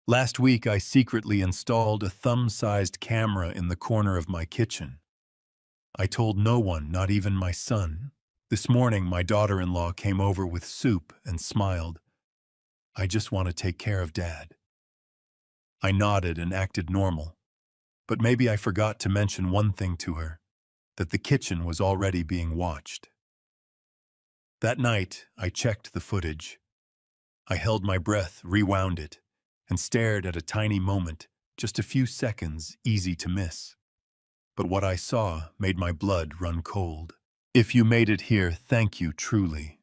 Last week, I secretly installed a thumb-sized camera in the corner of my kitchen. I told no one, not even my son. This morning, my daughter-in-law came over with soup and smiled. "I just want to take care of Dad." I nodded and acted normal. But maybe I forgot to mention one thing to her, that the kitchen was already being watched. That night, I checked the footage. I held my breath, rewound it, and stared at a tiny moment, just a few seconds, easy to miss. But what I saw made my blood run cold. If you made it here, thank you truly.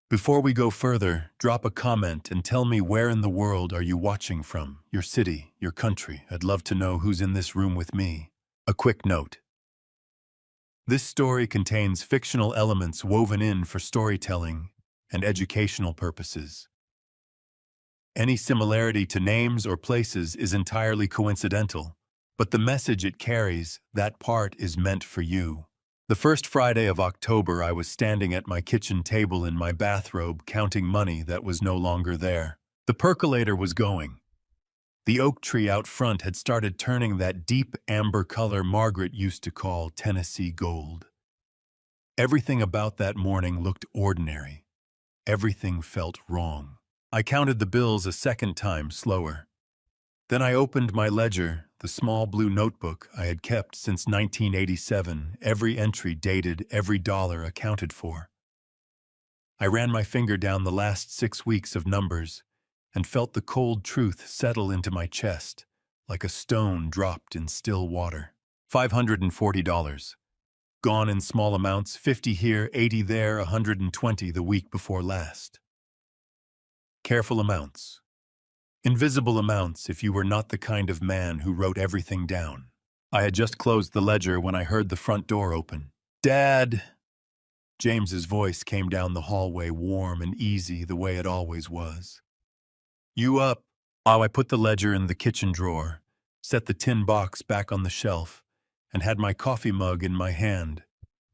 Before we go further, drop a comment and tell me where in the world are you watching from, your city, your country. I'd love to know who's in this room with me. A quick note. This story contains fictional elements woven in for storytelling and educational purposes. Any similarity to names or places is entirely coincidental, but the message it carries, that part is meant for you. The first Friday of October, I was standing at my kitchen table in my bathrobe counting money that was no longer there. The percolator was going. The oak tree out front had started turning that deep amber color Margaret used to call Tennessee gold. Everything about that morning looked ordinary. Everything felt wrong. I counted the bills a second time, slower. Then I opened my ledger, the small blue notebook I had kept since 1987, every entry dated, every dollar accounted for. I ran my finger down the last 6 weeks of numbers and felt the cold truth settle into my chest, like a stone dropped in still water. $540. Gone in small amounts, 50 here, 80 there, 120 the week before last. Careful amounts. Invisible amounts if you were not the kind of man who wrote everything down. I had just closed the ledger when I heard the front door open. "Dad!" James's voice came down the hallway, warm and easy the way it always was. "You up?" I put the ledger in the kitchen drawer, set the tin box back on the shelf, and had my coffee mug in my hand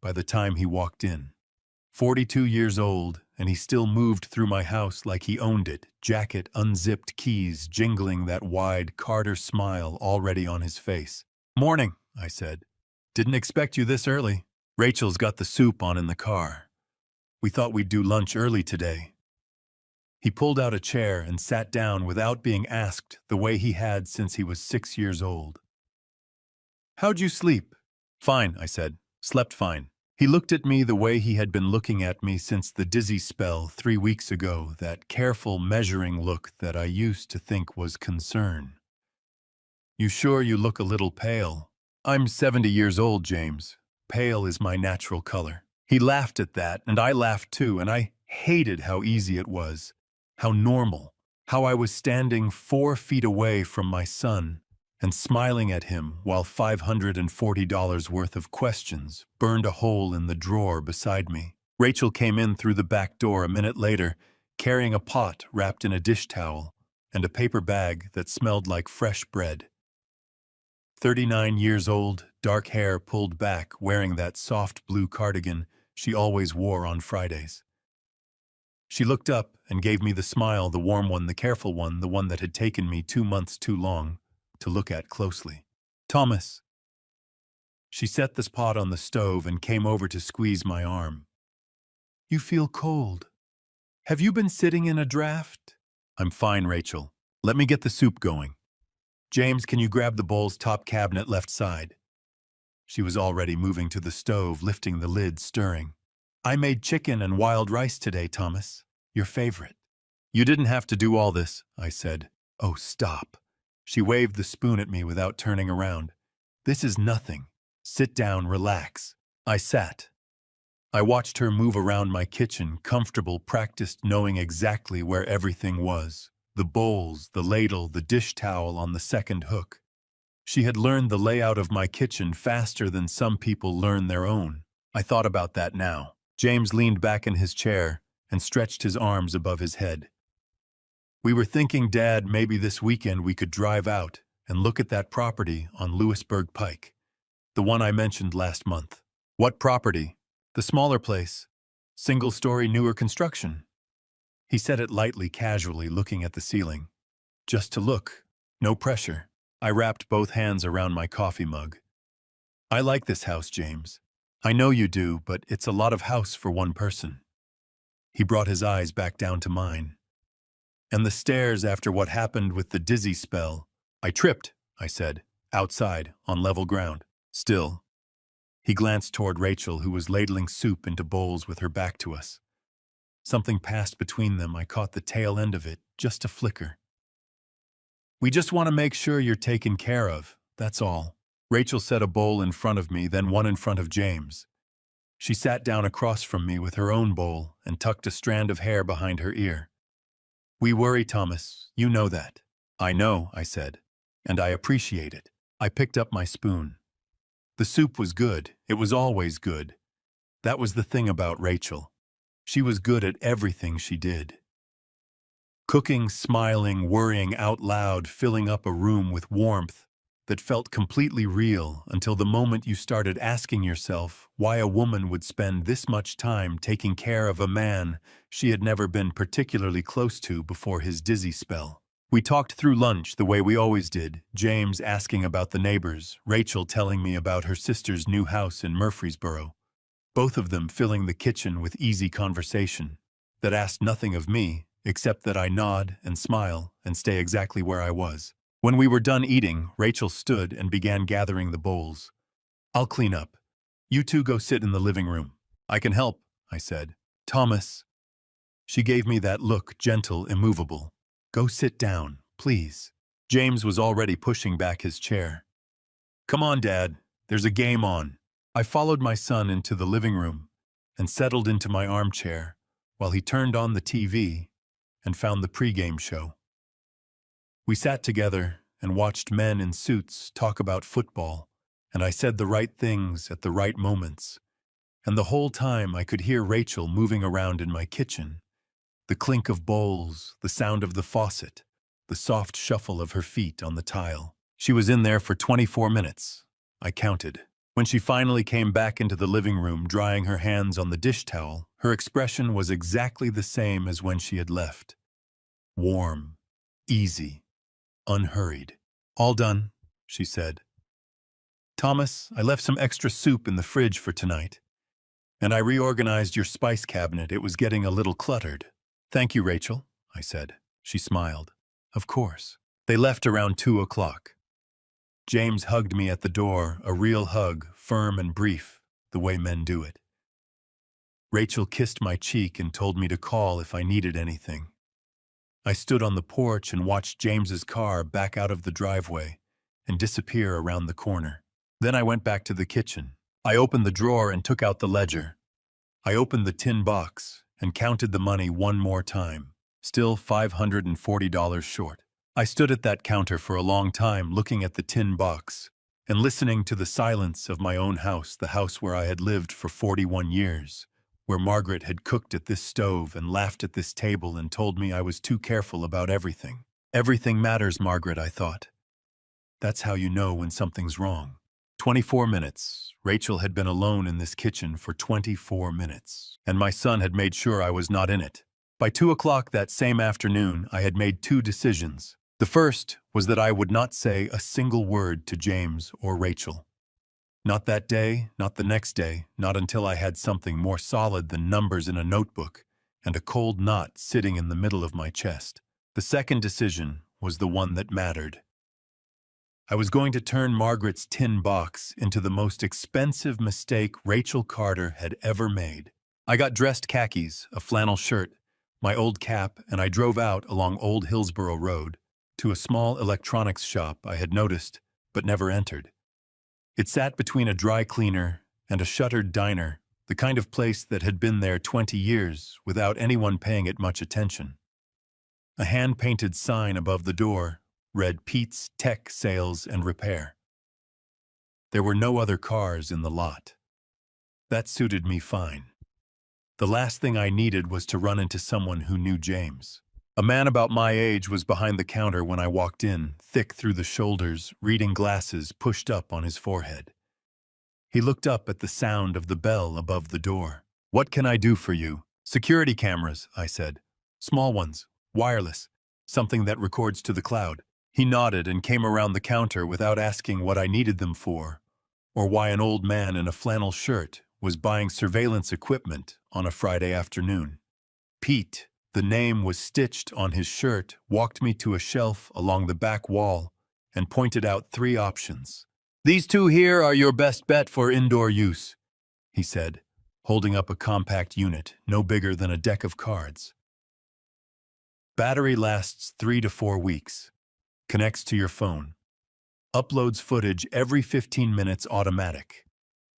by the time he walked in. 42 years old, and he still moved through my house like he owned it, jacket unzipped, keys jingling, that wide Carter smile already on his face. "Morning," I said. "Didn't expect you this early. Rachel's got the soup on in the car. We thought we'd do lunch early today." He pulled out a chair and sat down without being asked, the way he had since he was 6 years old. "How'd you sleep?" "Fine," I said. "Slept fine." He looked at me the way he had been looking at me since the dizzy spell 3 weeks ago, that careful, measuring look that I used to think was concern. "You sure you look a little pale?" "I'm 70 years old, James. Pale is my natural color." He laughed at that, and I laughed too, and I hated how easy it was, how normal, how I was standing 4 feet away from my son and smiling at him while $540 worth of questions burned a hole in the drawer beside me. Rachel came in through the back door a minute later, carrying a pot wrapped in a dish towel and a paper bag that smelled like fresh bread. 39 years old, dark hair pulled back, wearing that soft blue cardigan she always wore on Fridays. She looked up and gave me the smile, the warm one, the careful one, the one that had taken me 2 months too long to look at closely. "Thomas." She set this pot on the stove and came over to squeeze my arm. "You feel cold. Have you been sitting in a draft?" "I'm fine, Rachel. Let me get the soup going." "James, can you grab the bowl's top cabinet left side?" She was already moving to the stove, lifting the lid, stirring. "I made chicken and wild rice today, Thomas. Your favorite." "You didn't have to do all this," I said. "Oh, stop." She waved the spoon at me without turning around. "This is nothing. Sit down, relax." I sat. I watched her move around my kitchen, comfortable, practiced, knowing exactly where everything was. The bowls, the ladle, the dish towel on the second hook. She had learned the layout of my kitchen faster than some people learn their own. I thought about that now. James leaned back in his chair and stretched his arms above his head. "We were thinking, Dad, maybe this weekend we could drive out and look at that property on Lewisburg Pike, the one I mentioned last month." "What property?" "The smaller place. Single-story, newer construction." He said it lightly, casually, looking at the ceiling. just to look. No pressure. I wrapped both hands around my coffee mug. I like this house, James. I know you do, but it's a lot of house for one person. He brought his eyes back down to mine. And the stairs after what happened with the dizzy spell. I tripped, I said, outside, on level ground. Still. He glanced toward Rachel, who was ladling soup into bowls with her back to us. Something passed between them. I caught the tail end of it, just a flicker. We just want to make sure you're taken care of, that's all. Rachel set a bowl in front of me, then one in front of James. She sat down across from me with her own bowl and tucked a strand of hair behind her ear. We worry, Thomas. You know that. I know, I said, and I appreciate it. I picked up my spoon. The soup was good. It was always good. That was the thing about Rachel. She was good at everything she did. Cooking, smiling, worrying out loud, filling up a room with warmth that felt completely real until the moment you started asking yourself why a woman would spend this much time taking care of a man she had never been particularly close to before his dizzy spell. We talked through lunch the way we always did, James asking about the neighbors, Rachel telling me about her sister's new house in Murfreesboro, both of them filling the kitchen with easy conversation that asked nothing of me except that I nod and smile and stay exactly where I was. When we were done eating, Rachel stood and began gathering the bowls. I'll clean up. You two go sit in the living room. I can help, I said. Thomas. She gave me that look, gentle, immovable. Go sit down, please. James was already pushing back his chair. Come on, Dad. There's a game on. I followed my son into the living room and settled into my armchair while he turned on the TV and found the pregame show. We sat together and watched men in suits talk about football, and I said the right things at the right moments. And the whole time I could hear Rachel moving around in my kitchen. The clink of bowls, the sound of the faucet, the soft shuffle of her feet on the tile. She was in there for 24 minutes. I counted. When she finally came back into the living room, drying her hands on the dish towel, her expression was exactly the same as when she had left. Warm, easy, unhurried. All done, she said. Thomas, I left some extra soup in the fridge for tonight. And I reorganized your spice cabinet. It was getting a little cluttered. Thank you, Rachel, I said. She smiled. Of course. They left around 2 o'clock. James hugged me at the door, a real hug, firm and brief, the way men do it. Rachel kissed my cheek and told me to call if I needed anything. I stood on the porch and watched James's car back out of the driveway and disappear around the corner. Then I went back to the kitchen. I opened the drawer and took out the ledger. I opened the tin box and counted the money one more time, still $540 short. I stood at that counter for a long time looking at the tin box and listening to the silence of my own house, the house where I had lived for 41 years, where Margaret had cooked at this stove and laughed at this table and told me I was too careful about everything. Everything matters, Margaret, I thought. That's how you know when something's wrong. 24 minutes. Rachel had been alone in this kitchen for 24 minutes, and my son had made sure I was not in it. By 2 o'clock that same afternoon, I had made 2 decisions. The first was that I would not say a single word to James or Rachel. Not that day, not the next day, not until I had something more solid than numbers in a notebook and a cold knot sitting in the middle of my chest. The second decision was the one that mattered. I was going to turn Margaret's tin box into the most expensive mistake Rachel Carter had ever made. I got dressed khakis, a flannel shirt, my old cap, and I drove out along Old Hillsborough Road to a small electronics shop I had noticed but never entered. It sat between a dry cleaner and a shuttered diner, the kind of place that had been there 20 years without anyone paying it much attention. A hand-painted sign above the door read Pete's Tech Sales and Repair. There were no other cars in the lot. That suited me fine. The last thing I needed was to run into someone who knew James. A man about my age was behind the counter when I walked in, thick through the shoulders, reading glasses pushed up on his forehead. He looked up at the sound of the bell above the door. What can I do for you? Security cameras, I said. Small ones, wireless. something that records to the cloud. He nodded and came around the counter without asking what I needed them for, or why an old man in a flannel shirt was buying surveillance equipment on a Friday afternoon. Pete, the name was stitched on his shirt, walked me to a shelf along the back wall and pointed out 3 options. "These 2 here are your best bet for indoor use," he said, holding up a compact unit no bigger than a deck of cards. Battery lasts 3 to 4 weeks. Connects to your phone. Uploads footage every 15 minutes automatic.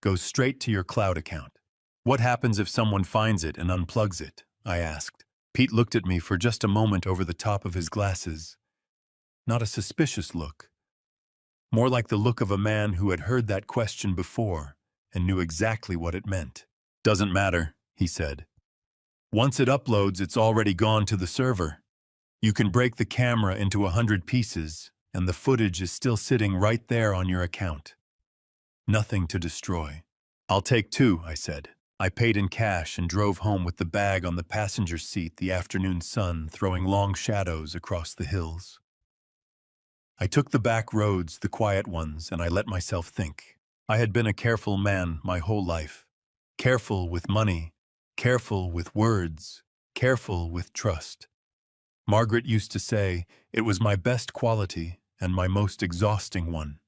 Goes straight to your cloud account. "What happens if someone finds it and unplugs it?" I asked. Pete looked at me for just a moment over the top of his glasses. Not a suspicious look. More like the look of a man who had heard that question before and knew exactly what it meant. "Doesn't matter," he said. "Once it uploads, it's already gone to the server. You can break the camera into 100 pieces, and the footage is still sitting right there on your account. Nothing to destroy." "I'll take 2, I said. I paid in cash and drove home with the bag on the passenger seat, the afternoon sun throwing long shadows across the hills. I took the back roads, the quiet ones, and I let myself think. I had been a careful man my whole life. Careful with money, careful with words, careful with trust. Margaret used to say it was my best quality and my most exhausting one.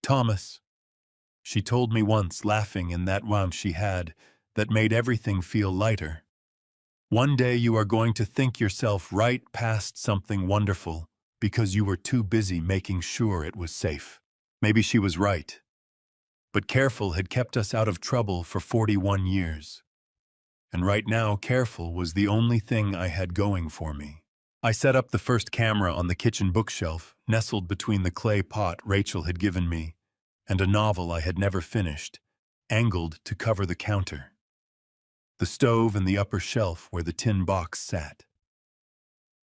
"Thomas," she told me once, laughing in that wound she had that made everything feel lighter, "one day you are going to think yourself right past something wonderful because you were too busy making sure it was safe." Maybe she was right. But careful had kept us out of trouble for 41 years. And right now, careful was the only thing I had going for me. I set up the first camera on the kitchen bookshelf, nestled between the clay pot Rachel had given me and a novel I had never finished, angled to cover the counter. The stove and the upper shelf where the tin box sat.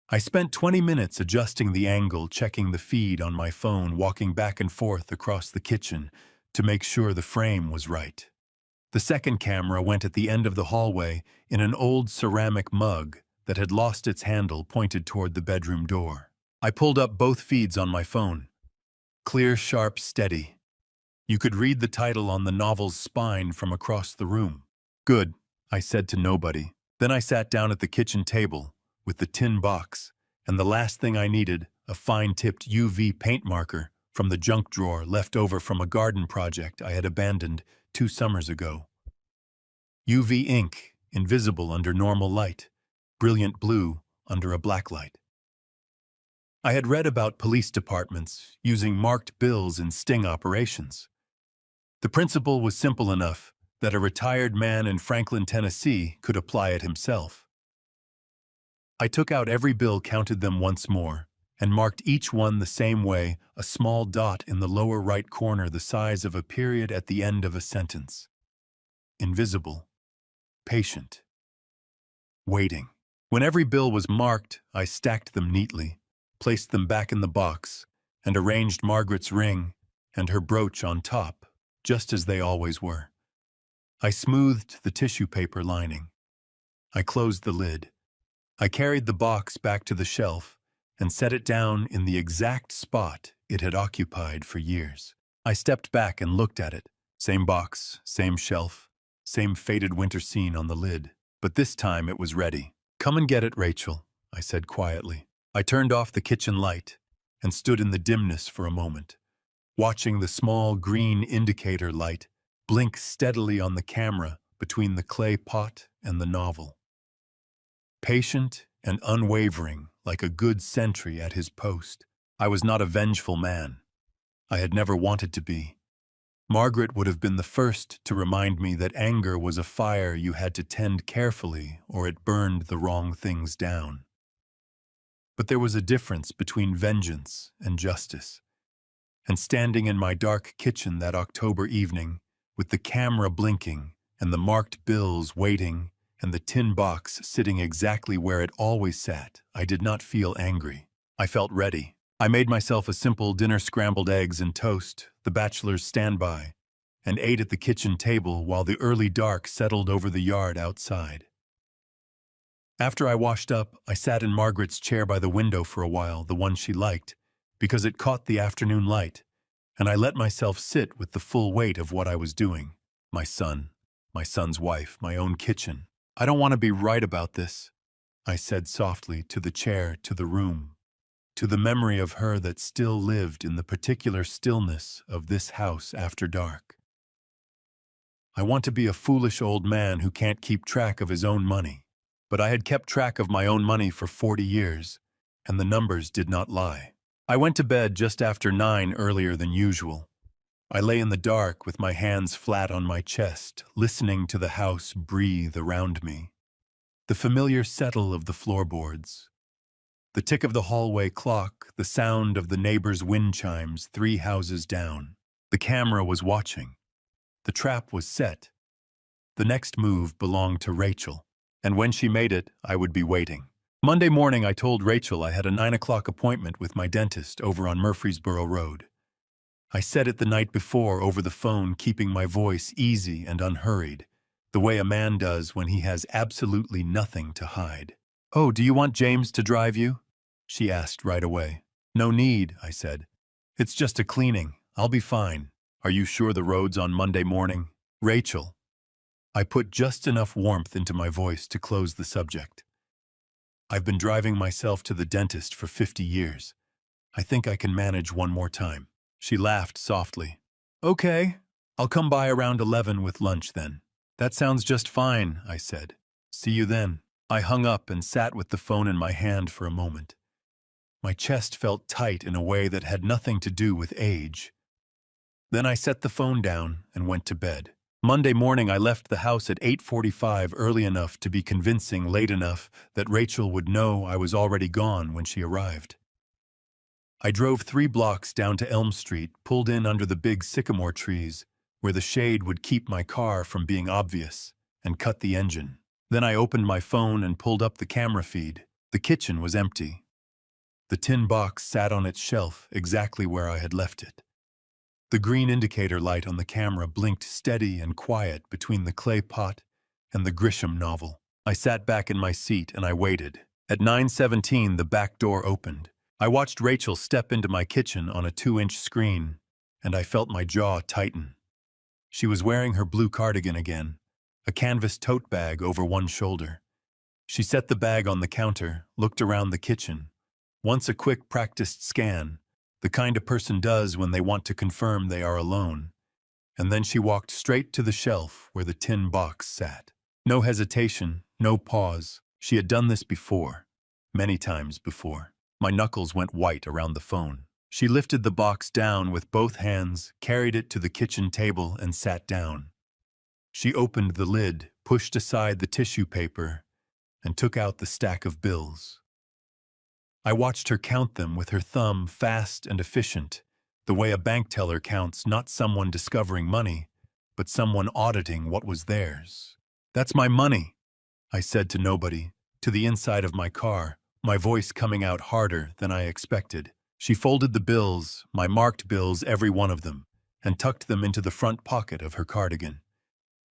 I spent 20 minutes adjusting the angle, checking the feed on my phone, walking back and forth across the kitchen to make sure the frame was right. The second camera went at the end of the hallway in an old ceramic mug that had lost its handle, pointed toward the bedroom door. I pulled up both feeds on my phone. Clear, sharp, steady. You could read the title on the novel's spine from across the room. "Good," I said to nobody. Then I sat down at the kitchen table with the tin box and the last thing I needed, a fine-tipped UV paint marker from the junk drawer left over from a garden project I had abandoned 2 summers ago. UV ink, invisible under normal light, brilliant blue under a black light. I had read about police departments using marked bills in sting operations. The principle was simple enough that a retired man in Franklin, Tennessee could apply it himself. I took out every bill, counted them once more, and marked each one the same way, a small dot in the lower right corner the size of a period at the end of a sentence. Invisible. Patient. Waiting. When every bill was marked, I stacked them neatly, placed them back in the box, and arranged Margaret's ring and her brooch on top, just as they always were. I smoothed the tissue paper lining. I closed the lid. I carried the box back to the shelf and set it down in the exact spot it had occupied for years. I stepped back and looked at it. Same box, same shelf, same faded winter scene on the lid. But this time it was ready. "Come and get it, Rachel," I said quietly. I turned off the kitchen light and stood in the dimness for a moment, watching the small green indicator light blink steadily on the camera between the clay pot and the novel. Patient and unwavering, like a good sentry at his post. I was not a vengeful man. I had never wanted to be. Margaret would have been the first to remind me that anger was a fire you had to tend carefully or it burned the wrong things down. But there was a difference between vengeance and justice. And standing in my dark kitchen that October evening, with the camera blinking and the marked bills waiting and the tin box sitting exactly where it always sat, I did not feel angry. I felt ready. I made myself a simple dinner, scrambled eggs and toast, the bachelor's standby, and ate at the kitchen table while the early dark settled over the yard outside. After I washed up, I sat in Margaret's chair by the window for a while, the one she liked, because it caught the afternoon light, and I let myself sit with the full weight of what I was doing. My son, my son's wife, my own kitchen. I don't want to be right about this, I said softly, to the chair, to the room, to the memory of her that still lived in the particular stillness of this house after dark. I want to be a foolish old man who can't keep track of his own money. But I had kept track of my own money for 40 years, and the numbers did not lie. I went to bed just after 9 earlier than usual. I lay in the dark with my hands flat on my chest, listening to the house breathe around me. The familiar settle of the floorboards, the tick of the hallway clock, the sound of the neighbor's wind chimes 3 houses down. The camera was watching. The trap was set. The next move belonged to Rachel, and when she made it, I would be waiting. Monday morning, I told Rachel I had a 9 o'clock appointment with my dentist over on Murfreesboro Road. I said it the night before over the phone, keeping my voice easy and unhurried, the way a man does when he has absolutely nothing to hide. "Oh, do you want James to drive you?" she asked right away. "No need," I said. "It's just a cleaning. I'll be fine. Are you sure the road's on Monday morning?" "Rachel." I put just enough warmth into my voice to close the subject. "I've been driving myself to the dentist for 50 years. I think I can manage one more time." She laughed softly. "Okay, I'll come by around 11 with lunch then." "That sounds just fine," I said. "See you then." I hung up and sat with the phone in my hand for a moment. My chest felt tight in a way that had nothing to do with age. Then I set the phone down and went to bed. Monday morning, I left the house at 8:45, early enough to be convincing, late enough that Rachel would know I was already gone when she arrived. I drove 3 blocks down to Elm Street, pulled in under the big sycamore trees, where the shade would keep my car from being obvious, and cut the engine. Then I opened my phone and pulled up the camera feed. The kitchen was empty. The tin box sat on its shelf exactly where I had left it. The green indicator light on the camera blinked steady and quiet between the clay pot and the Grisham novel. I sat back in my seat and I waited. At 9:17, the back door opened. I watched Rachel step into my kitchen on a 2-inch screen, and I felt my jaw tighten. She was wearing her blue cardigan again, a canvas tote bag over one shoulder. She set the bag on the counter, looked around the kitchen. Once a quick practiced scan, the kind a person does when they want to confirm they are alone, and then she walked straight to the shelf where the tin box sat. No hesitation, no pause. She had done this before, many times before. My knuckles went white around the phone. She lifted the box down with both hands, carried it to the kitchen table, and sat down. She opened the lid, pushed aside the tissue paper, and took out the stack of bills. I watched her count them with her thumb, fast and efficient, the way a bank teller counts not someone discovering money, but someone auditing what was theirs. "That's my money," I said to nobody, to the inside of my car, my voice coming out harder than I expected. She folded the bills, my marked bills, every one of them, and tucked them into the front pocket of her cardigan.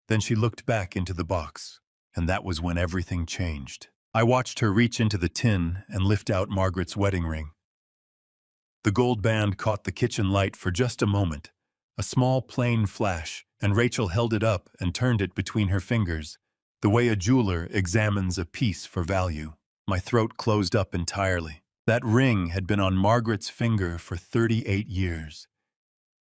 Then she looked back into the box, and that was when everything changed. I watched her reach into the tin and lift out Margaret's wedding ring. The gold band caught the kitchen light for just a moment, a small plain flash, and Rachel held it up and turned it between her fingers, the way a jeweler examines a piece for value. My throat closed up entirely. That ring had been on Margaret's finger for 38 years.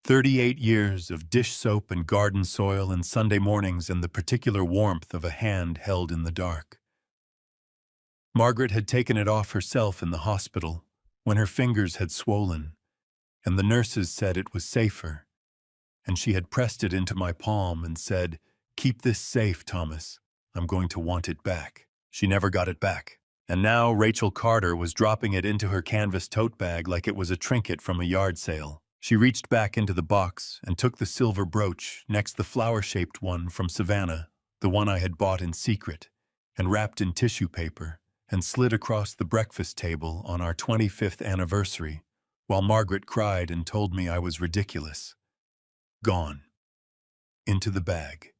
38 years of dish soap and garden soil and Sunday mornings and the particular warmth of a hand held in the dark. Margaret had taken it off herself in the hospital when her fingers had swollen, and the nurses said it was safer, and she had pressed it into my palm and said, "Keep this safe, Thomas. I'm going to want it back." She never got it back. And now Rachel Carter was dropping it into her canvas tote bag like it was a trinket from a yard sale. She reached back into the box and took the silver brooch, next the flower-shaped one from Savannah, the one I had bought in secret, and wrapped in tissue paper, and slid across the breakfast table on our 25th anniversary, while Margaret cried and told me I was ridiculous. Gone. Into the bag.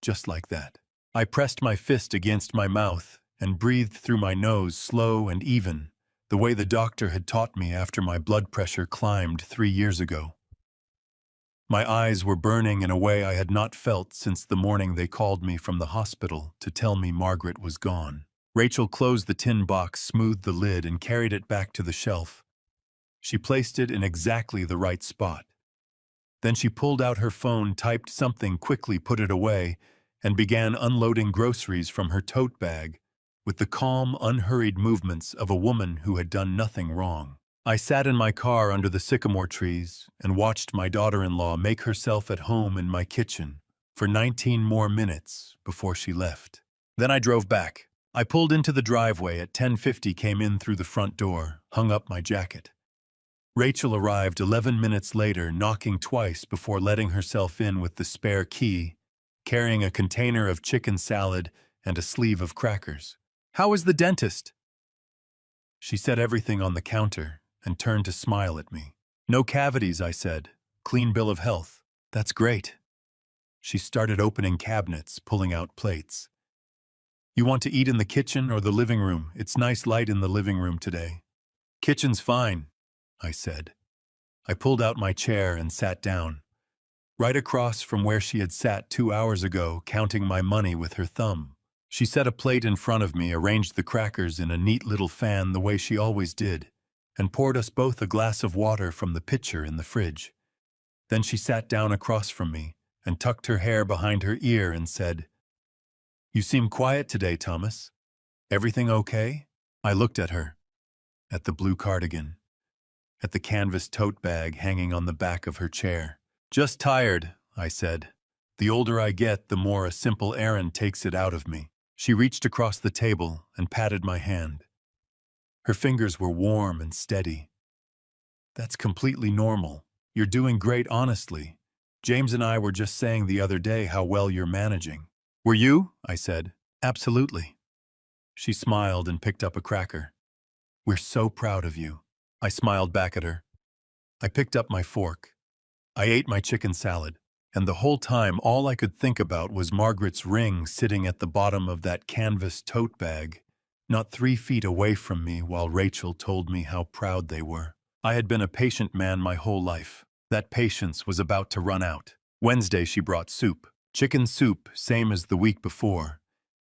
Just like that. I pressed my fist against my mouth, and breathed through my nose slow and even, the way the doctor had taught me after my blood pressure climbed 3 years ago. My eyes were burning in a way I had not felt since the morning they called me from the hospital to tell me Margaret was gone. Rachel closed the tin box, smoothed the lid, and carried it back to the shelf. She placed it in exactly the right spot. Then she pulled out her phone, typed something, quickly put it away, and began unloading groceries from her tote bag with the calm, unhurried movements of a woman who had done nothing wrong. I sat in my car under the sycamore trees and watched my daughter-in-law make herself at home in my kitchen for 19 more minutes before she left. Then I drove back. I pulled into the driveway at 10:50, came in through the front door, hung up my jacket. Rachel arrived 11 minutes later, knocking twice before letting herself in with the spare key, carrying a container of chicken salad and a sleeve of crackers. "How is the dentist?" She set everything on the counter and turned to smile at me. "No cavities," I said. "Clean bill of health." "That's great." She started opening cabinets, pulling out plates. "You want to eat in the kitchen or the living room? It's nice light in the living room today." "Kitchen's fine," I said. I pulled out my chair and sat down, right across from where she had sat 2 hours ago, counting my money with her thumb. She set a plate in front of me, arranged the crackers in a neat little fan the way she always did, and poured us both a glass of water from the pitcher in the fridge. Then she sat down across from me and tucked her hair behind her ear and said, "You seem quiet today, Thomas. Everything okay?" I looked at her, at the blue cardigan, at the canvas tote bag hanging on the back of her chair. "Just tired," I said. "The older I get, the more a simple errand takes it out of me." She reached across the table and patted my hand. Her fingers were warm and steady. "That's completely normal. You're doing great, honestly. James and I were just saying the other day how well you're managing." "Were you?" I said. "Absolutely." She smiled and picked up a cracker. "We're so proud of you." I smiled back at her. I picked up my fork. I ate my chicken salad, and the whole time all I could think about was Margaret's ring sitting at the bottom of that canvas tote bag, not 3 feet away from me, while Rachel told me how proud they were. I had been a patient man my whole life. That patience was about to run out. Wednesday she brought soup. Chicken soup, same as the week before,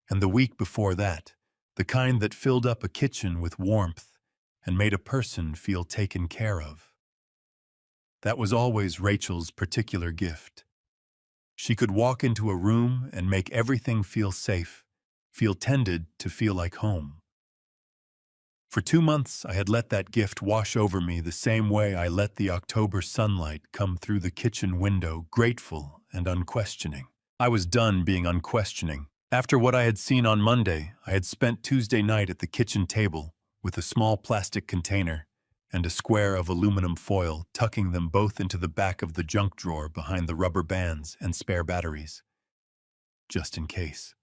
and the week before that, the kind that filled up a kitchen with warmth and made a person feel taken care of. That was always Rachel's particular gift. She could walk into a room and make everything feel safe, feel tended, to feel like home. For 2 months, I had let that gift wash over me the same way I let the October sunlight come through the kitchen window, grateful and unquestioning. I was done being unquestioning. After what I had seen on Monday, I had spent Tuesday night at the kitchen table with a small plastic container and a square of aluminum foil, tucking them both into the back of the junk drawer behind the rubber bands and spare batteries. Just in case.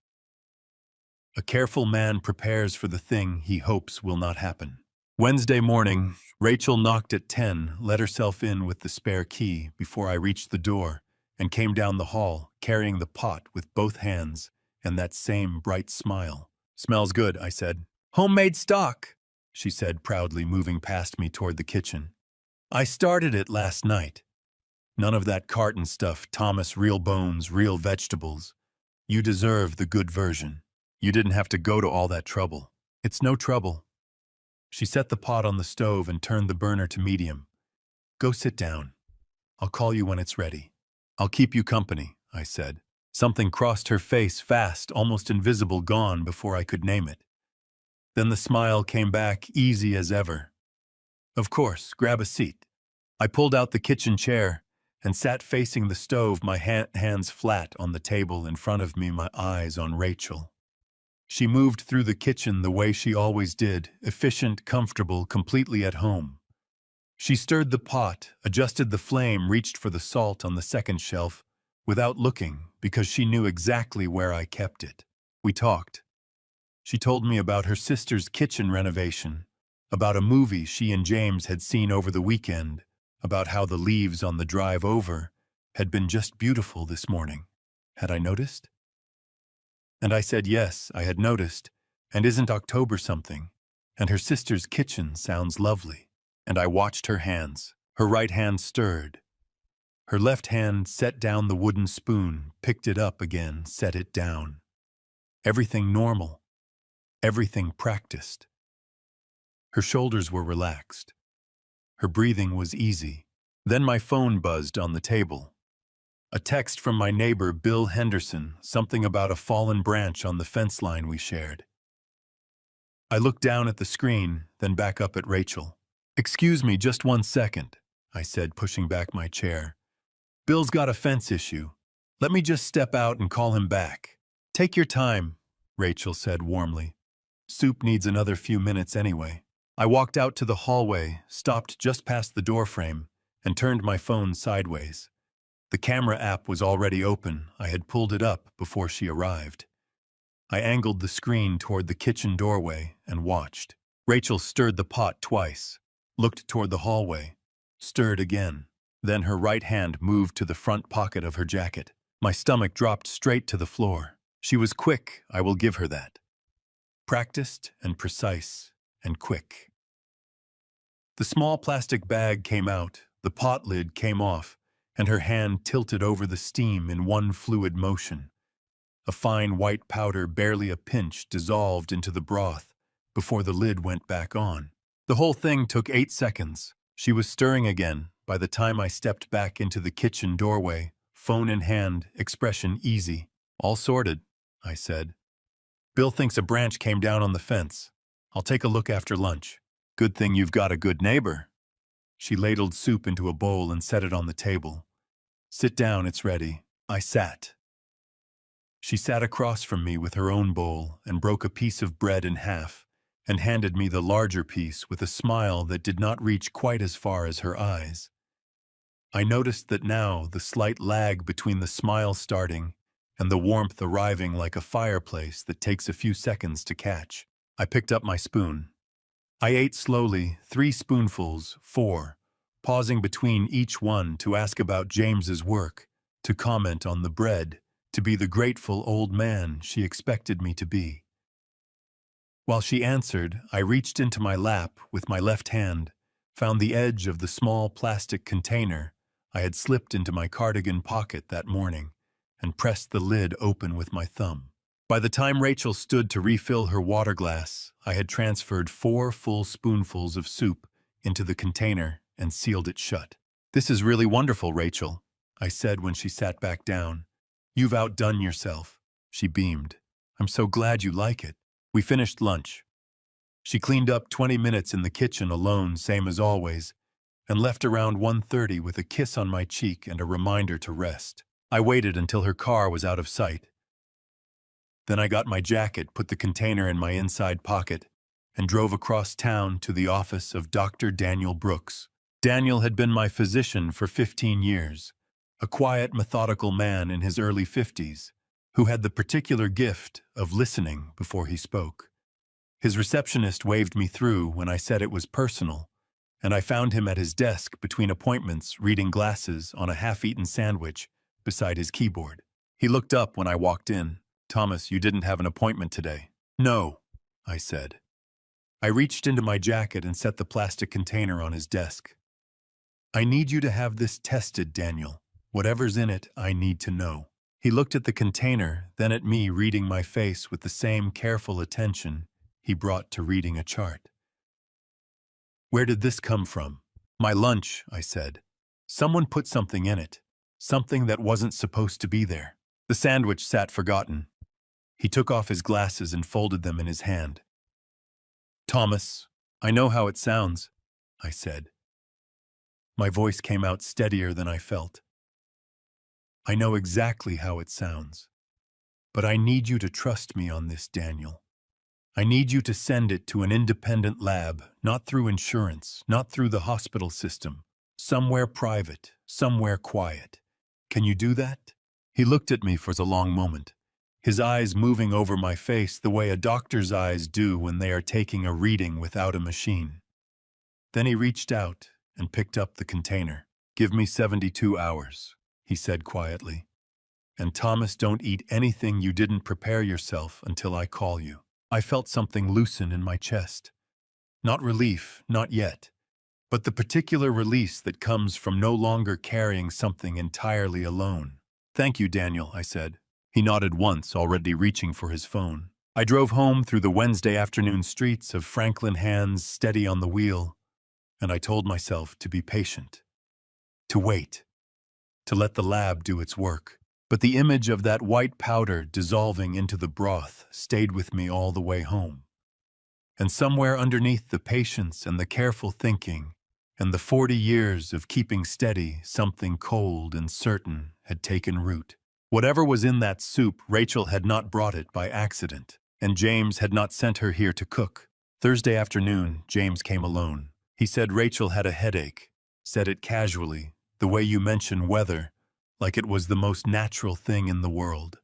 A careful man prepares for the thing he hopes will not happen. Wednesday morning, Rachel knocked at 10, let herself in with the spare key before I reached the door, and came down the hall, carrying the pot with both hands and that same bright smile. "Smells good," I said. "Homemade stock," she said proudly, moving past me toward the kitchen. "I started it last night. None of that carton stuff, Thomas. Real bones, real vegetables. You deserve the good version. You didn't have to go to all that trouble." "It's no trouble." She set the pot on the stove and turned the burner to medium. "Go sit down. I'll call you when it's ready." "I'll keep you company," I said. Something crossed her face, fast, almost invisible, gone before I could name it. Then the smile came back, easy as ever. "Of course, grab a seat." I pulled out the kitchen chair and sat facing the stove, my hands flat on the table in front of me, my eyes on Rachel. She moved through the kitchen the way she always did, efficient, comfortable, completely at home. She stirred the pot, adjusted the flame, reached for the salt on the second shelf, without looking, because she knew exactly where I kept it. We talked. She told me about her sister's kitchen renovation, about a movie she and James had seen over the weekend, about how the leaves on the drive over had been just beautiful this morning. Had I noticed? And I said yes, I had noticed, And isn't October something? And her sister's kitchen sounds lovely. And I watched her hands. Her right hand stirred. Her left hand set down the wooden spoon, picked it up again, set it down. Everything normal. Everything practiced. Her shoulders were relaxed. Her breathing was easy. Then my phone buzzed on the table. A text from my neighbor, Bill Henderson, something about a fallen branch on the fence line we shared. I looked down at the screen, then back up at Rachel. "Excuse me, just 1 second," I said, pushing back my chair. "Bill's got a fence issue. Let me just step out and call him back." "Take your time," Rachel said warmly. "Soup needs another few minutes anyway." I walked out to the hallway, stopped just past the doorframe, and turned my phone sideways. The camera app was already open. I had pulled it up before she arrived. I angled the screen toward the kitchen doorway and watched. Rachel stirred the pot twice, looked toward the hallway, stirred again. Then her right hand moved to the front pocket of her jacket. My stomach dropped straight to the floor. She was quick, I will give her that. Practiced and precise and quick. The small plastic bag came out, the pot lid came off, and her hand tilted over the steam in one fluid motion. A fine white powder, barely a pinch, dissolved into the broth before the lid went back on. The whole thing took 8 seconds. She was stirring again by the time I stepped back into the kitchen doorway, phone in hand, expression easy. "All sorted," I said. "Bill thinks a branch came down on the fence. I'll take a look after lunch." "Good thing you've got a good neighbor." She ladled soup into a bowl and set it on the table. "Sit down, it's ready." I sat. She sat across from me with her own bowl and broke a piece of bread in half and handed me the larger piece with a smile that did not reach quite as far as her eyes. I noticed that now the slight lag between the smile starting and the warmth arriving, like a fireplace that takes a few seconds to catch. I picked up my spoon. I ate slowly, 3 spoonfuls, 4, pausing between each one to ask about James's work, to comment on the bread, to be the grateful old man she expected me to be. While she answered, I reached into my lap with my left hand, found the edge of the small plastic container I had slipped into my cardigan pocket that morning, and pressed the lid open with my thumb. By the time Rachel stood to refill her water glass, I had transferred 4 full spoonfuls of soup into the container and sealed it shut. "This is really wonderful, Rachel," I said when she sat back down. "You've outdone yourself." She beamed. "I'm so glad you like it." We finished lunch. She cleaned up 20 minutes in the kitchen alone, same as always, and left around 1:30 with a kiss on my cheek and a reminder to rest. I waited until her car was out of sight. Then I got my jacket, put the container in my inside pocket, and drove across town to the office of Dr. Daniel Brooks. Daniel had been my physician for 15 years. A quiet, methodical man in his early 50s, who had the particular gift of listening before he spoke. His receptionist waved me through when I said it was personal, and I found him at his desk between appointments, reading glasses on a half-eaten sandwich beside his keyboard. He looked up when I walked in. "Thomas, you didn't have an appointment today." "No," I said. I reached into my jacket and set the plastic container on his desk. "I need you to have this tested, Daniel. Whatever's in it, I need to know." He looked at the container, then at me, reading my face with the same careful attention he brought to reading a chart. "Where did this come from?" "My lunch," I said. "Someone put something in it. Something that wasn't supposed to be there." The sandwich sat forgotten. He took off his glasses and folded them in his hand. "Thomas, I know how it sounds," I said. My voice came out steadier than I felt. "I know exactly how it sounds. But I need you to trust me on this, Daniel. I need you to send it to an independent lab, not through insurance, not through the hospital system. Somewhere private, somewhere quiet. Can you do that?" He looked at me for a long moment, his eyes moving over my face the way a doctor's eyes do when they are taking a reading without a machine. Then he reached out and picked up the container. "Give me 72 hours, he said quietly. "And Thomas, don't eat anything you didn't prepare yourself until I call you." I felt something loosen in my chest. Not relief, not yet, but the particular release that comes from no longer carrying something entirely alone. "Thank you, Daniel," I said. He nodded once, already reaching for his phone. I drove home through the Wednesday afternoon streets of Franklin, hands steady on the wheel, and I told myself to be patient, to wait, to let the lab do its work. But the image of that white powder dissolving into the broth stayed with me all the way home. And somewhere underneath the patience and the careful thinking and the 40 years of keeping steady, something cold and certain had taken root. Whatever was in that soup, Rachel had not brought it by accident, and James had not sent her here to cook. Thursday afternoon, James came alone. He said Rachel had a headache, said it casually, the way you mention weather, like it was the most natural thing in the world.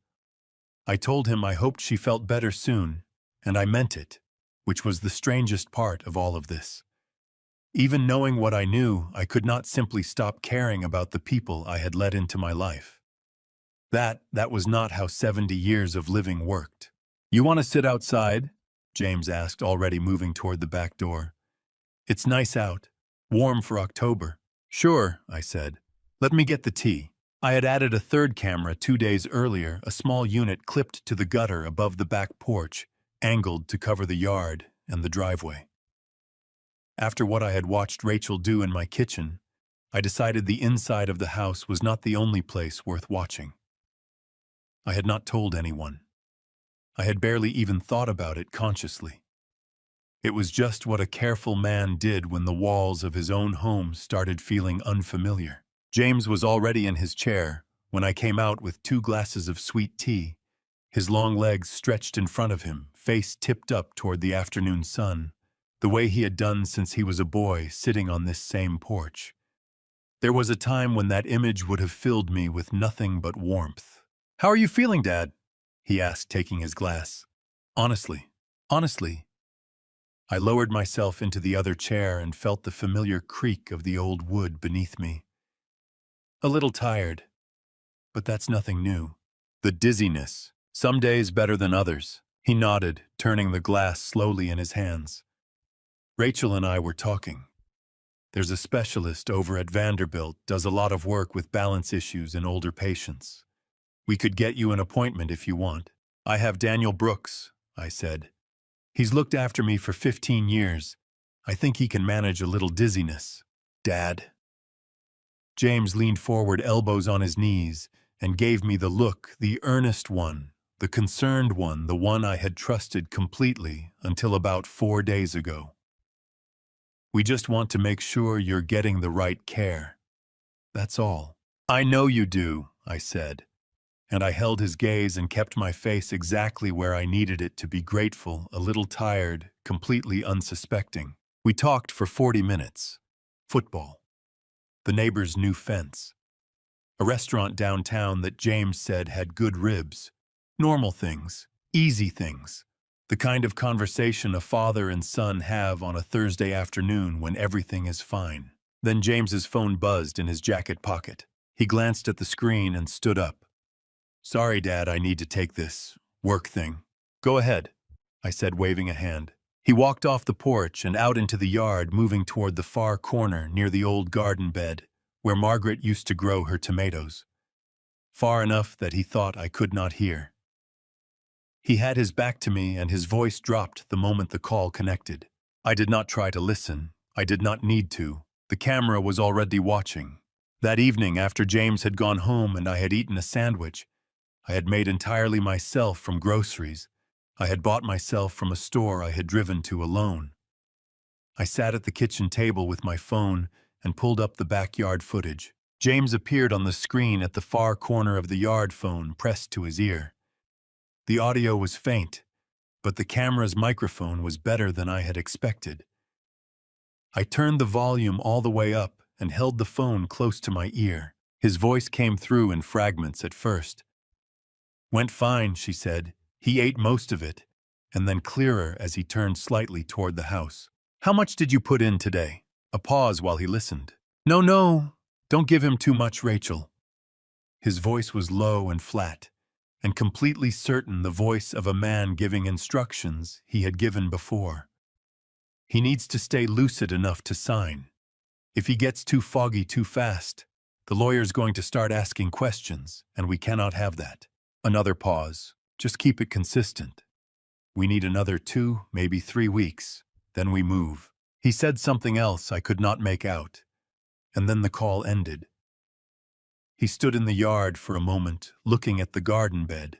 I told him I hoped she felt better soon, and I meant it, which was the strangest part of all of this. Even knowing what I knew, I could not simply stop caring about the people I had let into my life. That was not how 70 years of living worked. "You want to sit outside?" James asked, already moving toward the back door. "It's nice out, warm for October." "Sure," I said. "Let me get the tea." I had added a third camera 2 days earlier, a small unit clipped to the gutter above the back porch, angled to cover the yard and the driveway. After what I had watched Rachel do in my kitchen, I decided the inside of the house was not the only place worth watching. I had not told anyone. I had barely even thought about it consciously. It was just what a careful man did when the walls of his own home started feeling unfamiliar. James was already in his chair when I came out with 2 glasses of sweet tea, his long legs stretched in front of him, face tipped up toward the afternoon sun, the way he had done since he was a boy sitting on this same porch. There was a time when that image would have filled me with nothing but warmth. "How are you feeling, Dad?" he asked, taking his glass. Honestly. I lowered myself into the other chair and felt the familiar creak of the old wood beneath me. "A little tired, but that's nothing new." "The dizziness. Some days better than others." He nodded, turning the glass slowly in his hands. "Rachel and I were talking. There's a specialist over at Vanderbilt, does a lot of work with balance issues in older patients. We could get you an appointment if you want." "I have Daniel Brooks," I said. "He's looked after me for 15 years. I think he can manage a little dizziness." "Dad?" James leaned forward, elbows on his knees, and gave me the look, the earnest one, the concerned one, the one I had trusted completely until about 4 days ago. "We just want to make sure you're getting the right care. That's all." "I know you do," I said, and I held his gaze and kept my face exactly where I needed it to be, grateful, a little tired, completely unsuspecting. We talked for 40 minutes. Football. The neighbor's new fence. A restaurant downtown that James said had good ribs. Normal things. Easy things. The kind of conversation a father and son have on a Thursday afternoon when everything is fine. Then James's phone buzzed in his jacket pocket. He glanced at the screen and stood up. "Sorry, Dad, I need to take this work thing." "Go ahead," I said, waving a hand. He walked off the porch and out into the yard, moving toward the far corner near the old garden bed, where Margaret used to grow her tomatoes. Far enough that he thought I could not hear. He had his back to me, and his voice dropped the moment the call connected. I did not try to listen. I did not need to. The camera was already watching. That evening, after James had gone home and I had eaten a sandwich I had made entirely myself from groceries I had bought myself from a store I had driven to alone, I sat at the kitchen table with my phone and pulled up the backyard footage. James appeared on the screen at the far corner of the yard, phone pressed to his ear. The audio was faint, but the camera's microphone was better than I had expected. I turned the volume all the way up and held the phone close to my ear. His voice came through in fragments at first. "Went fine," she said. "He ate most of it," and then clearer as he turned slightly toward the house. "How much did you put in today?" A pause while he listened. No, don't give him too much, Rachel." His voice was low and flat, and completely certain the voice of a man giving instructions he had given before. He needs to stay lucid enough to sign. If he gets too foggy too fast, the lawyer's going to start asking questions, and we cannot have that. Another pause. Just keep it consistent. We need another 2, maybe 3 weeks. Then we move. He said something else I could not make out, and then the call ended. He stood in the yard for a moment, looking at the garden bed.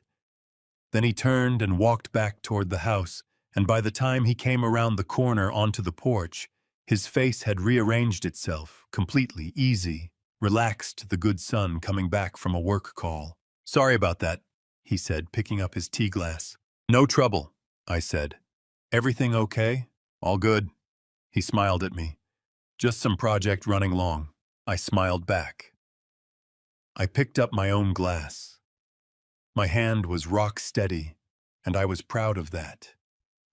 Then he turned and walked back toward the house, and by the time he came around the corner onto the porch, his face had rearranged itself, completely easy, relaxed, the good son coming back from a work call. "Sorry about that," he said, picking up his tea glass. "No trouble," I said. "Everything okay?" "All good." He smiled at me. "Just some project running long." I smiled back. I picked up my own glass. My hand was rock steady, and I was proud of that,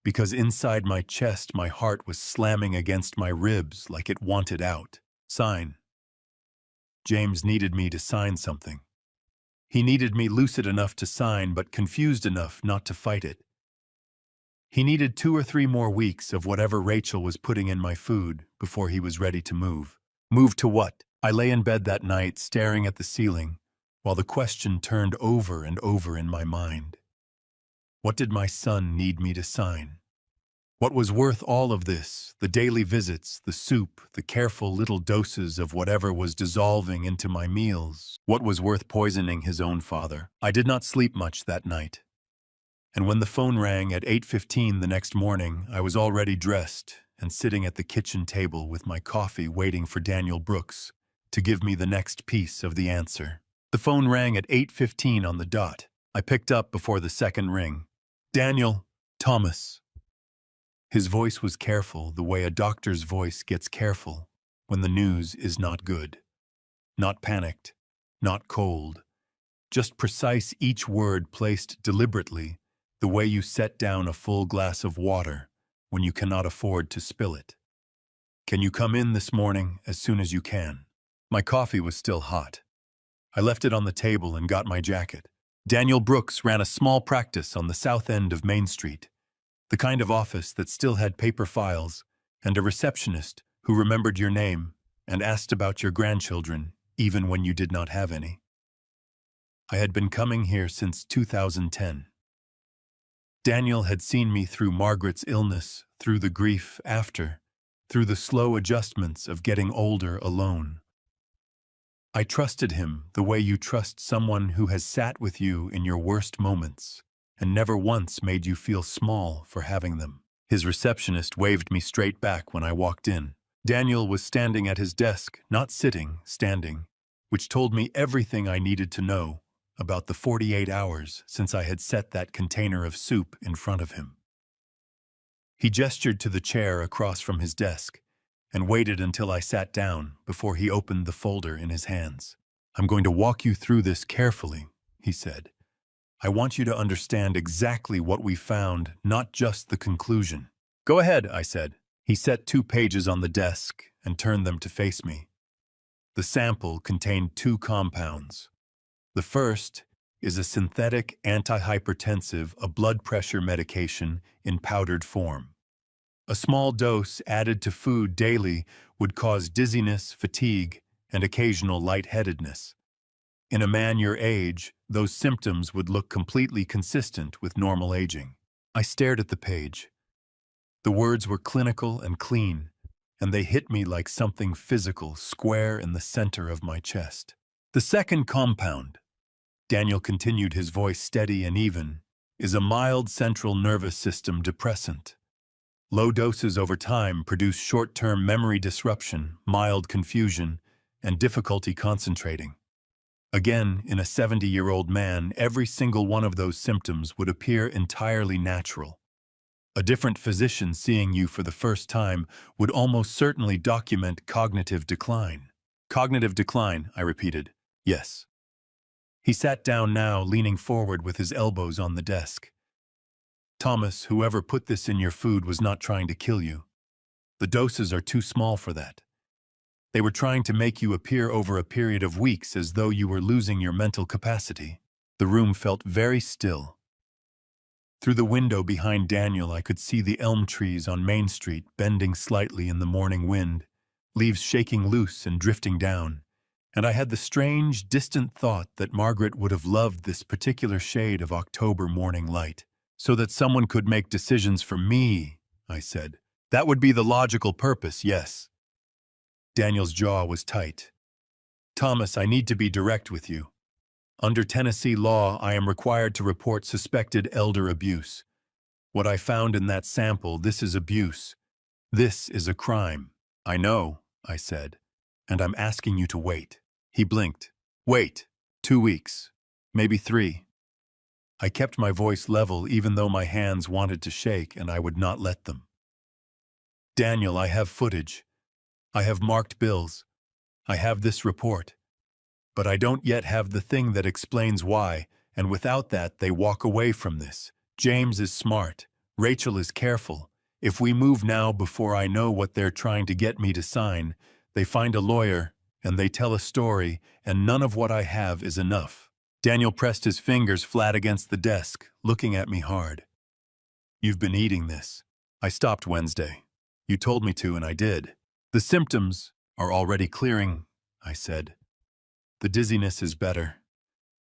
because inside my chest my heart was slamming against my ribs like it wanted out. Sign. James needed me to sign something. He needed me lucid enough to sign, but confused enough not to fight it. He needed 2 or 3 more weeks of whatever Rachel was putting in my food before he was ready to move. Move to what? I lay in bed that night staring at the ceiling, while the question turned over and over in my mind. What did my son need me to sign? What was worth all of this, the daily visits, the soup, the careful little doses of whatever was dissolving into my meals? What was worth poisoning his own father? I did not sleep much that night. And when the phone rang at 8:15 the next morning, I was already dressed and sitting at the kitchen table with my coffee waiting for Daniel Brooks to give me the next piece of the answer. The phone rang at 8:15 on the dot. I picked up before the second ring. "Daniel, Thomas." His voice was careful, the way a doctor's voice gets careful when the news is not good. Not panicked, not cold. Just precise, each word placed deliberately, the way you set down a full glass of water when you cannot afford to spill it. "Can you come in this morning as soon as you can?" My coffee was still hot. I left it on the table and got my jacket. Daniel Brooks ran a small practice on the south end of Main Street, the kind of office that still had paper files and a receptionist who remembered your name and asked about your grandchildren even when you did not have any. I had been coming here since 2010. Daniel had seen me through Margaret's illness, through the grief after, through the slow adjustments of getting older alone. I trusted him the way you trust someone who has sat with you in your worst moments and never once made you feel small for having them. His receptionist waved me straight back when I walked in. Daniel was standing at his desk, not sitting, standing, which told me everything I needed to know about the 48 hours since I had set that container of soup in front of him. He gestured to the chair across from his desk and waited until I sat down before he opened the folder in his hands. "I'm going to walk you through this carefully," he said. "I want you to understand exactly what we found, not just the conclusion." "Go ahead," I said. He set 2 pages on the desk and turned them to face me. The sample contained 2 compounds. The first is a synthetic antihypertensive, a blood pressure medication in powdered form. A small dose added to food daily would cause dizziness, fatigue, and occasional lightheadedness. In a man your age, those symptoms would look completely consistent with normal aging. I stared at the page. The words were clinical and clean, and they hit me like something physical, square in the center of my chest. "The second compound," Daniel continued, his voice steady and even, "is a mild central nervous system depressant. Low doses over time produce short-term memory disruption, mild confusion, and difficulty concentrating. Again, in a 70-year-old man, every single one of those symptoms would appear entirely natural. A different physician seeing you for the first time would almost certainly document cognitive decline." "Cognitive decline," I repeated. "Yes." He sat down now, leaning forward with his elbows on the desk. "Thomas, whoever put this in your food was not trying to kill you. The doses are too small for that. They were trying to make you appear over a period of weeks as though you were losing your mental capacity. The room felt very still. Through the window behind Daniel, I could see the elm trees on Main Street bending slightly in the morning wind, leaves shaking loose and drifting down. And I had the strange, distant thought that Margaret would have loved this particular shade of October morning light, so that someone could make decisions for me, I said. That would be the logical purpose, yes. Daniel's jaw was tight. Thomas, I need to be direct with you. Under Tennessee law, I am required to report suspected elder abuse. What I found in that sample, this is abuse. This is a crime. I know, I said, and I'm asking you to wait. He blinked. Wait. 2 weeks. Maybe 3. I kept my voice level even though my hands wanted to shake and I would not let them. Daniel, I have footage. I have marked bills. I have this report. But I don't yet have the thing that explains why, and without that they walk away from this. James is smart. Rachel is careful. If we move now before I know what they're trying to get me to sign, they find a lawyer, and they tell a story, and none of what I have is enough. Daniel pressed his fingers flat against the desk, looking at me hard. You've been eating this. I stopped Wednesday. You told me to, and I did. The symptoms are already clearing, I said. The dizziness is better.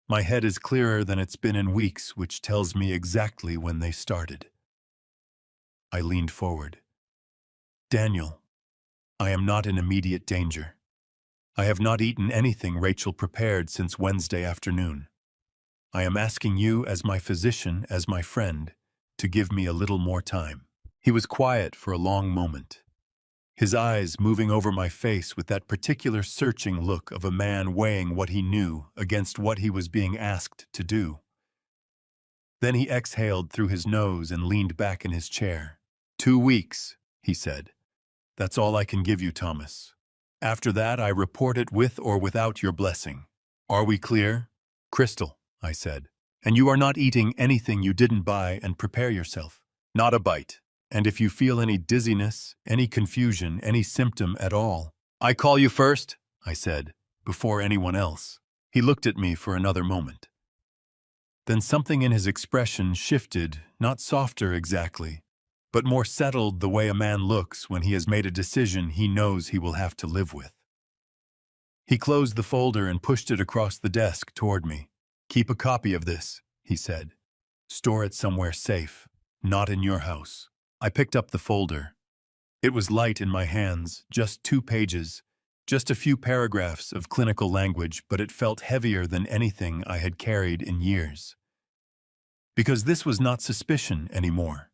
My head is clearer than it's been in weeks, which tells me exactly when they started. I leaned forward. Daniel, I am not in immediate danger. I have not eaten anything Rachel prepared since Wednesday afternoon. I am asking you, as my physician, as my friend, to give me a little more time. He was quiet for a long moment, his eyes moving over my face with that particular searching look of a man weighing what he knew against what he was being asked to do. Then he exhaled through his nose and leaned back in his chair. 2 weeks, he said. That's all I can give you, Thomas. After that, I report it with or without your blessing. Are we clear? Crystal, I said. And you are not eating anything you didn't buy and prepare yourself. Not a bite. And if you feel any dizziness, any confusion, any symptom at all, I call you first, I said, before anyone else. He looked at me for another moment. Then something in his expression shifted, not softer exactly, but more settled, the way a man looks when he has made a decision he knows he will have to live with. He closed the folder and pushed it across the desk toward me. Keep a copy of this, he said. Store it somewhere safe, not in your house. I picked up the folder. It was light in my hands, just 2 pages, just a few paragraphs of clinical language, but it felt heavier than anything I had carried in years. Because this was not suspicion anymore.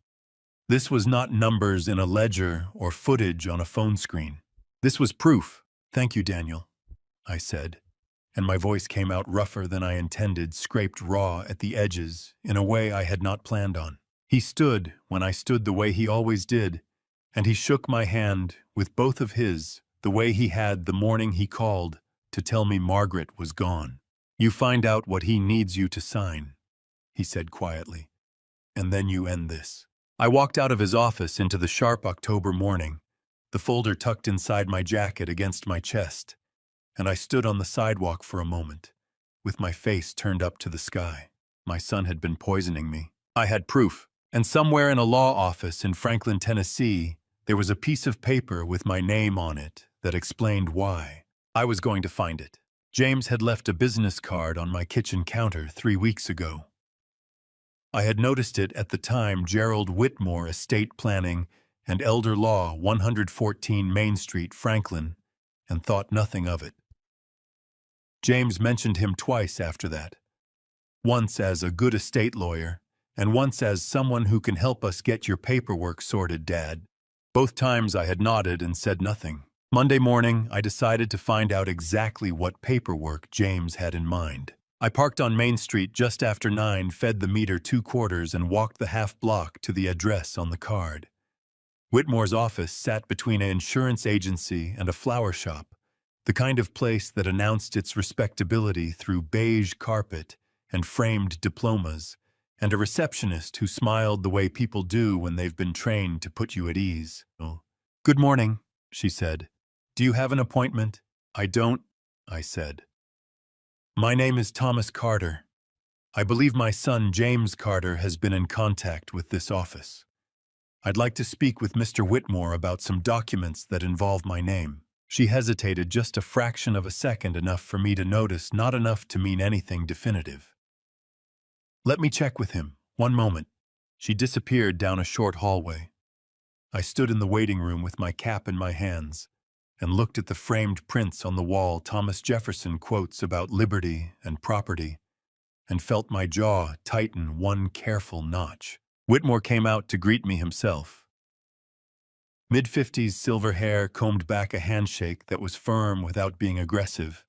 This was not numbers in a ledger or footage on a phone screen. This was proof. Thank you, Daniel, I said, and my voice came out rougher than I intended, scraped raw at the edges in a way I had not planned on. He stood when I stood the way he always did, and he shook my hand with both of his the way he had the morning he called to tell me Margaret was gone. You find out what he needs you to sign, he said quietly, and then you end this. I walked out of his office into the sharp October morning, the folder tucked inside my jacket against my chest, and I stood on the sidewalk for a moment, with my face turned up to the sky. My son had been poisoning me. I had proof, and somewhere in a law office in Franklin, Tennessee, there was a piece of paper with my name on it that explained why. I was going to find it. James had left a business card on my kitchen counter 3 weeks ago. I had noticed it at the time, Gerald Whitmore, Estate Planning and Elder Law, 114 Main Street, Franklin, and thought nothing of it. James mentioned him twice after that, once as a good estate lawyer, and once as someone who can help us get your paperwork sorted, Dad. Both times I had nodded and said nothing. Monday morning, I decided to find out exactly what paperwork James had in mind. I parked on Main Street just after 9, fed the meter 2 quarters, and walked the half block to the address on the card. Whitmore's office sat between an insurance agency and a flower shop, the kind of place that announced its respectability through beige carpet and framed diplomas, and a receptionist who smiled the way people do when they've been trained to put you at ease. "Good morning," she said. "Do you have an appointment?" "I don't," I said. "My name is Thomas Carter. I believe my son James Carter has been in contact with this office. I'd like to speak with Mr. Whitmore about some documents that involve my name. She hesitated just a fraction of a second, enough for me to notice, not enough to mean anything definitive. Let me check with him. One moment. She disappeared down a short hallway. I stood in the waiting room with my cap in my hands and looked at the framed prints on the wall Thomas Jefferson quotes about liberty and property, and felt my jaw tighten one careful notch. Whitmore came out to greet me himself. Mid-50s, silver hair, combed back, a handshake that was firm without being aggressive.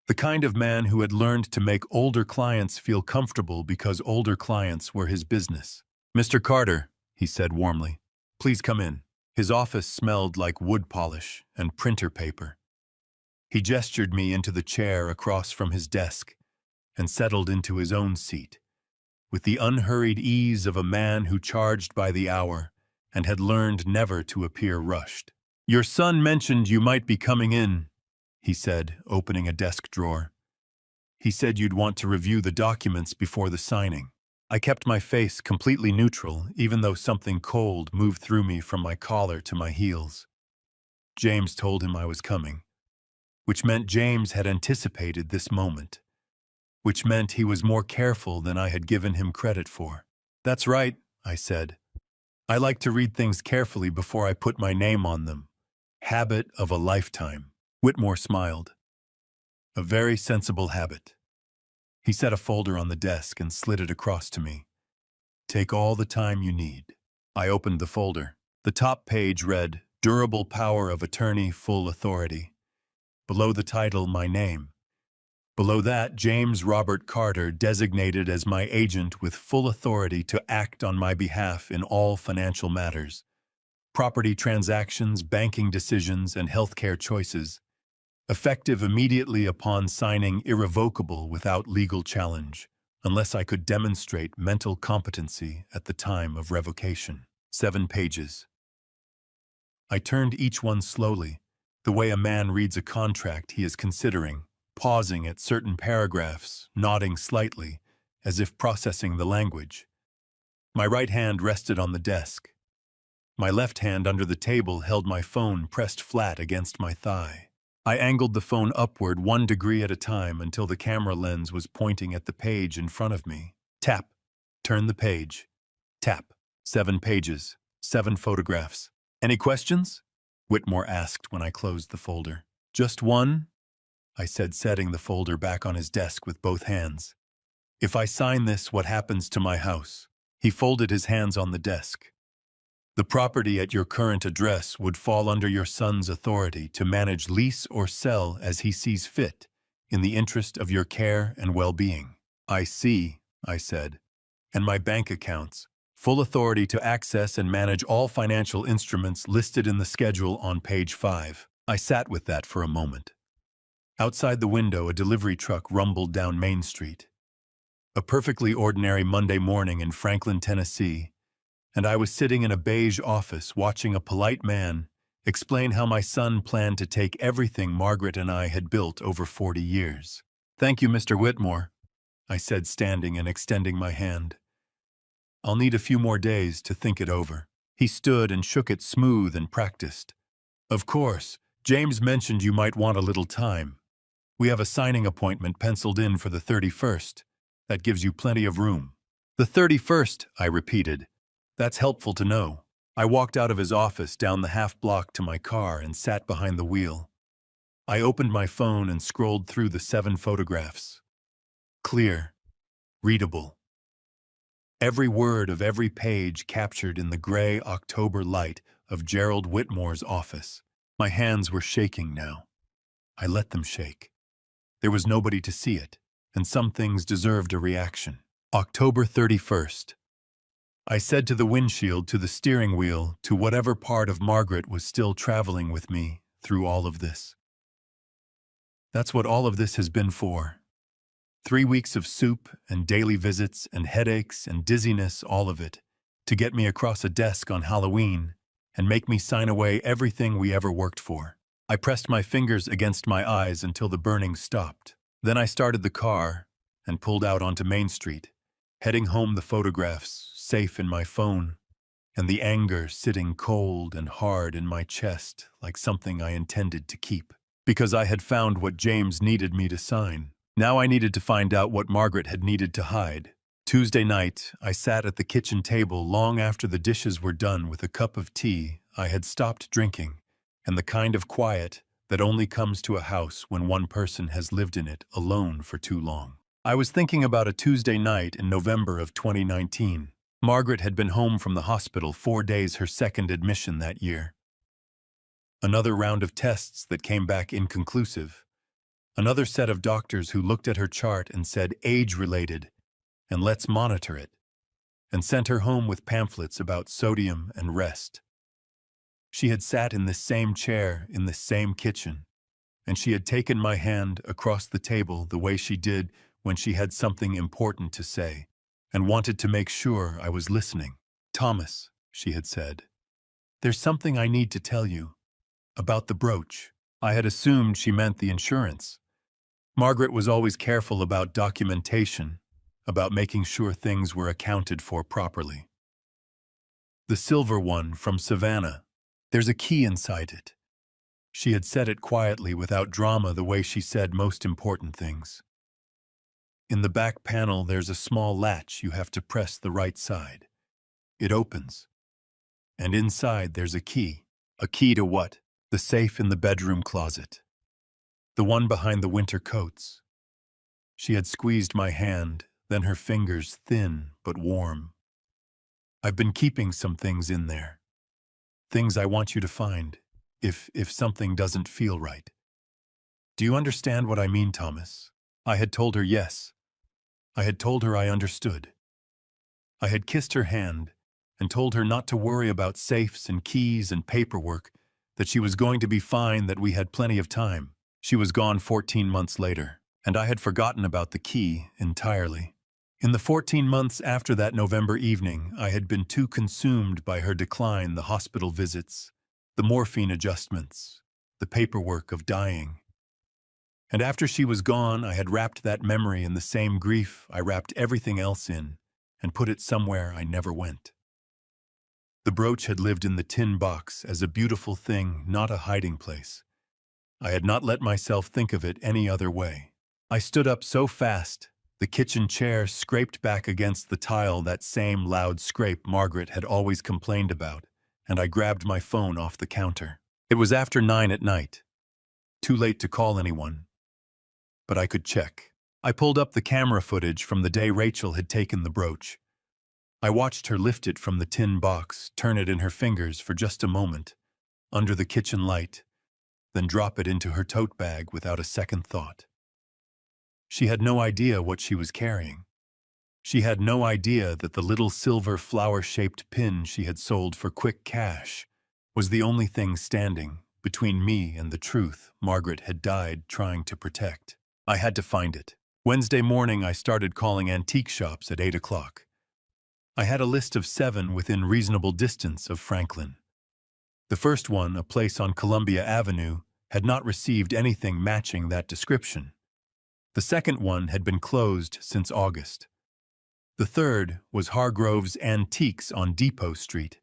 The kind of man who had learned to make older clients feel comfortable because older clients were his business. "Mr. Carter," he said warmly, "please come in." His office smelled like wood polish and printer paper. He gestured me into the chair across from his desk and settled into his own seat, with the unhurried ease of a man who charged by the hour and had learned never to appear rushed. "Your son mentioned you might be coming in," he said, opening a desk drawer. "He said you'd want to review the documents before the signing." I kept my face completely neutral, even though something cold moved through me from my collar to my heels. James told him I was coming, which meant James had anticipated this moment, which meant he was more careful than I had given him credit for. "That's right," I said. "I like to read things carefully before I put my name on them. Habit of a lifetime." Whitmore smiled. "A very sensible habit." He set a folder on the desk and slid it across to me. "Take all the time you need." I opened the folder. The top page read, "Durable Power of Attorney, Full Authority." Below the title, my name. Below that, James Robert Carter, designated as my agent with full authority to act on my behalf in all financial matters, property transactions, banking decisions, and healthcare choices. Effective immediately upon signing, irrevocable without legal challenge, unless I could demonstrate mental competency at the time of revocation. 7 pages. I turned each one slowly, the way a man reads a contract he is considering, pausing at certain paragraphs, nodding slightly, as if processing the language. My right hand rested on the desk. My left hand under the table held my phone pressed flat against my thigh. I angled the phone upward 1 degree at a time until the camera lens was pointing at the page in front of me. Tap. Turn the page. Tap. 7 pages. 7 photographs. "Any questions?" Whitmore asked when I closed the folder. "Just one," I said, setting the folder back on his desk with both hands. "If I sign this, what happens to my house?" He folded his hands on the desk. "The property at your current address would fall under your son's authority to manage, lease, or sell as he sees fit, in the interest of your care and well-being." "I see," I said. "And my bank accounts, full authority to access and manage all financial instruments listed in the schedule on page 5. I sat with that for a moment. Outside the window, a delivery truck rumbled down Main Street. A perfectly ordinary Monday morning in Franklin, Tennessee, and I was sitting in a beige office watching a polite man explain how my son planned to take everything Margaret and I had built over 40 years. "Thank you, Mr. Whitmore," I said, standing and extending my hand. "I'll need a few more days to think it over." He stood and shook it smooth and practiced. "Of course, James mentioned you might want a little time. We have a signing appointment penciled in for the 31st. That gives you plenty of room." "The 31st, I repeated. "That's helpful to know." I walked out of his office down the half-block to my car and sat behind the wheel. I opened my phone and scrolled through the 7 photographs. Clear. Readable. Every word of every page captured in the gray October light of Gerald Whitmore's office. My hands were shaking now. I let them shake. There was nobody to see it, and some things deserved a reaction. October 31st. I said to the windshield, to the steering wheel, to whatever part of Margaret was still traveling with me through all of this. That's what all of this has been for. 3 weeks of soup and daily visits and headaches and dizziness, all of it, to get me across a desk on Halloween and make me sign away everything we ever worked for. I pressed my fingers against my eyes until the burning stopped. Then I started the car, and pulled out onto Main Street, heading home, the photographs safe in my phone, and the anger sitting cold and hard in my chest like something I intended to keep. Because I had found what James needed me to sign. Now I needed to find out what Margaret had needed to hide. Tuesday night, I sat at the kitchen table long after the dishes were done with a cup of tea I had stopped drinking, and the kind of quiet that only comes to a house when one person has lived in it alone for too long. I was thinking about a Tuesday night in November of 2019. Margaret had been home from the hospital 4 days, her second admission that year. Another round of tests that came back inconclusive. Another set of doctors who looked at her chart and said age-related, and let's monitor it, and sent her home with pamphlets about sodium and rest. She had sat in this same chair in this same kitchen, and she had taken my hand across the table the way she did when she had something important to say, and wanted to make sure I was listening. "Thomas," she had said, "there's something I need to tell you. About the brooch." I had assumed she meant the insurance. Margaret was always careful about documentation, about making sure things were accounted for properly. "The silver one from Savannah. There's a key inside it." She had said it quietly, without drama, the way she said most important things. "In the back panel there's a small latch you have to press the right side. It opens. And inside there's a key." "A key to what?" "The safe in the bedroom closet. The one behind the winter coats." She had squeezed my hand, then her fingers, thin but warm. "I've been keeping some things in there. Things I want you to find, if something doesn't feel right." "Do you understand what I mean, Thomas?" I had told her yes. I had told her I understood. I had kissed her hand and told her not to worry about safes and keys and paperwork, that she was going to be fine, that we had plenty of time. She was gone 14 months later, and I had forgotten about the key entirely. In the 14 months after that November evening, I had been too consumed by her decline, the hospital visits, the morphine adjustments, the paperwork of dying. And after she was gone, I had wrapped that memory in the same grief I wrapped everything else in, and put it somewhere I never went. The brooch had lived in the tin box as a beautiful thing, not a hiding place. I had not let myself think of it any other way. I stood up so fast, the kitchen chair scraped back against the tile, that same loud scrape Margaret had always complained about, and I grabbed my phone off the counter. It was after 9 at night. Too late to call anyone. But I could check. I pulled up the camera footage from the day Rachel had taken the brooch. I watched her lift it from the tin box, turn it in her fingers for just a moment, under the kitchen light, then drop it into her tote bag without a second thought. She had no idea what she was carrying. She had no idea that the little silver flower-shaped pin she had sold for quick cash was the only thing standing between me and the truth Margaret had died trying to protect. I had to find it. Wednesday morning, I started calling antique shops at 8 o'clock. I had a list of 7 within reasonable distance of Franklin. The first one, a place on Columbia Avenue, had not received anything matching that description. The second one had been closed since August. The third was Hargrove's Antiques on Depot Street,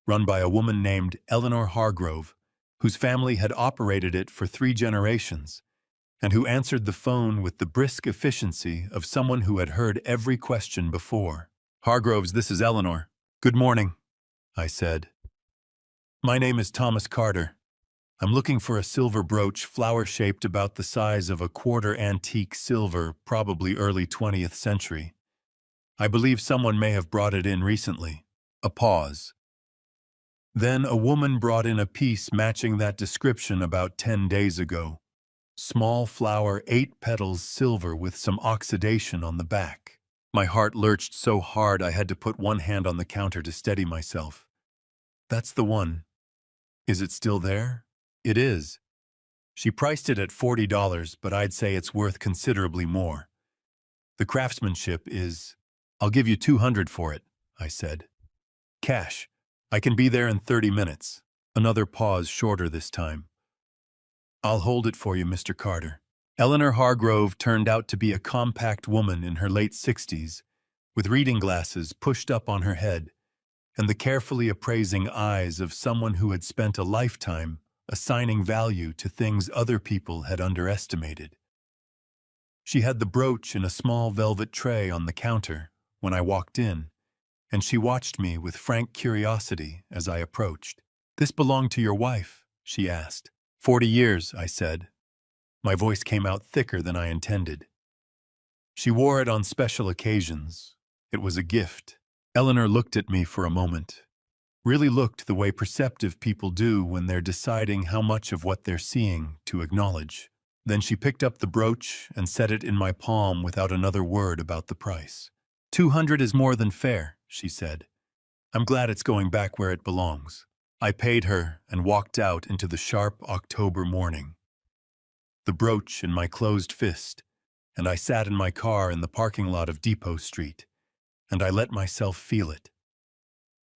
run by a woman named Eleanor Hargrove, whose family had operated it for 3 generations, and who answered the phone with the brisk efficiency of someone who had heard every question before. "Hargroves, this is Eleanor." "Good morning," I said. "My name is Thomas Carter. I'm looking for a silver brooch, flower-shaped, about the size of a quarter, antique silver, probably early 20th century. I believe someone may have brought it in recently." A pause. "Then a woman brought in a piece matching that description about 10 days ago. Small flower, 8 petals, silver with some oxidation on the back." My heart lurched so hard I had to put one hand on the counter to steady myself. "That's the one. Is it still there?" "It is. She priced it at $40, but I'd say it's worth considerably more. The craftsmanship is—" "I'll give you $200 for it," I said. "Cash. I can be there in 30 minutes. Another pause, shorter this time. "I'll hold it for you, Mr. Carter." Eleanor Hargrove turned out to be a compact woman in her late 60s, with reading glasses pushed up on her head and the carefully appraising eyes of someone who had spent a lifetime assigning value to things other people had underestimated. She had the brooch in a small velvet tray on the counter when I walked in, and she watched me with frank curiosity as I approached. "This belonged to your wife?" she asked. "40 years," I said. My voice came out thicker than I intended. "She wore it on special occasions. It was a gift." Eleanor looked at me for a moment. Really looked the way perceptive people do when they're deciding how much of what they're seeing to acknowledge. Then she picked up the brooch and set it in my palm without another word about the price. "200 is more than fair," she said. "I'm glad it's going back where it belongs." I paid her and walked out into the sharp October morning, the brooch in my closed fist, and I sat in my car in the parking lot of Depot Street, and I let myself feel it.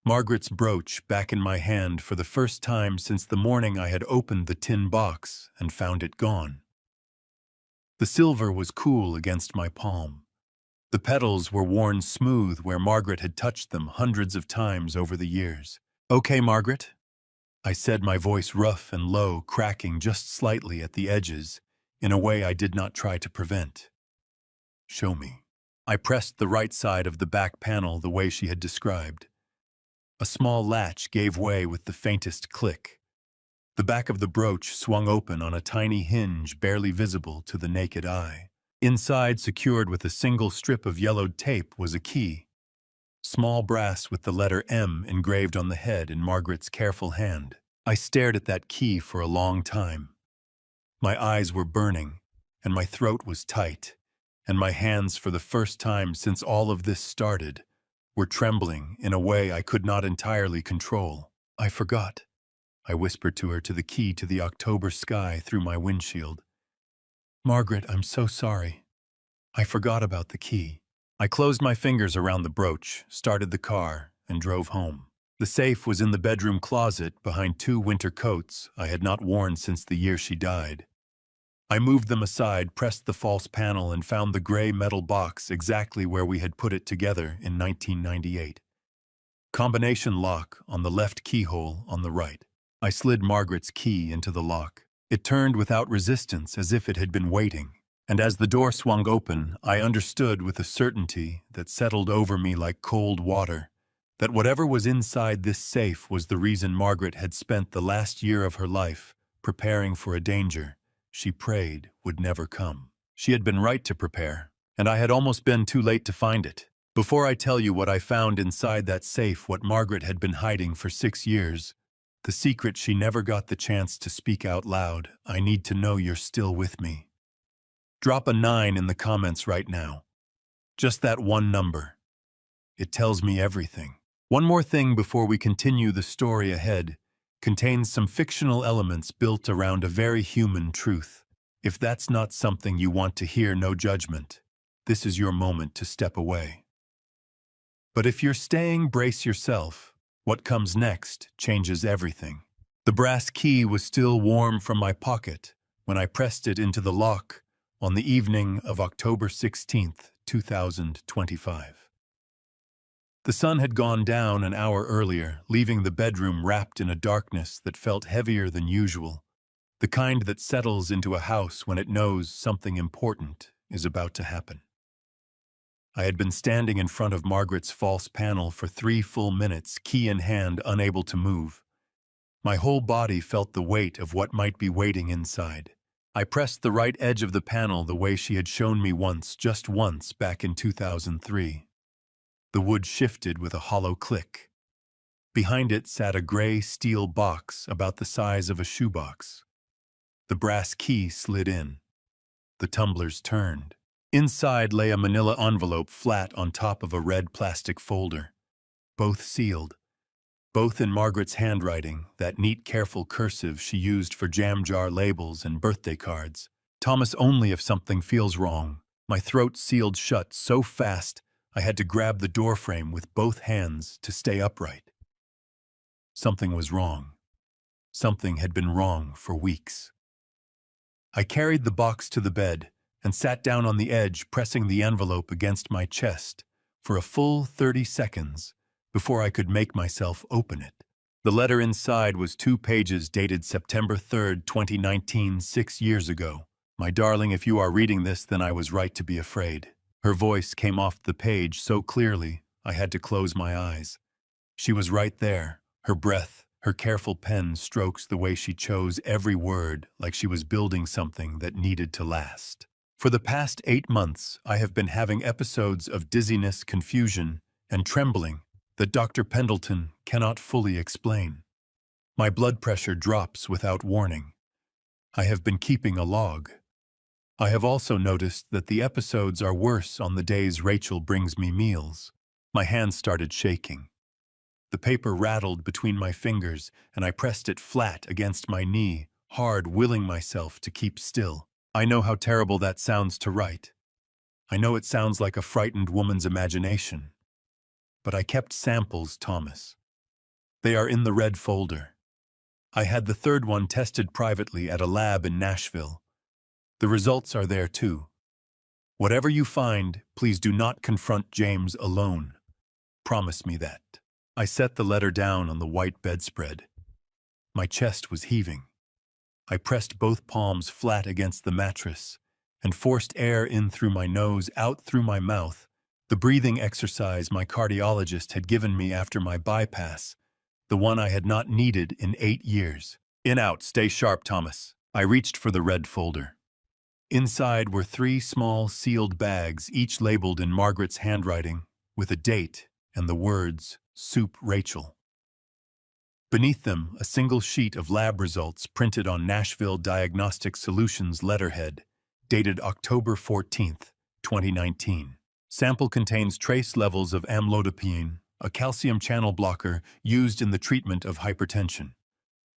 Margaret's brooch back in my hand for the first time since the morning I had opened the tin box and found it gone. The silver was cool against my palm. The petals were worn smooth where Margaret had touched them hundreds of times over the years. "Okay, Margaret," I said, my voice rough and low, cracking just slightly at the edges in a way I did not try to prevent. "Show me." I pressed the right side of the back panel the way she had described. A small latch gave way with the faintest click. The back of the brooch swung open on a tiny hinge barely visible to the naked eye. Inside, secured with a single strip of yellowed tape, was a key. Small brass with the letter M engraved on the head in Margaret's careful hand. I stared at that key for a long time. My eyes were burning, and my throat was tight, and my hands, for the first time since all of this started, were trembling in a way I could not entirely control. "I forgot," I whispered to her to the key to the October sky through my windshield. "Margaret, I'm so sorry. I forgot about the key." I closed my fingers around the brooch, started the car, and drove home. The safe was in the bedroom closet behind 2 winter coats I had not worn since the year she died. I moved them aside, pressed the false panel, and found the gray metal box exactly where we had put it together in 1998. Combination lock on the left keyhole on the right. I slid Margaret's key into the lock. It turned without resistance, as if it had been waiting. And as the door swung open, I understood with a certainty that settled over me like cold water that whatever was inside this safe was the reason Margaret had spent the last year of her life preparing for a danger she prayed would never come. She had been right to prepare, and I had almost been too late to find it. Before I tell you what I found inside that safe, what Margaret had been hiding for 6 years, the secret she never got the chance to speak out loud, I need to know you're still with me. Drop a 9 in the comments right now. Just that one number. It tells me everything. One more thing before we continue the story ahead. Contains some fictional elements built around a very human truth. If that's not something you want to hear, no judgment. This is your moment to step away. But if you're staying, brace yourself. What comes next changes everything. The brass key was still warm from my pocket when I pressed it into the lock on the evening of October 16th, 2025. The sun had gone down an hour earlier, leaving the bedroom wrapped in a darkness that felt heavier than usual, the kind that settles into a house when it knows something important is about to happen. I had been standing in front of Margaret's false panel for 3 full minutes, key in hand, unable to move. My whole body felt the weight of what might be waiting inside. I pressed the right edge of the panel the way she had shown me once, just once, back in 2003. The wood shifted with a hollow click. Behind it sat a gray steel box about the size of a shoebox. The brass key slid in. The tumblers turned. Inside lay a manila envelope flat on top of a red plastic folder. Both sealed. Both in Margaret's handwriting, that neat, careful cursive she used for jam jar labels and birthday cards. "Thomas, only if something feels wrong." My throat sealed shut so fast I had to grab the doorframe with both hands to stay upright. Something was wrong. Something had been wrong for weeks. I carried the box to the bed and sat down on the edge, pressing the envelope against my chest for a full 30 seconds before I could make myself open it. The letter inside was 2 pages dated September 3rd, 2019, 6 years ago. My darling, if you are reading this, then I was right to be afraid. Her voice came off the page so clearly I had to close my eyes. She was right there, her breath, her careful pen strokes, the way she chose every word like she was building something that needed to last. For the past 8 months, I have been having episodes of dizziness, confusion, and trembling that Dr. Pendleton cannot fully explain. My blood pressure drops without warning. I have been keeping a log. I have also noticed that the episodes are worse on the days Rachel brings me meals. My hands started shaking. The paper rattled between my fingers, and I pressed it flat against my knee, hard, willing myself to keep still. I know how terrible that sounds to write. I know it sounds like a frightened woman's imagination. But I kept samples, Thomas. They are in the red folder. I had the third one tested privately at a lab in Nashville. The results are there too. Whatever you find, please do not confront James alone. Promise me that. I set the letter down on the white bedspread. My chest was heaving. I pressed both palms flat against the mattress and forced air in through my nose, out through my mouth, the breathing exercise my cardiologist had given me after my bypass, the one I had not needed in 8 years. In, out, stay sharp, Thomas. I reached for the red folder. Inside were 3 small sealed bags, each labeled in Margaret's handwriting, with a date and the words, Soup Rachel. Beneath them, a single sheet of lab results printed on Nashville Diagnostic Solutions letterhead, dated October 14th, 2019. Sample contains trace levels of amlodipine, a calcium channel blocker used in the treatment of hypertension.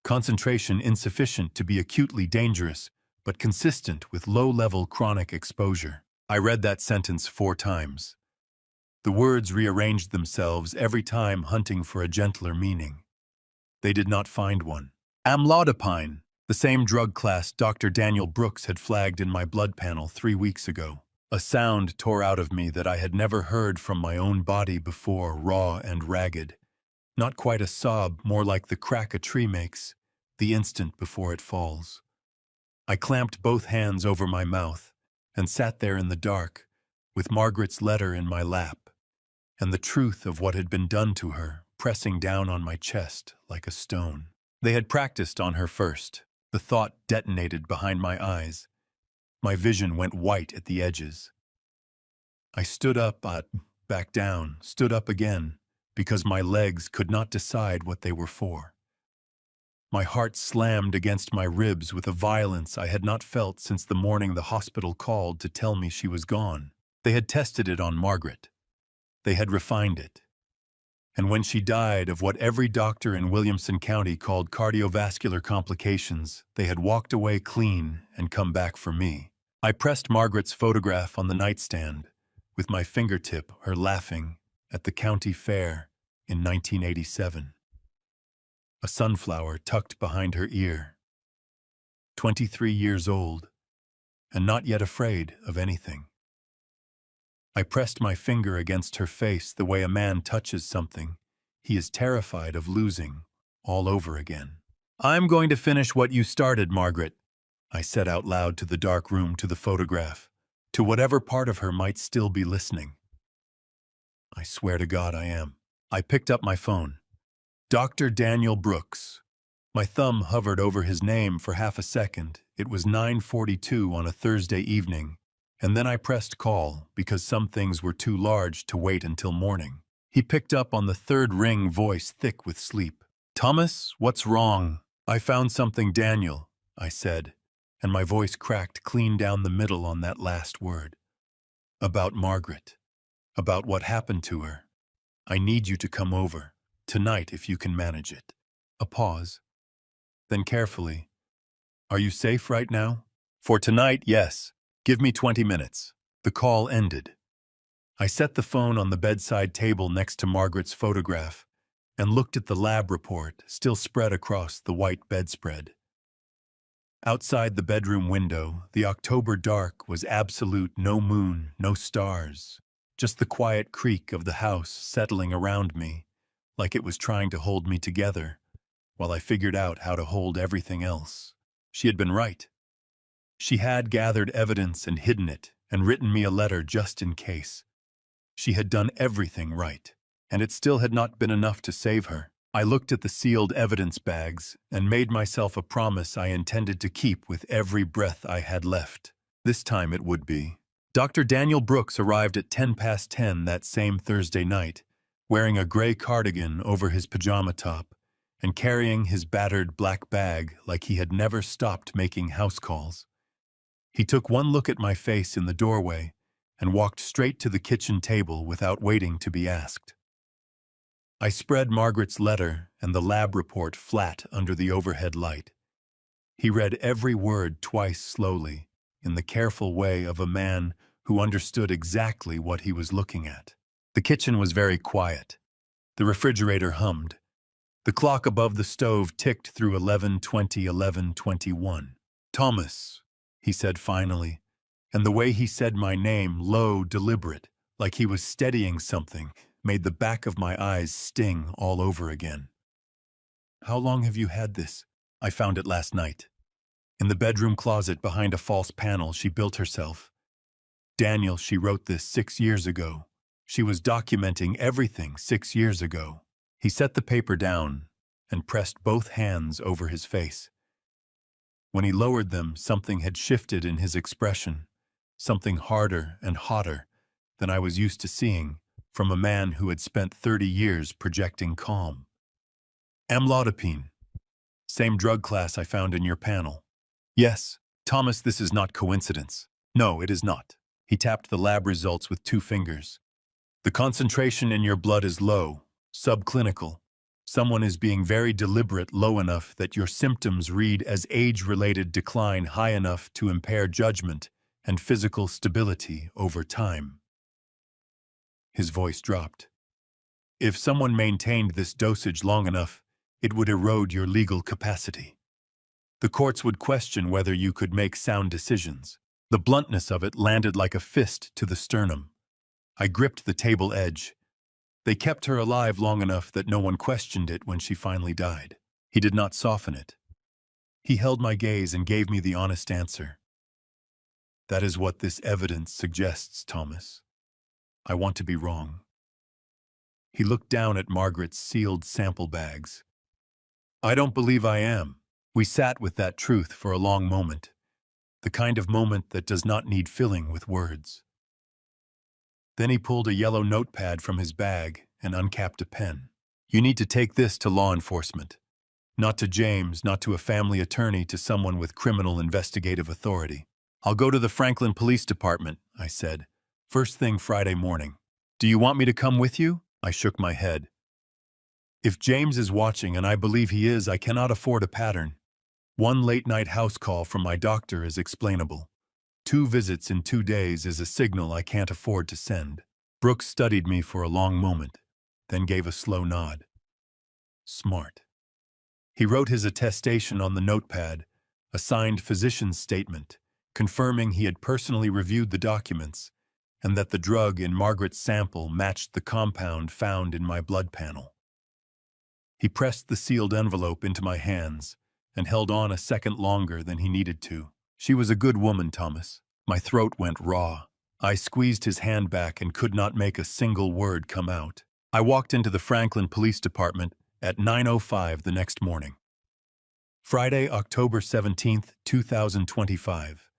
Concentration insufficient to be acutely dangerous, but consistent with low-level chronic exposure. I read that sentence 4 times. The words rearranged themselves every time, hunting for a gentler meaning. They did not find one. Amlodipine, the same drug class Dr. Daniel Brooks had flagged in my blood panel 3 weeks ago. A sound tore out of me that I had never heard from my own body before, raw and ragged. Not quite a sob, more like the crack a tree makes, the instant before it falls. I clamped both hands over my mouth and sat there in the dark, with Margaret's letter in my lap, and the truth of what had been done to her pressing down on my chest like a stone. They had practiced on her first. The thought detonated behind my eyes. My vision went white at the edges. I stood up, back down, stood up again, because my legs could not decide what they were for. My heart slammed against my ribs with a violence I had not felt since the morning the hospital called to tell me she was gone. They had tested it on Margaret. They had refined it. And when she died of what every doctor in Williamson County called cardiovascular complications, they had walked away clean and come back for me. I pressed Margaret's photograph on the nightstand, with my fingertip, her laughing at the county fair in 1987. A sunflower tucked behind her ear. 23 years old, and not yet afraid of anything. I pressed my finger against her face the way a man touches something he is terrified of losing all over again. "I'm going to finish what you started, Margaret," I said out loud to the dark room, to the photograph, to whatever part of her might still be listening. I swear to God I am. I picked up my phone. Dr. Daniel Brooks. My thumb hovered over his name for half a second. It was 9:42 on a Thursday evening, and then I pressed call because some things were too large to wait until morning. He picked up on the third ring, voice thick with sleep. "Thomas, what's wrong?" "I found something, Daniel," I said, and my voice cracked clean down the middle on that last word. "About Margaret. About what happened to her. I need you to come over. Tonight, if you can manage it." A pause. Then carefully, "Are you safe right now?" "For tonight, yes. Give me 20 minutes. The call ended. I set the phone on the bedside table next to Margaret's photograph and looked at the lab report still spread across the white bedspread. Outside the bedroom window, the October dark was absolute, no moon, no stars, just the quiet creak of the house settling around me, like it was trying to hold me together, while I figured out how to hold everything else. She had been right. She had gathered evidence and hidden it, and written me a letter just in case. She had done everything right, and it still had not been enough to save her. I looked at the sealed evidence bags and made myself a promise I intended to keep with every breath I had left. This time it would be. Dr. Daniel Brooks arrived at 10 past 10 that same Thursday night, wearing a gray cardigan over his pajama top and carrying his battered black bag like he had never stopped making house calls. He took one look at my face in the doorway and walked straight to the kitchen table without waiting to be asked. I spread Margaret's letter and the lab report flat under the overhead light. He read every word twice slowly, in the careful way of a man who understood exactly what he was looking at. The kitchen was very quiet. The refrigerator hummed. The clock above the stove ticked through 11:20, 11:21. "Thomas," he said finally, and the way he said my name, low, deliberate, like he was steadying something, made the back of my eyes sting all over again. "How long have you had this?" "I found it last night. In the bedroom closet behind a false panel she built herself. Daniel, she wrote this 6 years ago. She was documenting everything 6 years ago." He set the paper down and pressed both hands over his face. When he lowered them, something had shifted in his expression, something harder and hotter than I was used to seeing from a man who had spent 30 years projecting calm. "Amlodipine. Same drug class I found in your panel." "Yes, Thomas, this is not coincidence. No, it is not." He tapped the lab results with 2 fingers. "The concentration in your blood is low, subclinical. Someone is being very deliberate, low enough that your symptoms read as age-related decline, high enough to impair judgment and physical stability over time." His voice dropped. "If someone maintained this dosage long enough, it would erode your legal capacity. The courts would question whether you could make sound decisions." The bluntness of it landed like a fist to the sternum. I gripped the table edge. "They kept her alive long enough that no one questioned it when she finally died." He did not soften it. He held my gaze and gave me the honest answer. "That is what this evidence suggests, Thomas. I want to be wrong." He looked down at Margaret's sealed sample bags. "I don't believe I am." We sat with that truth for a long moment, the kind of moment that does not need filling with words. Then he pulled a yellow notepad from his bag and uncapped a pen. "You need to take this to law enforcement. Not to James, not to a family attorney, to someone with criminal investigative authority." "I'll go to the Franklin Police Department," I said, "first thing Friday morning." "Do you want me to come with you?" I shook my head. "If James is watching, and I believe he is, I cannot afford a pattern. One late-night house call from my doctor is explainable. 2 visits in 2 days is a signal I can't afford to send." Brooks studied me for a long moment, then gave a slow nod. "Smart." He wrote his attestation on the notepad, a signed physician's statement, confirming he had personally reviewed the documents and that the drug in Margaret's sample matched the compound found in my blood panel. He pressed the sealed envelope into my hands and held on a second longer than he needed to. "She was a good woman, Thomas." My throat went raw. I squeezed his hand back and could not make a single word come out. I walked into the Franklin Police Department at 9:05 the next morning. Friday, October 17th, 2025.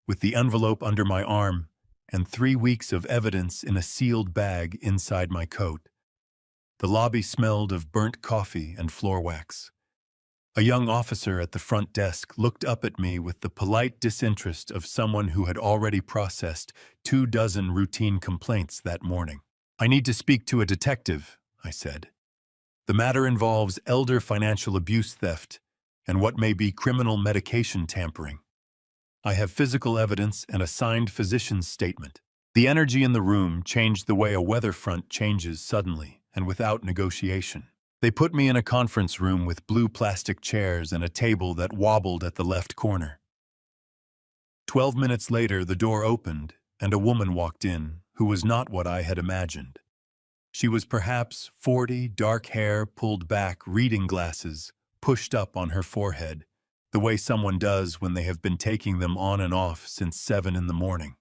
With the envelope under my arm and 3 weeks of evidence in a sealed bag inside my coat. The lobby smelled of burnt coffee and floor wax. A young officer at the front desk looked up at me with the polite disinterest of someone who had already processed 24 routine complaints that morning. "I need to speak to a detective," I said. "The matter involves elder financial abuse theft and what may be criminal medication tampering. I have physical evidence and a signed physician's statement." The energy in the room changed the way a weather front changes suddenly and without negotiation. They put me in a conference room with blue plastic chairs and a table that wobbled at the left corner. 12 minutes later, the door opened, and a woman walked in, who was not what I had imagined. She was perhaps 40, dark hair pulled back, reading glasses pushed up on her forehead, the way someone does when they have been taking them on and off since 7 in the morning.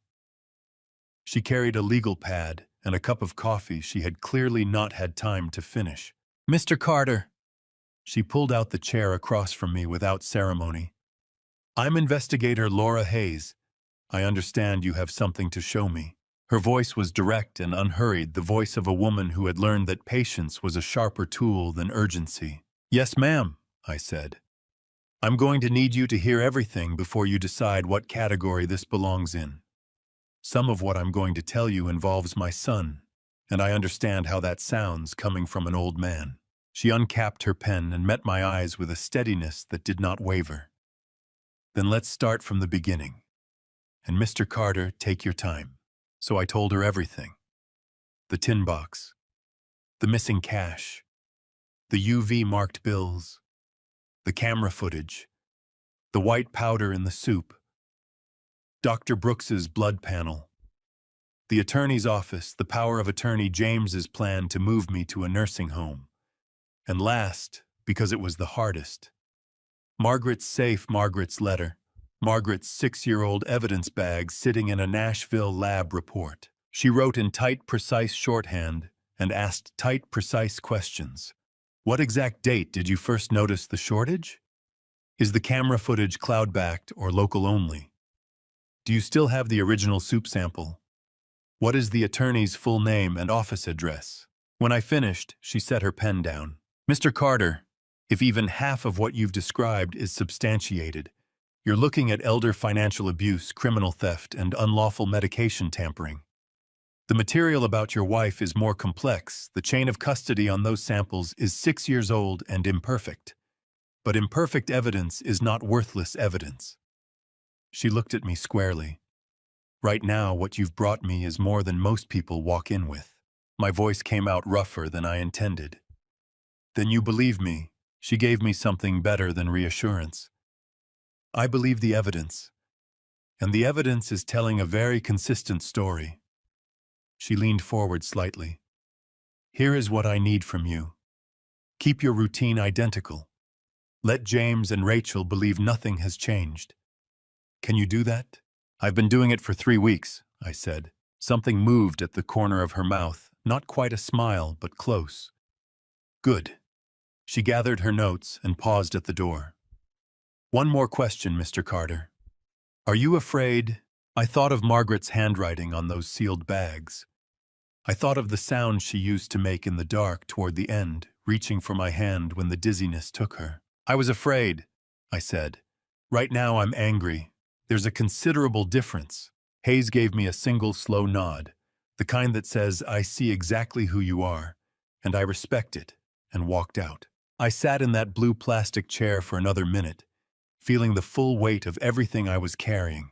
She carried a legal pad and a cup of coffee she had clearly not had time to finish. "Mr. Carter." She pulled out the chair across from me without ceremony. "I'm investigator Laura Hayes. I understand you have something to show me." Her voice was direct and unhurried, the voice of a woman who had learned that patience was a sharper tool than urgency. "Yes, ma'am," I said. "I'm going to need you to hear everything before you decide what category this belongs in. Some of what I'm going to tell you involves my son, and I understand how that sounds coming from an old man." She uncapped her pen and met my eyes with a steadiness that did not waver. "Then let's start from the beginning. And Mr. Carter, take your time." So I told her everything. The tin box, the missing cash, the UV-marked bills, the camera footage, the white powder in the soup, Dr. Brooks's blood panel, the attorney's office, the power of attorney James's plan to move me to a nursing home. And last, because it was the hardest, Margaret's safe, Margaret's letter, Margaret's 6-year-old evidence bag sitting in a Nashville lab report. She wrote in tight, precise shorthand and asked tight, precise questions. "What exact date did you first notice the shortage? Is the camera footage cloud-backed or local only? Do you still have the original soup sample? What is the attorney's full name and office address?" When I finished, she set her pen down. "Mr. Carter, if even half of what you've described is substantiated, you're looking at elder financial abuse, criminal theft, and unlawful medication tampering. The material about your wife is more complex. The chain of custody on those samples is 6 years old and imperfect. But imperfect evidence is not worthless evidence." She looked at me squarely. "Right now, what you've brought me is more than most people walk in with." My voice came out rougher than I intended. "Then you believe me." She gave me something better than reassurance. "I believe the evidence. And the evidence is telling a very consistent story." She leaned forward slightly. "Here is what I need from you. Keep your routine identical. Let James and Rachel believe nothing has changed. Can you do that?" "I've been doing it for 3 weeks," I said. Something moved at the corner of her mouth, not quite a smile, but close. "Good." She gathered her notes and paused at the door. "One more question, Mr. Carter. Are you afraid?" I thought of Margaret's handwriting on those sealed bags. I thought of the sound she used to make in the dark toward the end, reaching for my hand when the dizziness took her. "I was afraid," I said. "Right now I'm angry. There's a considerable difference." Hayes gave me a single slow nod, the kind that says, "I see exactly who you are, and I respect it," and walked out. I sat in that blue plastic chair for another minute, feeling the full weight of everything I was carrying,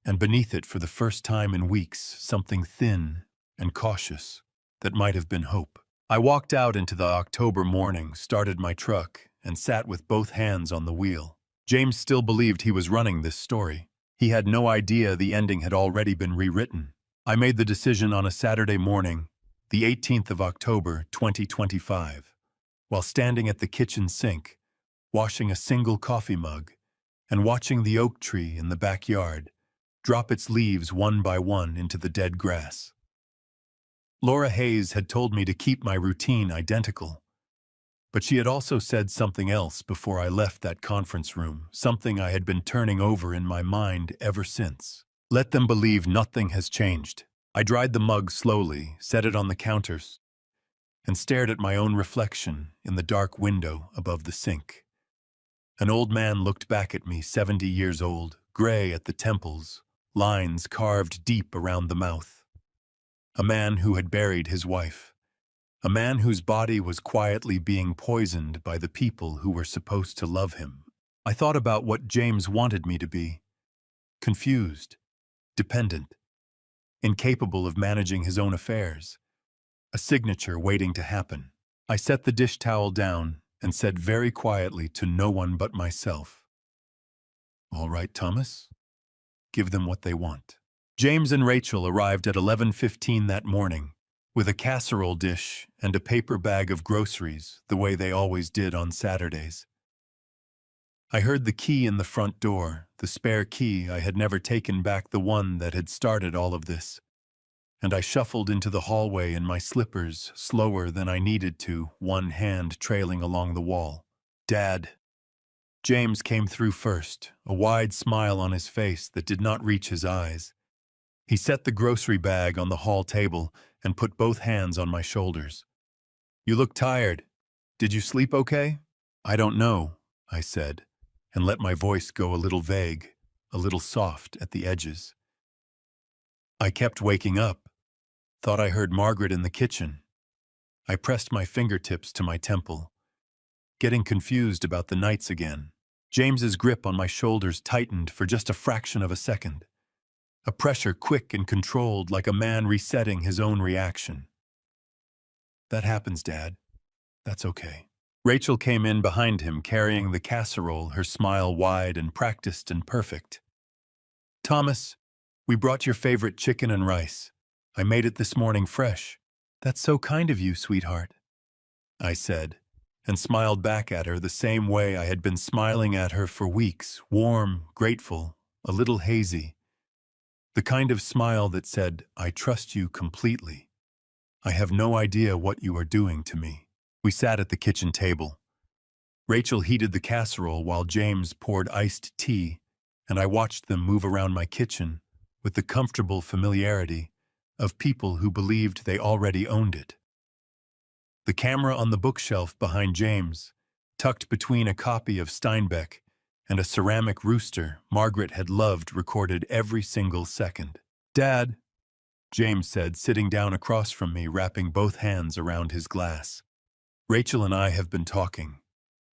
and beneath it, for the first time in weeks, something thin and cautious that might have been hope. I walked out into the October morning, started my truck, and sat with both hands on the wheel. James still believed he was running this story. He had no idea the ending had already been rewritten. I made the decision on a Saturday morning, the 18th of October, 2025, while standing at the kitchen sink, washing a single coffee mug, and watching the oak tree in the backyard drop its leaves one by one into the dead grass. Laura Hayes had told me to keep my routine identical, but she had also said something else before I left that conference room, something I had been turning over in my mind ever since. Let them believe nothing has changed. I dried the mug slowly, set it on the counters, and stared at my own reflection in the dark window above the sink. An old man looked back at me, 70 years old, gray at the temples, lines carved deep around the mouth. A man who had buried his wife. A man whose body was quietly being poisoned by the people who were supposed to love him. I thought about what James wanted me to be. Confused, dependent, incapable of managing his own affairs. A signature waiting to happen. I set the dish towel down and said very quietly to no one but myself, "All right, Thomas, give them what they want." James and Rachel arrived at 11:15 that morning with a casserole dish and a paper bag of groceries, the way they always did on Saturdays. I heard the key in the front door, the spare key I had never taken back, the one that had started all of this, and I shuffled into the hallway in my slippers, slower than I needed to, one hand trailing along the wall. "Dad." James came through first, a wide smile on his face that did not reach his eyes. He set the grocery bag on the hall table and put both hands on my shoulders. "You look tired. Did you sleep okay?" "I don't know," I said, and let my voice go a little vague, a little soft at the edges. "I kept waking up. Thought I heard Margaret in the kitchen." I pressed my fingertips to my temple, getting confused about the nights again. James's grip on my shoulders tightened for just a fraction of a second, a pressure quick and controlled, like a man resetting his own reaction. "That happens, Dad. That's okay." Rachel came in behind him, carrying the casserole, her smile wide and practiced and perfect. "Thomas, we brought your favorite chicken and rice. I made it this morning fresh." "That's so kind of you, sweetheart," I said, and smiled back at her the same way I had been smiling at her for weeks, warm, grateful, a little hazy. The kind of smile that said, "I trust you completely. I have no idea what you are doing to me." We sat at the kitchen table. Rachel heated the casserole while James poured iced tea, and I watched them move around my kitchen with the comfortable familiarity of people who believed they already owned it. The camera on the bookshelf behind James, tucked between a copy of Steinbeck and a ceramic rooster Margaret had loved, recorded every single second. "Dad," James said, sitting down across from me, wrapping both hands around his glass. "Rachel and I have been talking,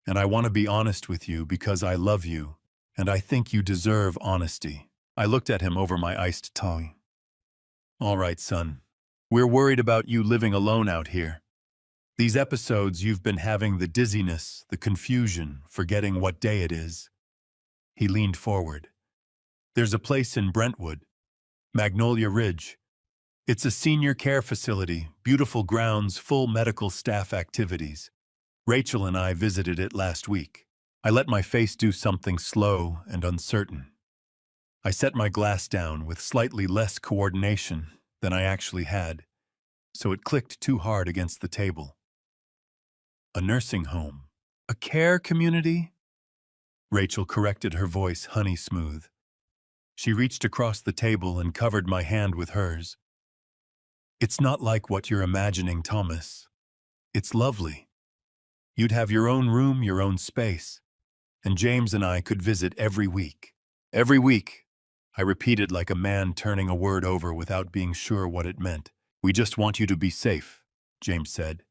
and I want to be honest with you because I love you, and I think you deserve honesty." I looked at him over my iced tea. "All right, son. We're worried about you living alone out here. These episodes you've been having, the dizziness, the confusion, forgetting what day it is." He leaned forward. "There's a place in Brentwood, Magnolia Ridge. It's a senior care facility, beautiful grounds, full medical staff activities. Rachel and I visited it last week." I let my face do something slow and uncertain. I set my glass down with slightly less coordination than I actually had, so it clicked too hard against the table. "A nursing home. A care community?" Rachel corrected, her voice honey smooth. She reached across the table and covered my hand with hers. "It's not like what you're imagining, Thomas. It's lovely. You'd have your own room, your own space, and James and I could visit every week." "Every week," I repeated like a man turning a word over without being sure what it meant. "We just want you to be safe," James said.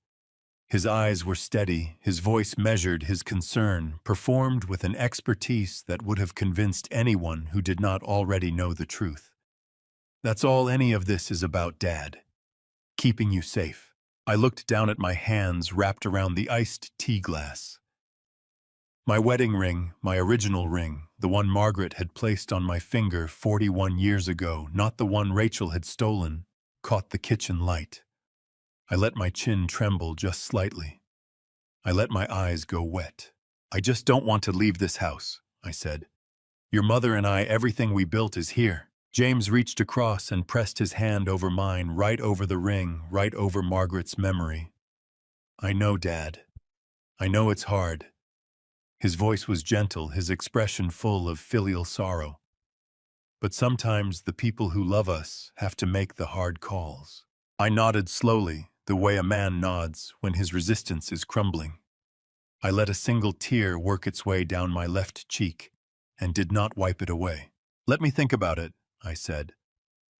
His eyes were steady, his voice measured, his concern performed with an expertise that would have convinced anyone who did not already know the truth. "That's all any of this is about, Dad. Keeping you safe." I looked down at my hands wrapped around the iced tea glass. My wedding ring, my original ring, the one Margaret had placed on my finger 41 years ago, not the one Rachel had stolen, caught the kitchen light. I let my chin tremble just slightly. I let my eyes go wet. "I just don't want to leave this house," I said. "Your mother and I, everything we built is here." James reached across and pressed his hand over mine, right over the ring, right over Margaret's memory. "I know, Dad. I know it's hard." His voice was gentle, his expression full of filial sorrow. "But sometimes the people who love us have to make the hard calls." I nodded slowly, the way a man nods when his resistance is crumbling. I let a single tear work its way down my left cheek and did not wipe it away. "Let me think about it," I said.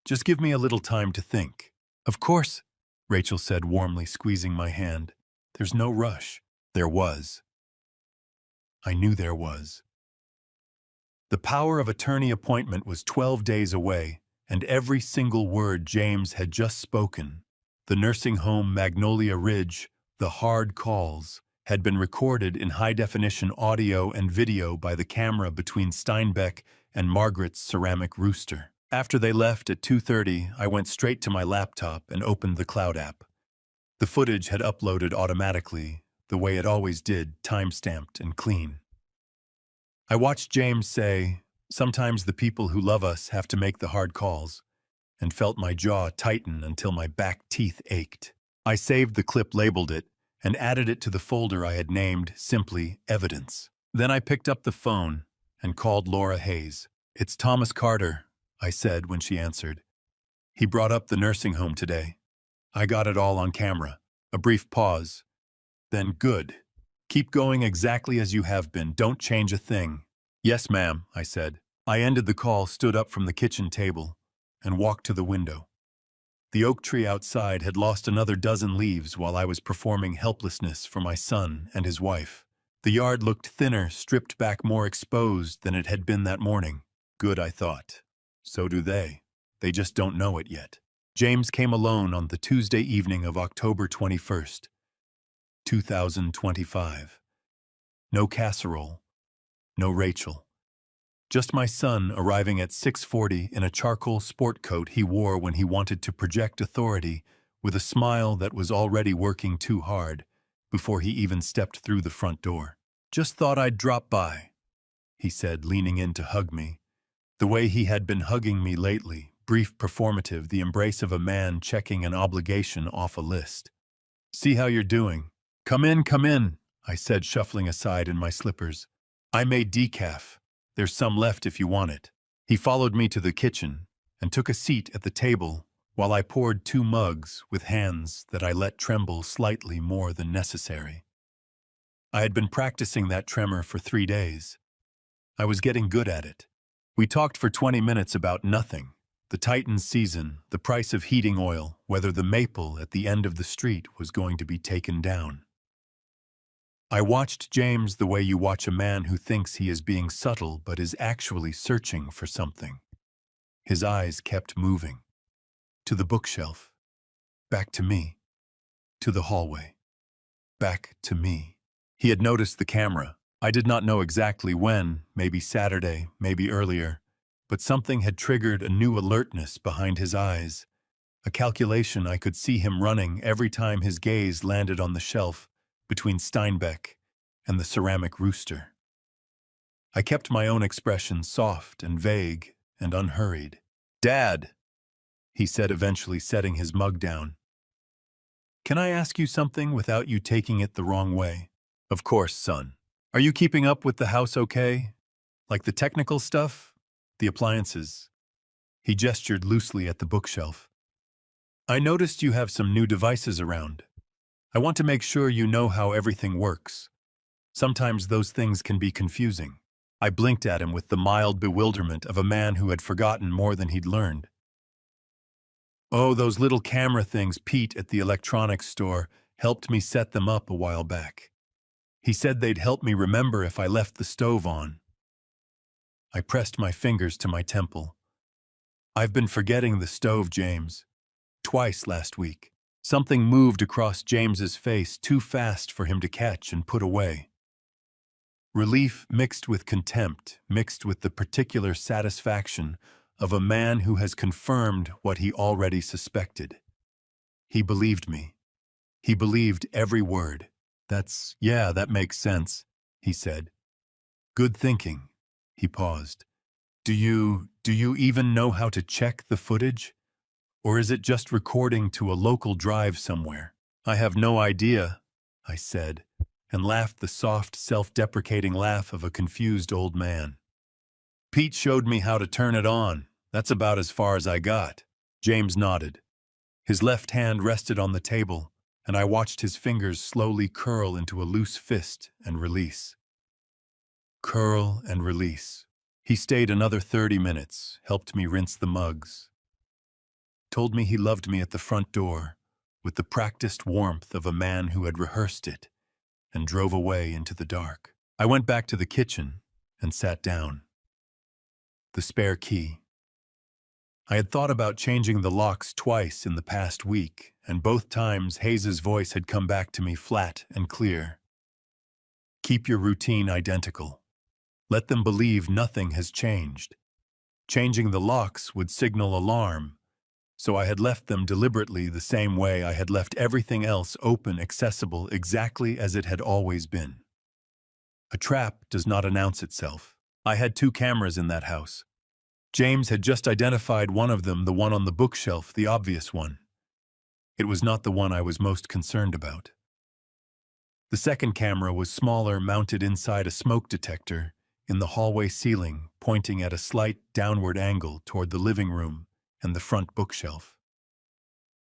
"Just give me a little time to think." "Of course," Rachel said warmly, squeezing my hand. "There's no rush." There was. I knew there was. The power of attorney appointment was 12 days away, and every single word James had just spoken, the nursing home Magnolia Ridge, The hard calls had been recorded in high-definition audio and video by the camera between Steinbeck and Margaret's ceramic rooster. After they left at 2:30, I went straight to my laptop and opened the cloud app. The footage had uploaded automatically, the way it always did, time-stamped and clean. I watched James say, "Sometimes the people who love us have to make the hard calls," and felt my jaw tighten until my back teeth ached. I saved the clip, labeled it, and added it to the folder I had named simply Evidence. Then I picked up the phone and called Laura Hayes. "It's Thomas Carter," I said when she answered. "He brought up the nursing home today. I got it all on camera." A brief pause. Then, "Good. Keep going exactly as you have been. Don't change a thing." "Yes, ma'am," I said. I ended the call, stood up from the kitchen table, and walked to the window. The oak tree outside had lost another dozen leaves while I was performing helplessness for my son and his wife. The yard looked thinner, stripped back, more exposed than it had been that morning. Good, I thought. So do they. They just don't know it yet. James came alone on the Tuesday evening of October 21st, 2025. No casserole. No Rachel. Just my son arriving at 6:40 in a charcoal sport coat he wore when he wanted to project authority, with a smile that was already working too hard before he even stepped through the front door. "Just thought I'd drop by," he said, leaning in to hug me. The way he had been hugging me lately, brief, performative, the embrace of a man checking an obligation off a list. "See how you're doing." Come in," I said, shuffling aside in my slippers. "I made decaf. There's some left if you want it." He followed me to the kitchen and took a seat at the table while I poured 2 mugs with hands that I let tremble slightly more than necessary. I had been practicing that tremor for 3 days. I was getting good at it. We talked for 20 minutes about nothing. The Titans season, the price of heating oil, whether the maple at the end of the street was going to be taken down. I watched James the way you watch a man who thinks he is being subtle but is actually searching for something. His eyes kept moving. To the bookshelf. Back to me. To the hallway. Back to me. He had noticed the camera. I did not know exactly when, maybe Saturday, maybe earlier, but something had triggered a new alertness behind his eyes. A calculation I could see him running every time his gaze landed on the shelf between Steinbeck and the ceramic rooster. I kept my own expression soft and vague and unhurried. "Dad," he said, eventually setting his mug down. "Can I ask you something without you taking it the wrong way?" "Of course, son. Are you keeping up with the house okay? Like the technical stuff? The appliances?" He gestured loosely at the bookshelf. "I noticed you have some new devices around. I want to make sure you know how everything works. Sometimes those things can be confusing." I blinked at him with the mild bewilderment of a man who had forgotten more than he'd learned. "Oh, those little camera things Pete at the electronics store helped me set them up a while back. He said they'd help me remember if I left the stove on." I pressed my fingers to my temple. "I've been forgetting the stove, James. Twice last week." Something moved across James's face too fast for him to catch and put away. Relief mixed with contempt, mixed with the particular satisfaction of a man who has confirmed what he already suspected. He believed me. He believed every word. Yeah, that makes sense," he said. "Good thinking." He paused. Do you even know how to check the footage? Or is it just recording to a local drive somewhere?" "I have no idea," I said, and laughed the soft, self-deprecating laugh of a confused old man. "Pete showed me how to turn it on. That's about as far as I got." James nodded. His left hand rested on the table, and I watched his fingers slowly curl into a loose fist and release. Curl and release. He stayed another 30 minutes, helped me rinse the mugs. Told me he loved me at the front door, with the practiced warmth of a man who had rehearsed it, and drove away into the dark. I went back to the kitchen and sat down. The spare key. I had thought about changing the locks twice in the past week, and both times Hayes's voice had come back to me flat and clear. Keep your routine identical. Let them believe nothing has changed. Changing the locks would signal alarm, so I had left them deliberately the same way I had left everything else open, accessible, exactly as it had always been. A trap does not announce itself. I had 2 cameras in that house. James had just identified one of them, the one on the bookshelf, the obvious one. It was not the one I was most concerned about. The second camera was smaller, mounted inside a smoke detector in the hallway ceiling, pointing at a slight downward angle toward the living room and the front bookshelf.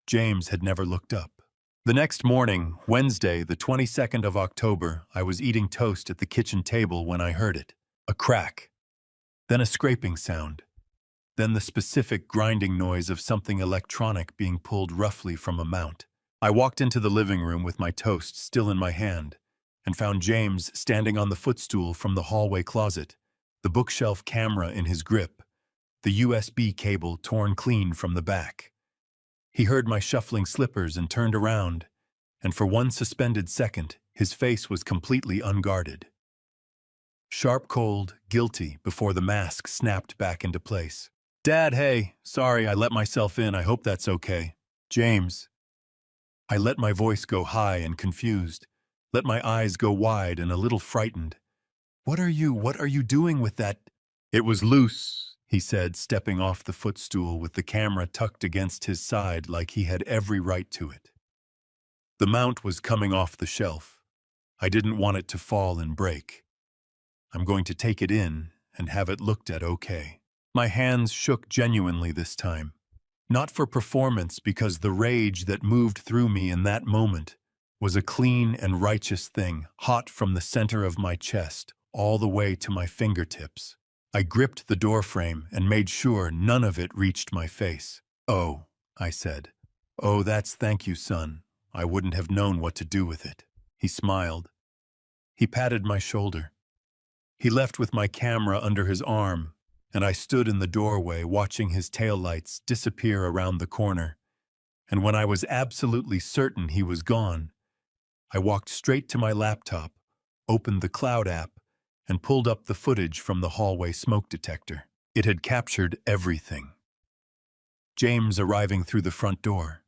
James had never looked up. The next morning, Wednesday, the 22nd of October, I was eating toast at the kitchen table when I heard it. A crack. Then a scraping sound. Then the specific grinding noise of something electronic being pulled roughly from a mount. I walked into the living room with my toast still in my hand and found James standing on the footstool from the hallway closet, the bookshelf camera in his grip, the USB cable torn clean from the back. He heard my shuffling slippers and turned around, and for one suspended second, his face was completely unguarded. Sharp, cold, guilty before the mask snapped back into place. "Dad, hey, sorry I let myself in, I hope that's okay." "James." I let my voice go high and confused, let my eyes go wide and a little frightened. What are you doing with that?" "It was loose," he said, stepping off the footstool with the camera tucked against his side like he had every right to it. The mount was coming off the shelf. I didn't want it to fall and break. I'm going to take it in and have it looked at okay. My hands shook genuinely this time. Not for performance, because the rage that moved through me in that moment was a clean and righteous thing, hot from the center of my chest, all the way to my fingertips. I gripped the doorframe and made sure none of it reached my face. "Oh," I said. "Oh, thank you, son. I wouldn't have known what to do with it." He smiled. He patted my shoulder. He left with my camera under his arm, and I stood in the doorway watching his taillights disappear around the corner. And when I was absolutely certain he was gone, I walked straight to my laptop, opened the Cloud app, and pulled up the footage from the hallway smoke detector. It had captured everything. James arriving through the front door.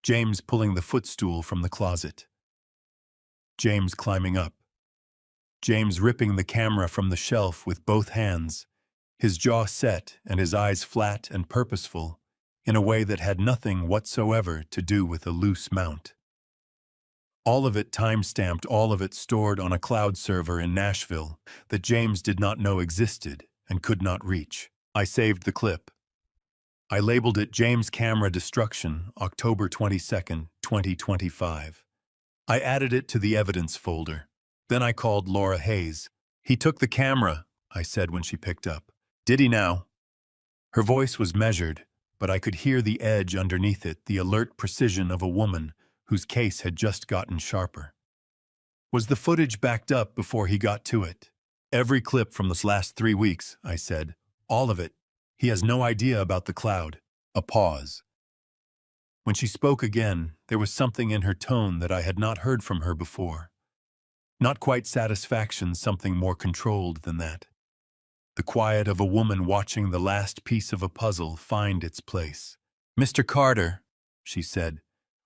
James pulling the footstool from the closet. James climbing up. James ripping the camera from the shelf with both hands, his jaw set and his eyes flat and purposeful, in a way that had nothing whatsoever to do with a loose mount. All of it time-stamped, all of it stored on a cloud server in Nashville that James did not know existed and could not reach. I saved the clip. I labeled it James Camera Destruction, October 22nd, 2025. I added it to the evidence folder. Then I called Laura Hayes. "He took the camera," I said when she picked up. "Did he now?" Her voice was measured, but I could hear the edge underneath it, the alert precision of a woman whose case had just gotten sharper. "Was the footage backed up before he got to it?" "Every clip from the last 3 weeks," I said. "All of it. He has no idea about the cloud." A pause. When she spoke again, there was something in her tone that I had not heard from her before. Not quite satisfaction, something more controlled than that. The quiet of a woman watching the last piece of a puzzle find its place. "Mr. Carter," she said,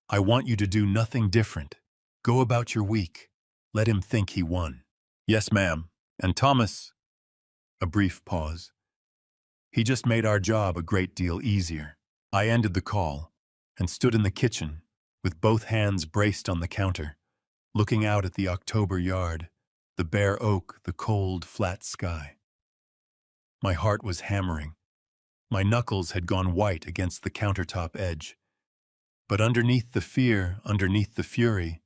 "I want you to do nothing different. Go about your week. Let him think he won." "Yes, ma'am. And Thomas—" A brief pause. "He just made our job a great deal easier." I ended the call and stood in the kitchen with both hands braced on the counter, looking out at the October yard, the bare oak, the cold, flat sky. My heart was hammering. My knuckles had gone white against the countertop edge. But underneath the fear, underneath the fury,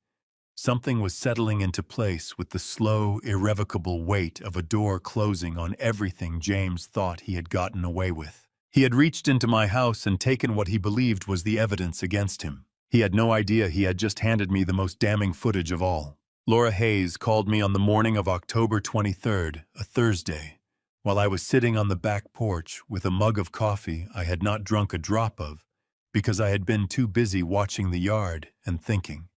something was settling into place with the slow, irrevocable weight of a door closing on everything James thought he had gotten away with. He had reached into my house and taken what he believed was the evidence against him. He had no idea he had just handed me the most damning footage of all. Laura Hayes called me on the morning of October 23rd, a Thursday, while I was sitting on the back porch with a mug of coffee I had not drunk a drop of because I had been too busy watching the yard and thinking.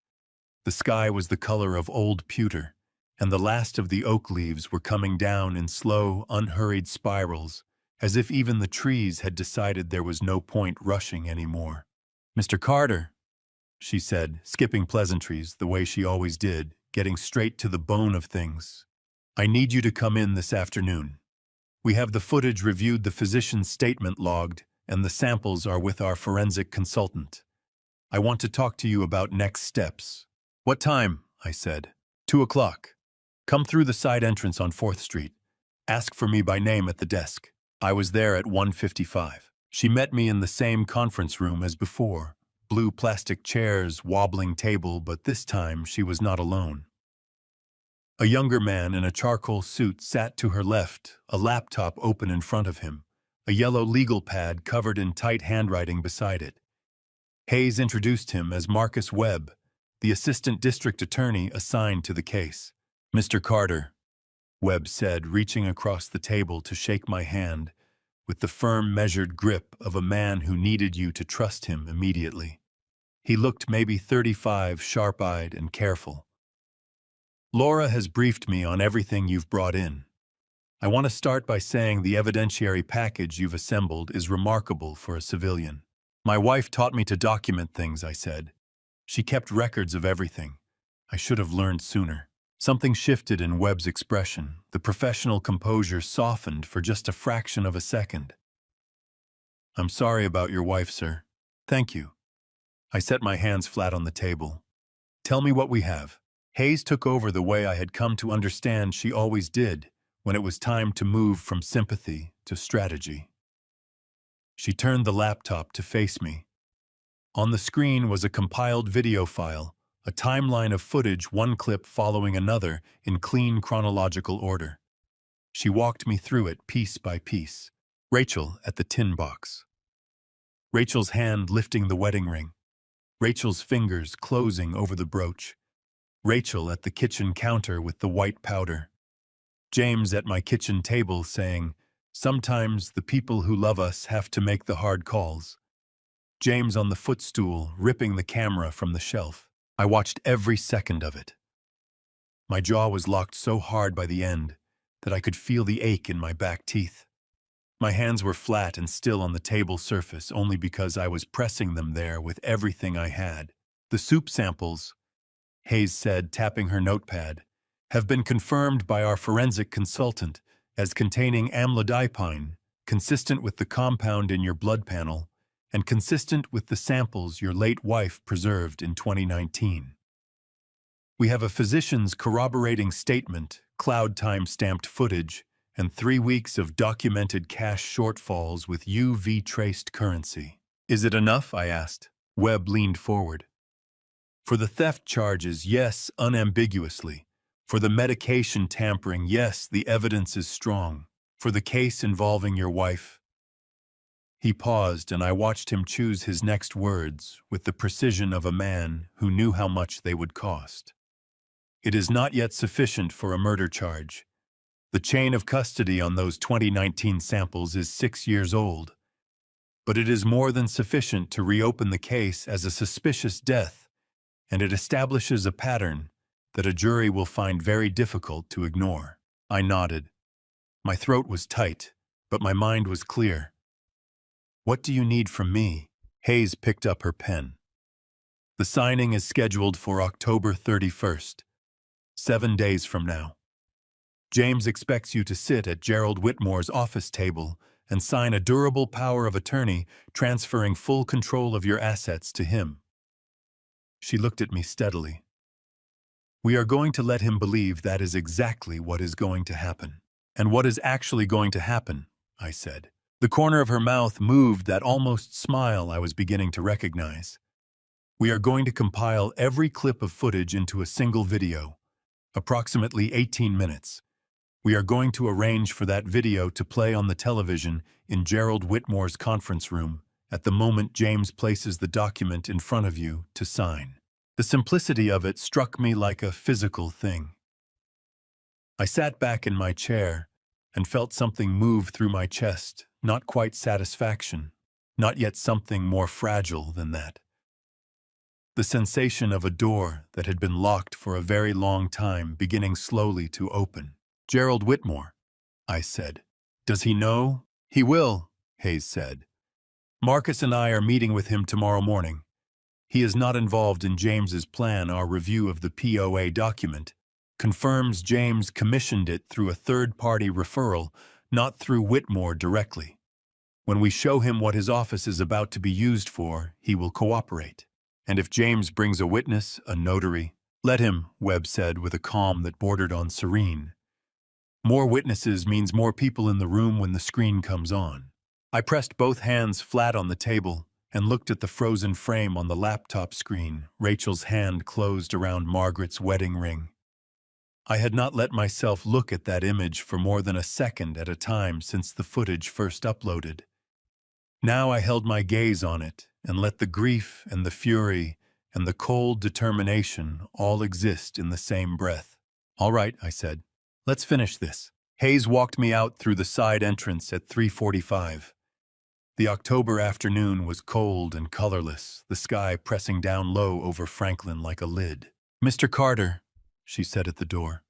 The sky was the color of old pewter, and the last of the oak leaves were coming down in slow, unhurried spirals, as if even the trees had decided there was no point rushing anymore. "Mr. Carter," she said, skipping pleasantries the way she always did, getting straight to the bone of things. "I need you to come in this afternoon. We have the footage reviewed, the physician's statement logged, and the samples are with our forensic consultant. I want to talk to you about next steps." "What time?" I said. 2 o'clock. Come through the side entrance on 4th Street. Ask for me by name at the desk." I was there at 1:55. She met me in the same conference room as before. Blue plastic chairs, wobbling table, but this time she was not alone. A younger man in a charcoal suit sat to her left, a laptop open in front of him, a yellow legal pad covered in tight handwriting beside it. Hayes introduced him as Marcus Webb, the assistant district attorney assigned to the case. "Mr. Carter," Webb said, reaching across the table to shake my hand with the firm, measured grip of a man who needed you to trust him immediately. He looked maybe 35, sharp-eyed and careful. "Laura has briefed me on everything you've brought in. I want to start by saying the evidentiary package you've assembled is remarkable for a civilian. My wife taught me to document things," I said. "She kept records of everything. I should have learned sooner." Something shifted in Webb's expression. The professional composure softened for just a fraction of a second. "I'm sorry about your wife, sir." "Thank you." I set my hands flat on the table. "Tell me what we have." Hayes took over the way I had come to understand she always did when it was time to move from sympathy to strategy. She turned the laptop to face me. On the screen was a compiled video file, a timeline of footage, one clip following another in clean chronological order. She walked me through it piece by piece. Rachel at the tin box. Rachel's hand lifting the wedding ring. Rachel's fingers closing over the brooch. Rachel at the kitchen counter with the white powder. James at my kitchen table saying, "Sometimes the people who love us have to make the hard calls." James on the footstool, ripping the camera from the shelf. I watched every second of it. My jaw was locked so hard by the end that I could feel the ache in my back teeth. My hands were flat and still on the table surface only because I was pressing them there with everything I had. "The soup samples," Hayes said, tapping her notepad, "have been confirmed by our forensic consultant as containing amlodipine, consistent with the compound in your blood panel, and consistent with the samples your late wife preserved in 2019. We have a physician's corroborating statement, cloud time-stamped footage, and 3 weeks of documented cash shortfalls with UV-traced currency." "Is it enough?" I asked. Webb leaned forward. "For the theft charges, yes, unambiguously. For the medication tampering, yes, the evidence is strong. For the case involving your wife—" He paused, and I watched him choose his next words with the precision of a man who knew how much they would cost. "It is not yet sufficient for a murder charge. The chain of custody on those 2019 samples is 6 years old. But it is more than sufficient to reopen the case as a suspicious death, and it establishes a pattern that a jury will find very difficult to ignore." I nodded. My throat was tight, but my mind was clear. "What do you need from me?" Hayes picked up her pen. "The signing is scheduled for October 31st, 7 days from now. James expects you to sit at Gerald Whitmore's office table and sign a durable power of attorney transferring full control of your assets to him." She looked at me steadily. "We are going to let him believe that is exactly what is going to happen." "And what is actually going to happen?" I said. The corner of her mouth moved that almost smile I was beginning to recognize. "We are going to compile every clip of footage into a single video, approximately 18 minutes. We are going to arrange for that video to play on the television in Gerald Whitmore's conference room at the moment James places the document in front of you to sign." The simplicity of it struck me like a physical thing. I sat back in my chair, and felt something move through my chest, not quite satisfaction, not yet something more fragile than that. The sensation of a door that had been locked for a very long time beginning slowly to open. "Gerald Whitmore," I said. "Does he know?" "He will," Hayes said. "Marcus and I are meeting with him tomorrow morning. He is not involved in James's plan. Our review of the POA document confirms James commissioned it through a third-party referral, not through Whitmore directly. When we show him what his office is about to be used for, he will cooperate. And if James brings a witness, a notary, let him," Webb said with a calm that bordered on serene. "More witnesses means more people in the room when the screen comes on." I pressed both hands flat on the table and looked at the frozen frame on the laptop screen, Rachel's hand closed around Margaret's wedding ring. I had not let myself look at that image for more than a second at a time since the footage first uploaded. Now I held my gaze on it and let the grief and the fury and the cold determination all exist in the same breath. "All right," I said. "Let's finish this." Hayes walked me out through the side entrance at 3:45. The October afternoon was cold and colorless, the sky pressing down low over Franklin like a lid. "Mr. Carter," she said at the door,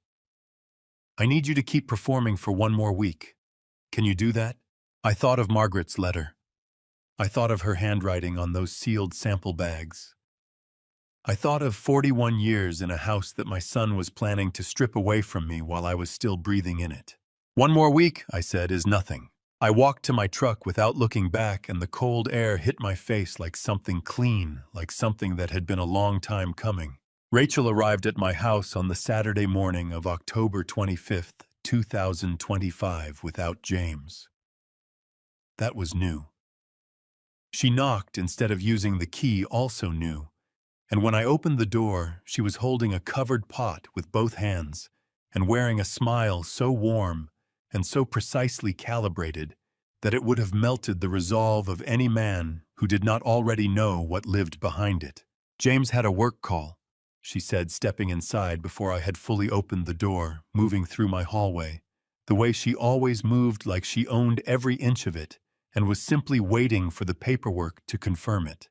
"I need you to keep performing for one more week. Can you do that?" I thought of Margaret's letter. I thought of her handwriting on those sealed sample bags. I thought of 41 years in a house that my son was planning to strip away from me while I was still breathing in it. "One more week," I said, "is nothing." I walked to my truck without looking back, and the cold air hit my face like something clean, like something that had been a long time coming. Rachel arrived at my house on the Saturday morning of October 25th, 2025, without James. That was new. She knocked instead of using the key, also new. And when I opened the door, she was holding a covered pot with both hands and wearing a smile so warm and so precisely calibrated that it would have melted the resolve of any man who did not already know what lived behind it. "James had a work call," she said, stepping inside before I had fully opened the door, moving through my hallway, the way she always moved, like she owned every inch of it and was simply waiting for the paperwork to confirm it.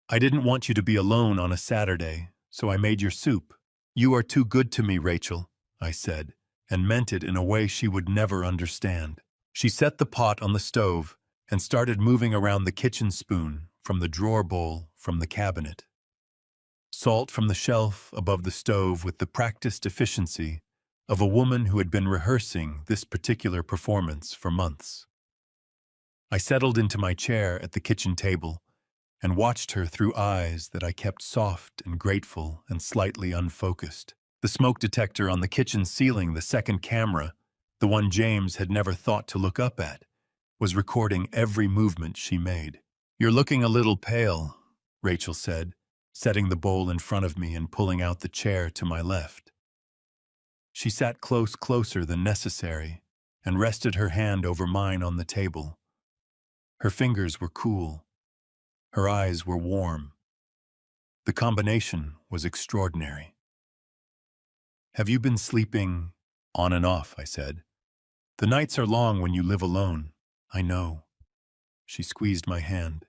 "I didn't want you to be alone on a Saturday, so I made your soup." "You are too good to me, Rachel," I said, and meant it in a way she would never understand. She set the pot on the stove and started moving around the kitchen spoon, from the drawer bowl, from the cabinet. Salt from the shelf above the stove with the practiced efficiency of a woman who had been rehearsing this particular performance for months. I settled into my chair at the kitchen table and watched her through eyes that I kept soft and grateful and slightly unfocused. The smoke detector on the kitchen ceiling, the second camera, the one James had never thought to look up at, was recording every movement she made. "You're looking a little pale," Rachel said, setting the bowl in front of me and pulling out the chair to my left. She sat closer than necessary and rested her hand over mine on the table. Her fingers were cool. Her eyes were warm. The combination was extraordinary. "Have you been sleeping on and off?" I said. "The nights are long when you live alone." "I know." She squeezed my hand.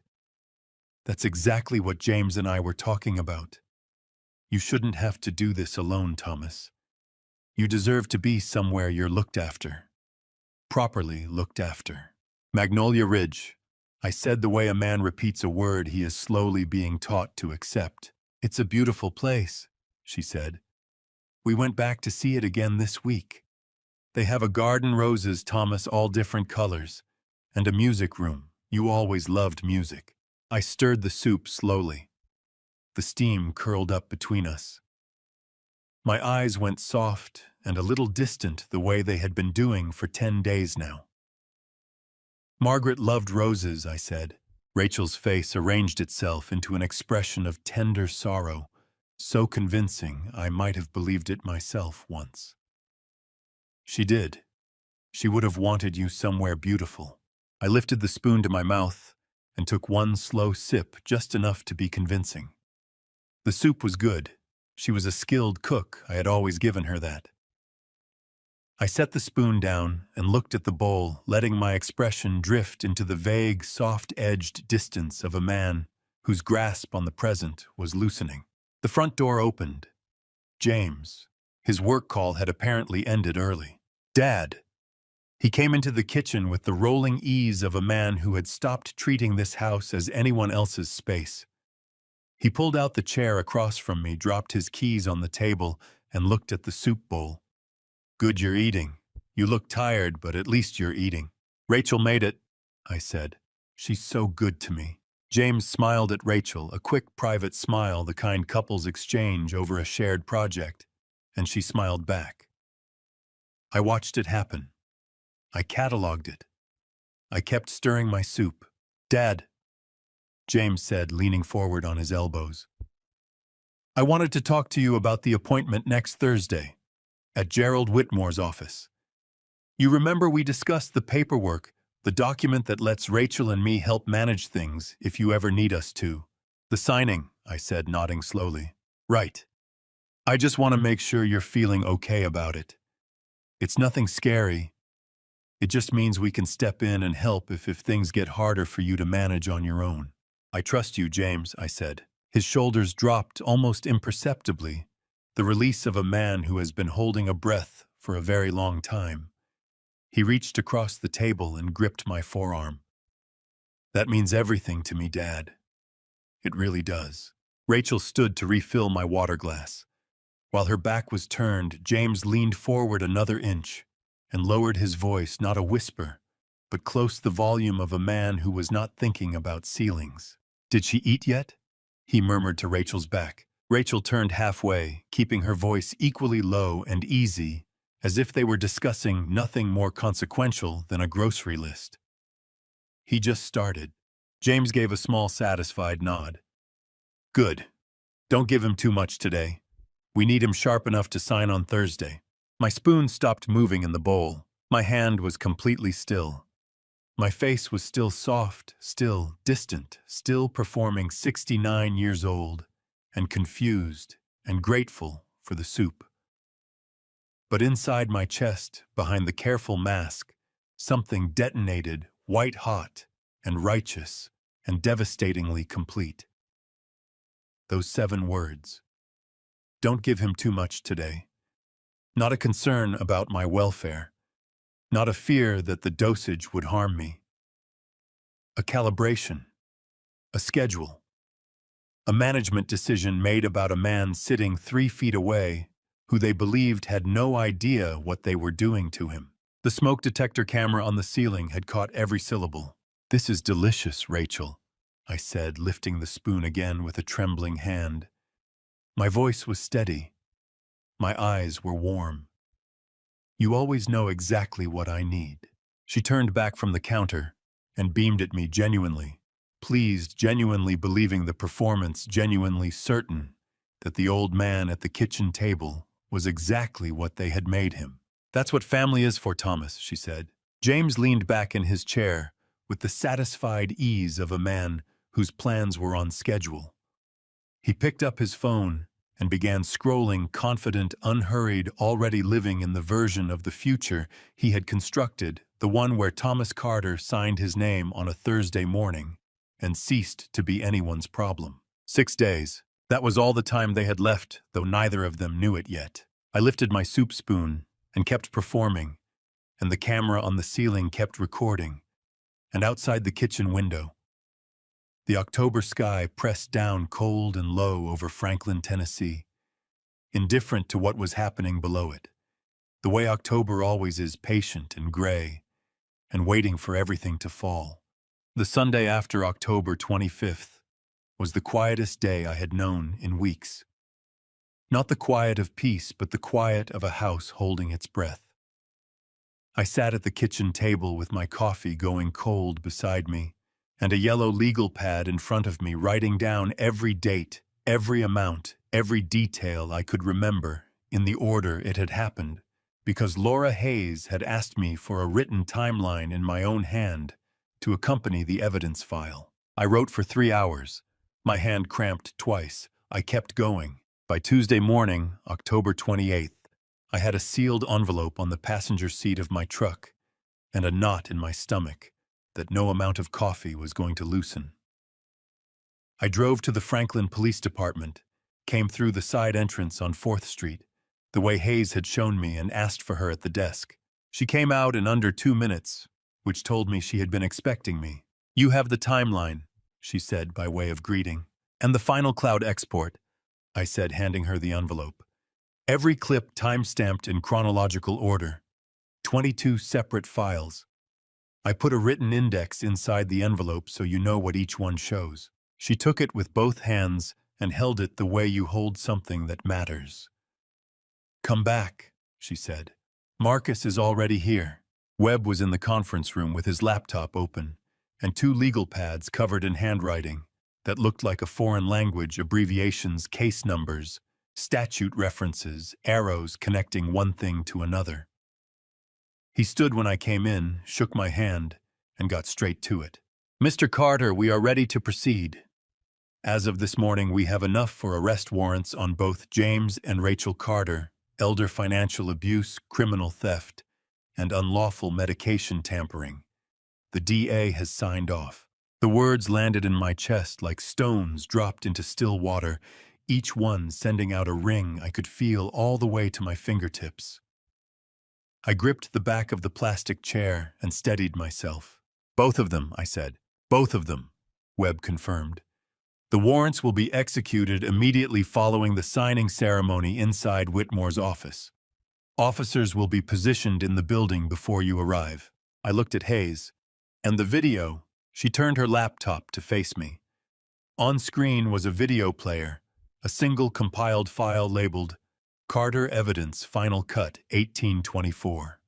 "That's exactly what James and I were talking about. You shouldn't have to do this alone, Thomas. You deserve to be somewhere you're looked after. Properly looked after." "Magnolia Ridge," I said the way a man repeats a word he is slowly being taught to accept. "It's a beautiful place," she said. "We went back to see it again this week. They have a garden, roses, Thomas, all different colors, and a music room. You always loved music." I stirred the soup slowly. The steam curled up between us. My eyes went soft and a little distant the way they had been doing for 10 days now. "Margaret loved roses," I said. Rachel's face arranged itself into an expression of tender sorrow, so convincing I might have believed it myself once. "She did. She would have wanted you somewhere beautiful." I lifted the spoon to my mouth and took one slow sip, just enough to be convincing. The soup was good. She was a skilled cook. I had always given her that. I set the spoon down and looked at the bowl, letting my expression drift into the vague, soft-edged distance of a man whose grasp on the present was loosening. The front door opened. James. His work call had apparently ended early. Dad. He came into the kitchen with the rolling ease of a man who had stopped treating this house as anyone else's space. He pulled out the chair across from me, dropped his keys on the table, and looked at the soup bowl. Good you're eating. You look tired, but at least you're eating. Rachel made it, I said. She's so good to me. James smiled at Rachel, a quick private smile the kind couples exchange over a shared project, and she smiled back. I watched it happen. I cataloged it. I kept stirring my soup. Dad, James said, leaning forward on his elbows. I wanted to talk to you about the appointment next Thursday at Gerald Whitmore's office. You remember we discussed the paperwork, the document that lets Rachel and me help manage things if you ever need us to. The signing, I said, nodding slowly. Right. I just want to make sure you're feeling okay about it. It's nothing scary. It just means we can step in and help if things get harder for you to manage on your own. I trust you, James, I said. His shoulders dropped almost imperceptibly, the release of a man who has been holding a breath for a very long time. He reached across the table and gripped my forearm. That means everything to me, Dad. It really does. Rachel stood to refill my water glass. While her back was turned, James leaned forward another inch and lowered his voice, not a whisper, but close the volume of a man who was not thinking about ceilings. Did she eat yet? He murmured to Rachel's back. Rachel turned halfway, keeping her voice equally low and easy, as if they were discussing nothing more consequential than a grocery list. He just started. James gave a small, satisfied nod. Good. Don't give him too much today. We need him sharp enough to sign on Thursday. My spoon stopped moving in the bowl. My hand was completely still. My face was still soft, still distant, still performing 69 years old, and confused and grateful for the soup. But inside my chest, behind the careful mask, something detonated, white-hot and righteous and devastatingly complete. Those 7 words. Don't give him too much today. Not a concern about my welfare. Not a fear that the dosage would harm me. A calibration. A schedule. A management decision made about a man sitting 3 feet away who they believed had no idea what they were doing to him. The smoke detector camera on the ceiling had caught every syllable. This is delicious, Rachel, I said, lifting the spoon again with a trembling hand. My voice was steady. My eyes were warm. You always know exactly what I need. She turned back from the counter and beamed at me genuinely, pleased, genuinely believing the performance, genuinely certain that the old man at the kitchen table was exactly what they had made him. That's what family is for, Thomas, she said. James leaned back in his chair with the satisfied ease of a man whose plans were on schedule. He picked up his phone and began scrolling, confident, unhurried, already living in the version of the future he had constructed, the one where Thomas Carter signed his name on a Thursday morning and ceased to be anyone's problem. 6 days. That was all the time they had left, though neither of them knew it yet. I lifted my soup spoon and kept performing, and the camera on the ceiling kept recording, and outside the kitchen window, the October sky pressed down cold and low over Franklin, Tennessee, indifferent to what was happening below it, the way October always is, patient and gray, and waiting for everything to fall. The Sunday after October 25th was the quietest day I had known in weeks. Not the quiet of peace, but the quiet of a house holding its breath. I sat at the kitchen table with my coffee going cold beside me, and a yellow legal pad in front of me, writing down every date, every amount, every detail I could remember in the order it had happened, because Laura Hayes had asked me for a written timeline in my own hand to accompany the evidence file. I wrote for 3 hours. My hand cramped twice. I kept going. By Tuesday morning, October 28th, I had a sealed envelope on the passenger seat of my truck and a knot in my stomach that no amount of coffee was going to loosen. I drove to the Franklin Police Department, came through the side entrance on 4th Street, the way Hayes had shown me, and asked for her at the desk. She came out in under 2 minutes, which told me she had been expecting me. "You have the timeline," she said by way of greeting. "And the final cloud export," I said, handing her the envelope. "Every clip time-stamped in chronological order. 22 separate files. I put a written index inside the envelope so you know what each one shows." She took it with both hands and held it the way you hold something that matters. "Come back," she said. "Marcus is already here." Webb was in the conference room with his laptop open and 2 legal pads covered in handwriting that looked like a foreign language, abbreviations, case numbers, statute references, arrows connecting one thing to another. He stood when I came in, shook my hand, and got straight to it. "Mr. Carter, we are ready to proceed. As of this morning, we have enough for arrest warrants on both James and Rachel Carter, elder financial abuse, criminal theft, and unlawful medication tampering. The DA has signed off." The words landed in my chest like stones dropped into still water, each one sending out a ring I could feel all the way to my fingertips. I gripped the back of the plastic chair and steadied myself. "Both of them," I said. "Both of them," Webb confirmed. "The warrants will be executed immediately following the signing ceremony inside Whitmore's office. Officers will be positioned in the building before you arrive." I looked at Hayes. "And the video?" She turned her laptop to face me. On screen was a video player, a single compiled file labeled Carter Evidence Final Cut 1824.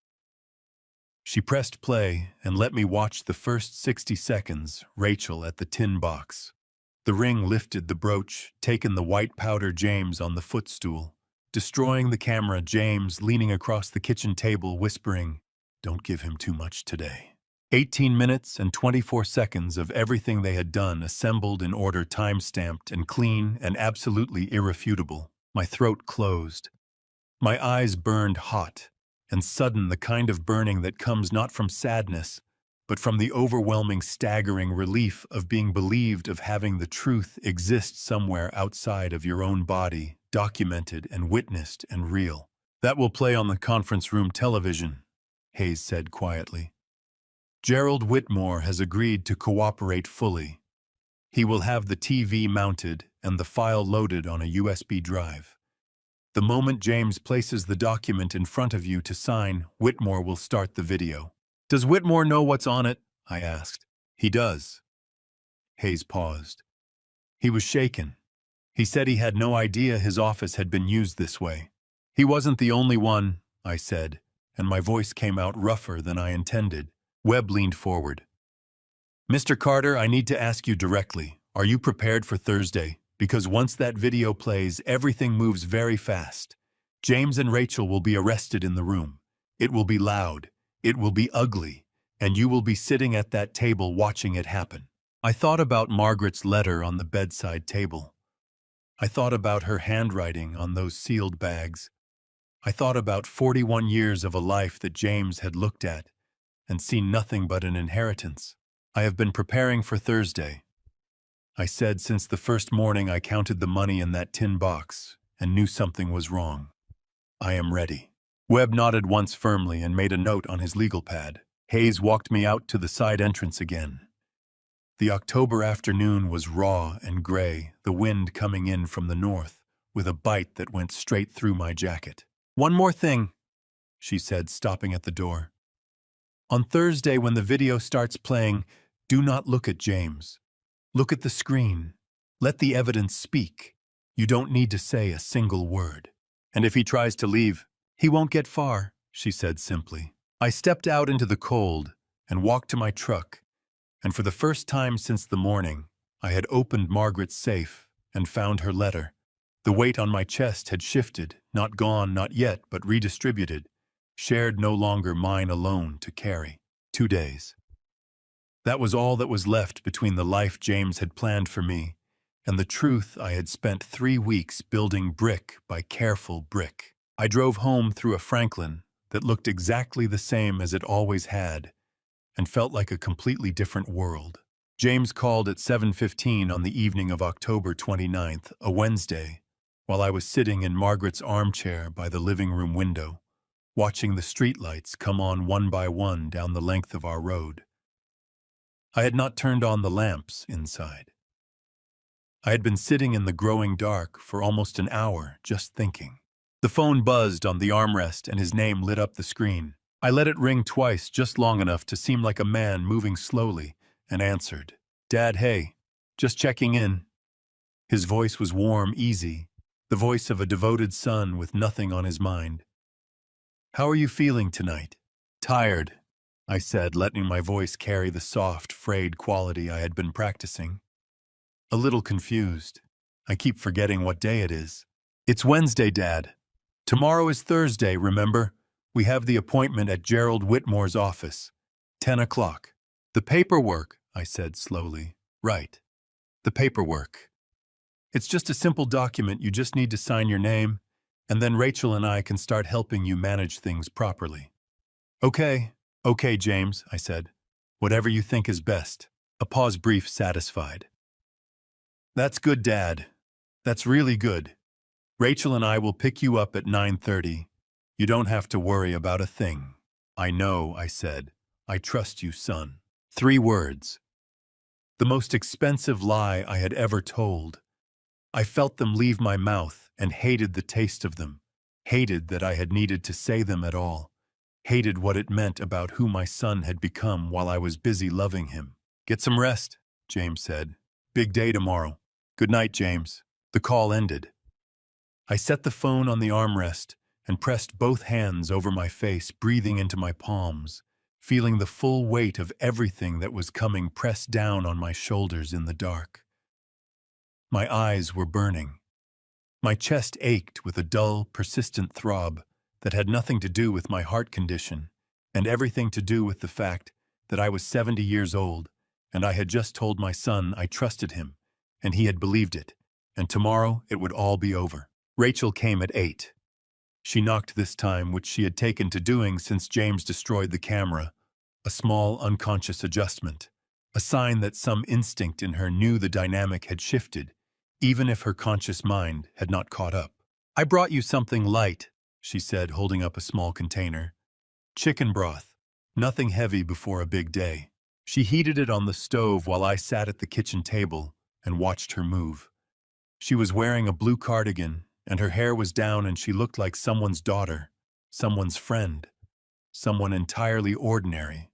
She pressed play and let me watch the first 60 seconds, Rachel at the tin box. The ring lifted the brooch, taken the white powder James on the footstool. Destroying the camera, James leaning across the kitchen table whispering, "Don't give him too much today." 18 minutes and 24 seconds of everything they had done assembled in order, time-stamped and clean and absolutely irrefutable. My throat closed. My eyes burned hot and sudden, the kind of burning that comes not from sadness, but from the overwhelming, staggering relief of being believed, of having the truth exist somewhere outside of your own body, documented and witnessed and real. "That will play on the conference room television," Hayes said quietly. "Gerald Whitmore has agreed to cooperate fully. He will have the TV mounted and the file loaded on a USB drive. The moment James places the document in front of you to sign, Whitmore will start the video." "Does Whitmore know what's on it?" I asked. "He does." Hayes paused. He was shaken. He said he had no idea his office had been used this way. "He wasn't the only one," I said, and my voice came out rougher than I intended. Webb leaned forward. "Mr. Carter, I need to ask you directly, are you prepared for Thursday? Because once that video plays, everything moves very fast. James and Rachel will be arrested in the room. It will be loud. It will be ugly. And you will be sitting at that table watching it happen." I thought about Margaret's letter on the bedside table. I thought about her handwriting on those sealed bags. I thought about 41 years of a life that James had looked at and seen nothing but an inheritance. "I have been preparing for Thursday," I said, "since the first morning I counted the money in that tin box and knew something was wrong. I am ready." Webb nodded once firmly and made a note on his legal pad. Hayes walked me out to the side entrance again. The October afternoon was raw and gray, the wind coming in from the north with a bite that went straight through my jacket. "One more thing," she said, stopping at the door. "On Thursday, when the video starts playing, do not look at James. Look at the screen. Let the evidence speak. You don't need to say a single word. And if he tries to leave, he won't get far," she said simply. I stepped out into the cold and walked to my truck, and for the first time since the morning, I had opened Margaret's safe and found her letter. The weight on my chest had shifted, not gone, not yet, but redistributed, shared, no longer mine alone to carry. 2 days. That was all that was left between the life James had planned for me and the truth I had spent 3 weeks building brick by careful brick. I drove home through a Franklin that looked exactly the same as it always had and felt like a completely different world. James called at 7:15 on the evening of October 29th, a Wednesday, while I was sitting in Margaret's armchair by the living room window, watching the streetlights come on one by one down the length of our road. I had not turned on the lamps inside. I had been sitting in the growing dark for almost an hour, just thinking. The phone buzzed on the armrest and his name lit up the screen. I let it ring twice, just long enough to seem like a man moving slowly, and answered. "Dad, hey, just checking in." His voice was warm, easy, the voice of a devoted son with nothing on his mind. "How are you feeling tonight?" "Tired," I said, letting my voice carry the soft, frayed quality I had been practicing. "A little confused. I keep forgetting what day it is." "It's Wednesday, Dad. Tomorrow is Thursday, remember? We have the appointment at Gerald Whitmore's office. 10 o'clock. "The paperwork," I said slowly. "Right. The paperwork. It's just a simple document. You just need to sign your name, and then Rachel and I can start helping you manage things properly." Okay, James," I said. "Whatever you think is best." A pause, brief, satisfied. "That's good, Dad. That's really good. Rachel and I will pick you up at 9:30. You don't have to worry about a thing." "I know," I said. "I trust you, son." 3 words. The most expensive lie I had ever told. I felt them leave my mouth and hated the taste of them. Hated that I had needed to say them at all. Hated what it meant about who my son had become while I was busy loving him. "Get some rest," James said. "Big day tomorrow." "Good night, James." The call ended. I set the phone on the armrest and pressed both hands over my face, breathing into my palms, feeling the full weight of everything that was coming pressed down on my shoulders in the dark. My eyes were burning. My chest ached with a dull, persistent throb that had nothing to do with my heart condition and everything to do with the fact that I was 70 years old and I had just told my son I trusted him, and he had believed it, and tomorrow it would all be over. Rachel came at 8. She knocked this time, which she had taken to doing since James destroyed the camera, a small, unconscious adjustment, a sign that some instinct in her knew the dynamic had shifted, even if her conscious mind had not caught up. "I brought you something light," she said, holding up a small container. "Chicken broth. Nothing heavy before a big day." She heated it on the stove while I sat at the kitchen table and watched her move. She was wearing a blue cardigan, and her hair was down, and she looked like someone's daughter, someone's friend, someone entirely ordinary.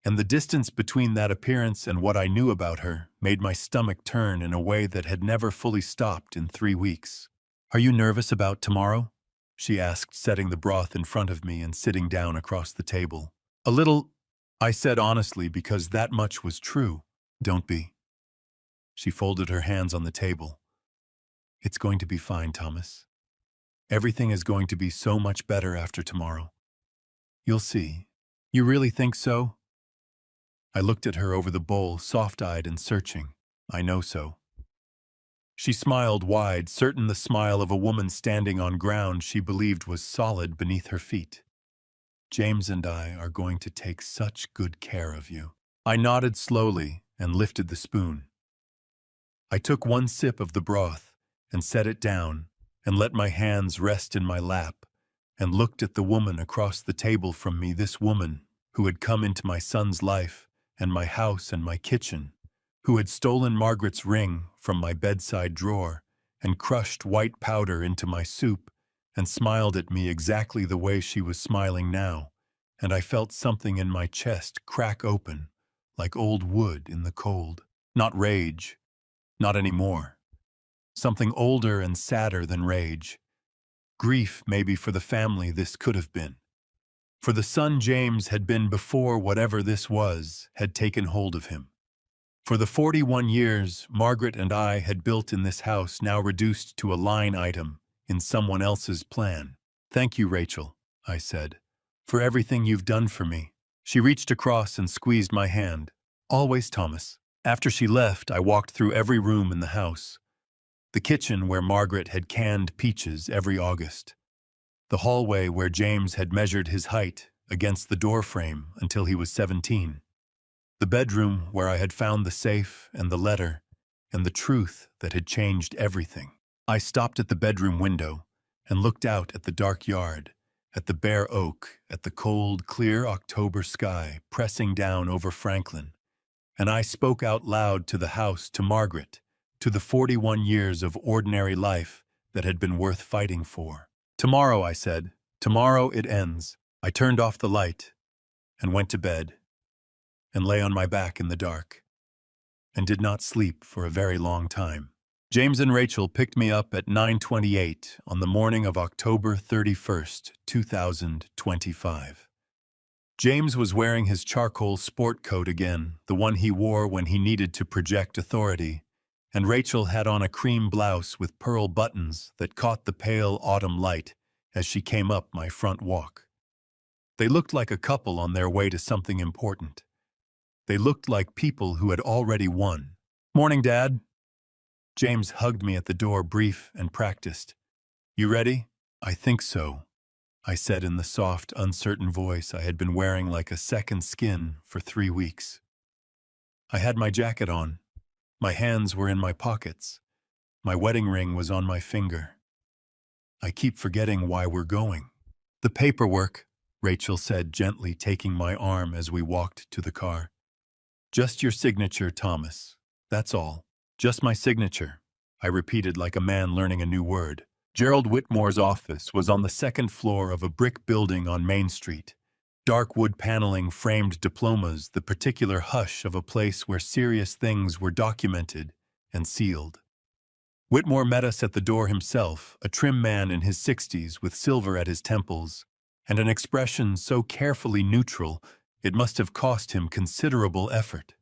And the distance between that appearance and what I knew about her made my stomach turn in a way that had never fully stopped in 3 weeks. "Are you nervous about tomorrow?" she asked, setting the broth in front of me and sitting down across the table. "A little," I said honestly, because that much was true. "Don't be." She folded her hands on the table. "It's going to be fine, Thomas. Everything is going to be so much better after tomorrow. You'll see." "You really think so?" I looked at her over the bowl, soft-eyed and searching. "I know so." She smiled wide, certain the smile of a woman standing on ground she believed was solid beneath her feet. "James and I are going to take such good care of you." I nodded slowly and lifted the spoon. I took one sip of the broth and set it down and let my hands rest in my lap and looked at the woman across the table from me, this woman who had come into my son's life and my house and my kitchen, who had stolen Margaret's ring from my bedside drawer and crushed white powder into my soup and smiled at me exactly the way she was smiling now, and I felt something in my chest crack open like old wood in the cold. Not rage. Not anymore. Something older and sadder than rage. Grief, maybe, for the family this could have been. For the son James had been before whatever this was had taken hold of him. For the 41 years Margaret and I had built in this house, now reduced to a line item in someone else's plan. "Thank you, Rachel," I said, "for everything you've done for me." She reached across and squeezed my hand. "Always, Thomas." After she left, I walked through every room in the house. The kitchen where Margaret had canned peaches every August. the hallway where James had measured his height against the doorframe until he was 17, the bedroom where I had found the safe and the letter and the truth that had changed everything. I stopped at the bedroom window and looked out at the dark yard, at the bare oak, at the cold, clear October sky pressing down over Franklin, and I spoke out loud to the house, to Margaret, to the 41 years of ordinary life that had been worth fighting for. "Tomorrow," I said, "tomorrow it ends." I turned off the light and went to bed and lay on my back in the dark and did not sleep for a very long time. James and Rachel picked me up at 9:28 on the morning of October 31st, 2025. James was wearing his charcoal sport coat again, the one he wore when he needed to project authority, and Rachel had on a cream blouse with pearl buttons that caught the pale autumn light as she came up my front walk. They looked like a couple on their way to something important. They looked like people who had already won. "Morning, Dad." James hugged me at the door, brief and practiced. "You ready?" "I think so," I said in the soft, uncertain voice I had been wearing like a second skin for 3 weeks. I had my jacket on. My hands were in my pockets. My wedding ring was on my finger. "I keep forgetting why we're going." "The paperwork," Rachel said, gently taking my arm as we walked to the car. "Just your signature, Thomas. That's all. Just my signature," I repeated like a man learning a new word. Gerald Whitmore's office was on the second floor of a brick building on Main Street. Dark wood paneling framed diplomas, the particular hush of a place where serious things were documented and sealed. Whitmore met us at the door himself, a trim man in his 60s with silver at his temples, and an expression so carefully neutral it must have cost him considerable effort.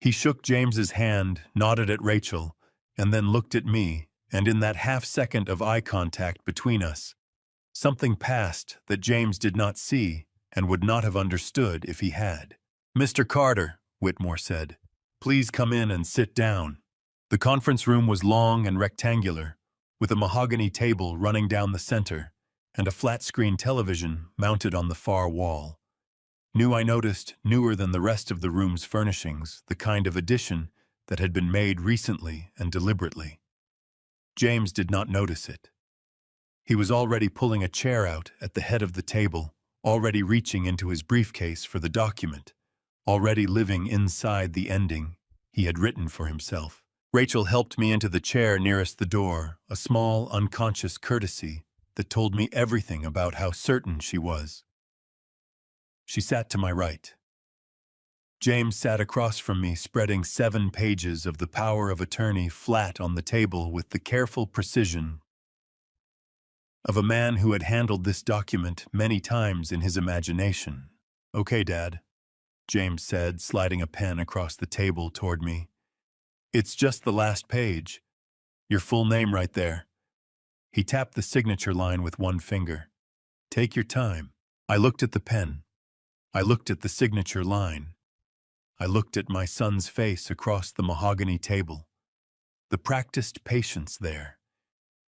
He shook James's hand, nodded at Rachel, and then looked at me, and in that half-second of eye contact between us, something passed that James did not see and would not have understood if he had. "Mr. Carter," Whitmore said, "please come in and sit down." The conference room was long and rectangular, with a mahogany table running down the center and a flat-screen television mounted on the far wall. I noticed, newer than the rest of the room's furnishings, the kind of addition that had been made recently and deliberately. James did not notice it. He was already pulling a chair out at the head of the table, already reaching into his briefcase for the document, already living inside the ending he had written for himself. Rachel helped me into the chair nearest the door, a small, unconscious courtesy that told me everything about how certain she was. She sat to my right. James sat across from me, spreading 7 pages of the power of attorney flat on the table with the careful precision of a man who had handled this document many times in his imagination. "Okay, Dad," James said, sliding a pen across the table toward me. "It's just the last page. Your full name right there." He tapped the signature line with one finger. "Take your time." I looked at the pen. I looked at the signature line. I looked at my son's face across the mahogany table. The practiced patience there.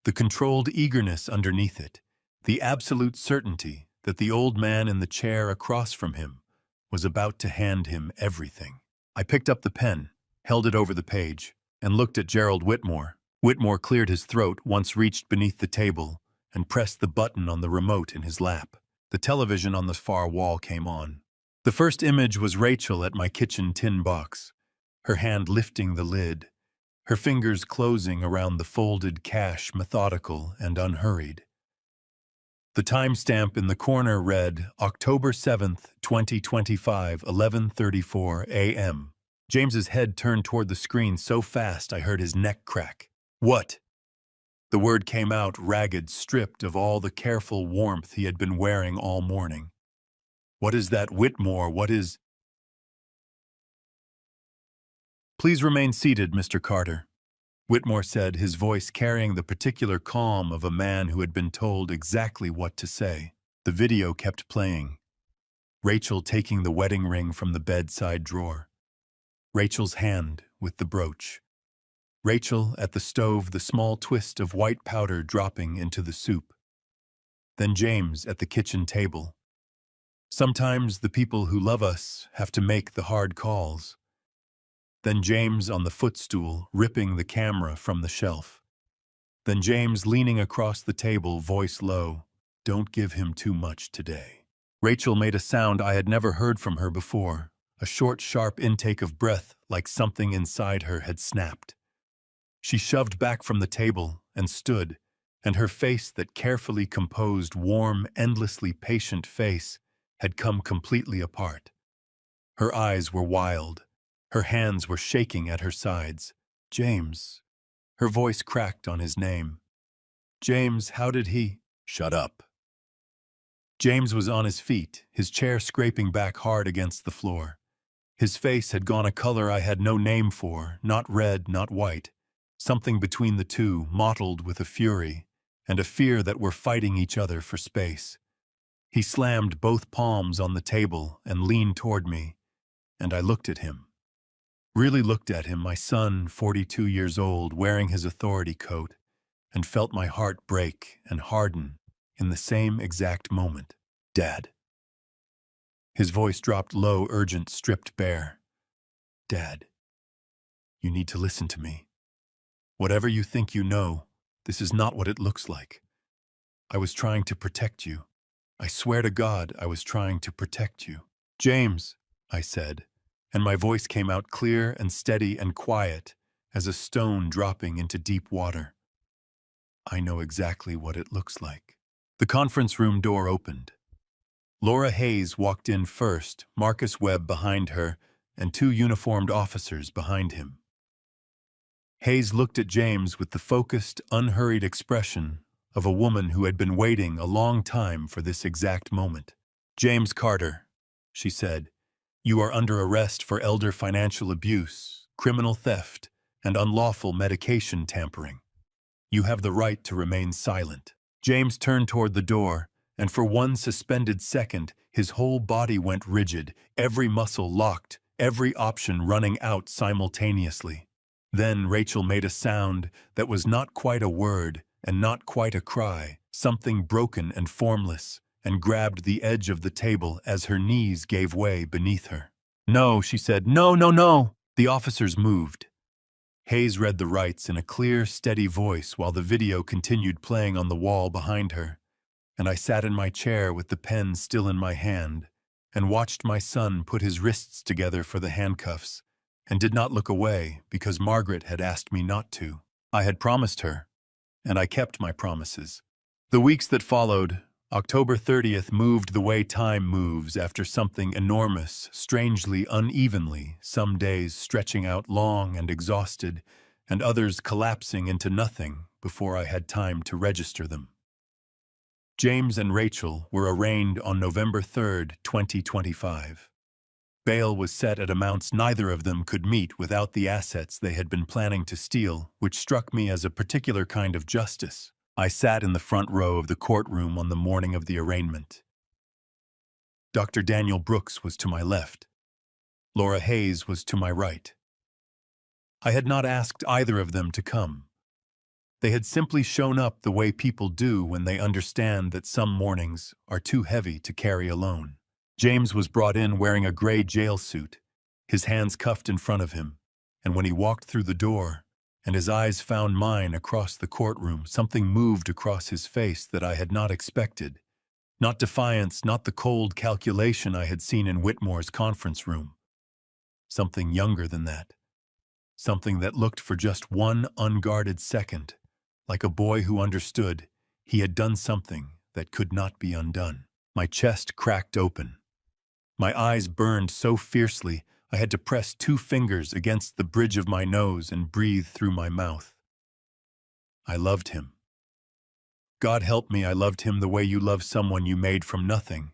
The controlled eagerness underneath it. The absolute certainty that the old man in the chair across from him was about to hand him everything. I picked up the pen, held it over the page, and looked at Gerald Whitmore. Whitmore cleared his throat, once reached beneath the table, and pressed the button on the remote in his lap. The television on the far wall came on. The first image was Rachel at my kitchen tin box, her hand lifting the lid, her fingers closing around the folded cash, methodical and unhurried. The timestamp in the corner read October 7th, 2025, 11:34 a.m. James's head turned toward the screen so fast I heard his neck crack. "What?" The word came out ragged, stripped of all the careful warmth he had been wearing all morning. "What is that, Whitmore? What is—" "Please remain seated, Mr. Carter," Whitmore said, his voice carrying the particular calm of a man who had been told exactly what to say. The video kept playing. Rachel taking the wedding ring from the bedside drawer. Rachel's hand with the brooch. Rachel at the stove, the small twist of white powder dropping into the soup. then James at the kitchen table. Sometimes the people who love us have to make the hard calls. Then James on the footstool, ripping the camera from the shelf. Then James leaning across the table, voice low, "Don't give him too much today." Rachel made a sound I had never heard from her before, a short, sharp intake of breath like something inside her had snapped. She shoved back from the table and stood, and her face, that carefully composed, warm, endlessly patient face, had come completely apart. Her eyes were wild. Her hands were shaking at her sides. "James." Her voice cracked on his name. "James, how did he—" "Shut up." James was on his feet, his chair scraping back hard against the floor. His face had gone a color I had no name for, not red, not white. Something between the two, mottled with a fury, and a fear that were fighting each other for space. He slammed both palms on the table and leaned toward me, and I looked at him. Really looked at him, my son, 42 years old, wearing his authority coat, and felt my heart break and harden in the same exact moment. "Dad." His voice dropped low, urgent, stripped bare. "Dad, you need to listen to me. Whatever you think you know, this is not what it looks like. I was trying to protect you. I swear to God, I was trying to protect you." "James," I said, and my voice came out clear and steady and quiet as a stone dropping into deep water. "I know exactly what it looks like." The conference room door opened. Laura Hayes walked in first, Marcus Webb behind her, and two uniformed officers behind him. Hayes looked at James with the focused, unhurried expression of a woman who had been waiting a long time for this exact moment. "James Carter," she said, "you are under arrest for elder financial abuse, criminal theft, and unlawful medication tampering. You have the right to remain silent." James turned toward the door, and for one suspended second, his whole body went rigid, every muscle locked, every option running out simultaneously. Then Rachel made a sound that was not quite a word and not quite a cry, something broken and formless, and grabbed the edge of the table as her knees gave way beneath her. "No," she said. "No, no, no." The officers moved. Hayes read the rights in a clear, steady voice while the video continued playing on the wall behind her, and I sat in my chair with the pen still in my hand and watched my son put his wrists together for the handcuffs and did not look away because Margaret had asked me not to. I had promised her, and I kept my promises. The weeks that followed, October 30th moved the way time moves after something enormous, strangely unevenly, some days stretching out long and exhausted, and others collapsing into nothing before I had time to register them. James and Rachel were arraigned on November 3rd, 2025. Bail was set at amounts neither of them could meet without the assets they had been planning to steal, which struck me as a particular kind of justice. I sat in the front row of the courtroom on the morning of the arraignment. Dr. Daniel Brooks was to my left. Laura Hayes was to my right. I had not asked either of them to come. They had simply shown up the way people do when they understand that some mornings are too heavy to carry alone. James was brought in wearing a gray jail suit, his hands cuffed in front of him, and when he walked through the door, and his eyes found mine across the courtroom, something moved across his face that I had not expected. Not defiance, not the cold calculation I had seen in Whitmore's conference room. Something younger than that. Something that looked for just one unguarded second, like a boy who understood he had done something that could not be undone. My chest cracked open. My eyes burned so fiercely I had to press 2 fingers against the bridge of my nose and breathe through my mouth. I loved him. God help me, I loved him the way you love someone you made from nothing.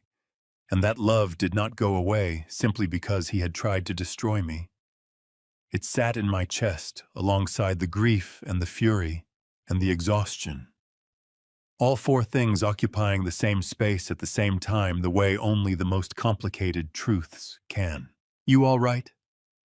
And that love did not go away simply because he had tried to destroy me. It sat in my chest alongside the grief and the fury and the exhaustion. All 4 things occupying the same space at the same time the way only the most complicated truths can. "You all right?"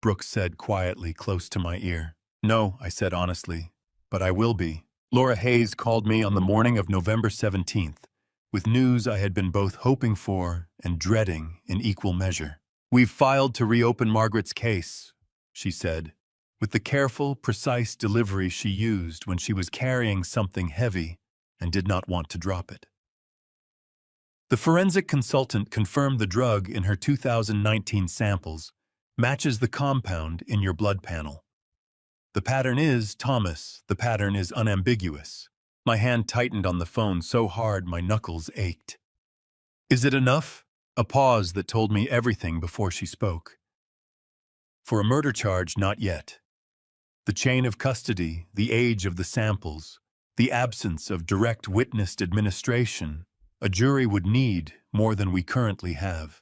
Brooks said quietly close to my ear. "No," I said honestly, "but I will be." Laura Hayes called me on the morning of November 17th, with news I had been both hoping for and dreading in equal measure. "We've filed to reopen Margaret's case," she said, with the careful, precise delivery she used when she was carrying something heavy and did not want to drop it. The forensic consultant confirmed the drug in her 2019 samples matches the compound in your blood panel. "The pattern is, Thomas, the pattern is unambiguous." My hand tightened on the phone so hard my knuckles ached. "Is it enough?" A pause that told me everything before she spoke. "For a murder charge, not yet. The chain of custody, the age of the samples, the absence of direct witnessed administration, a jury would need more than we currently have.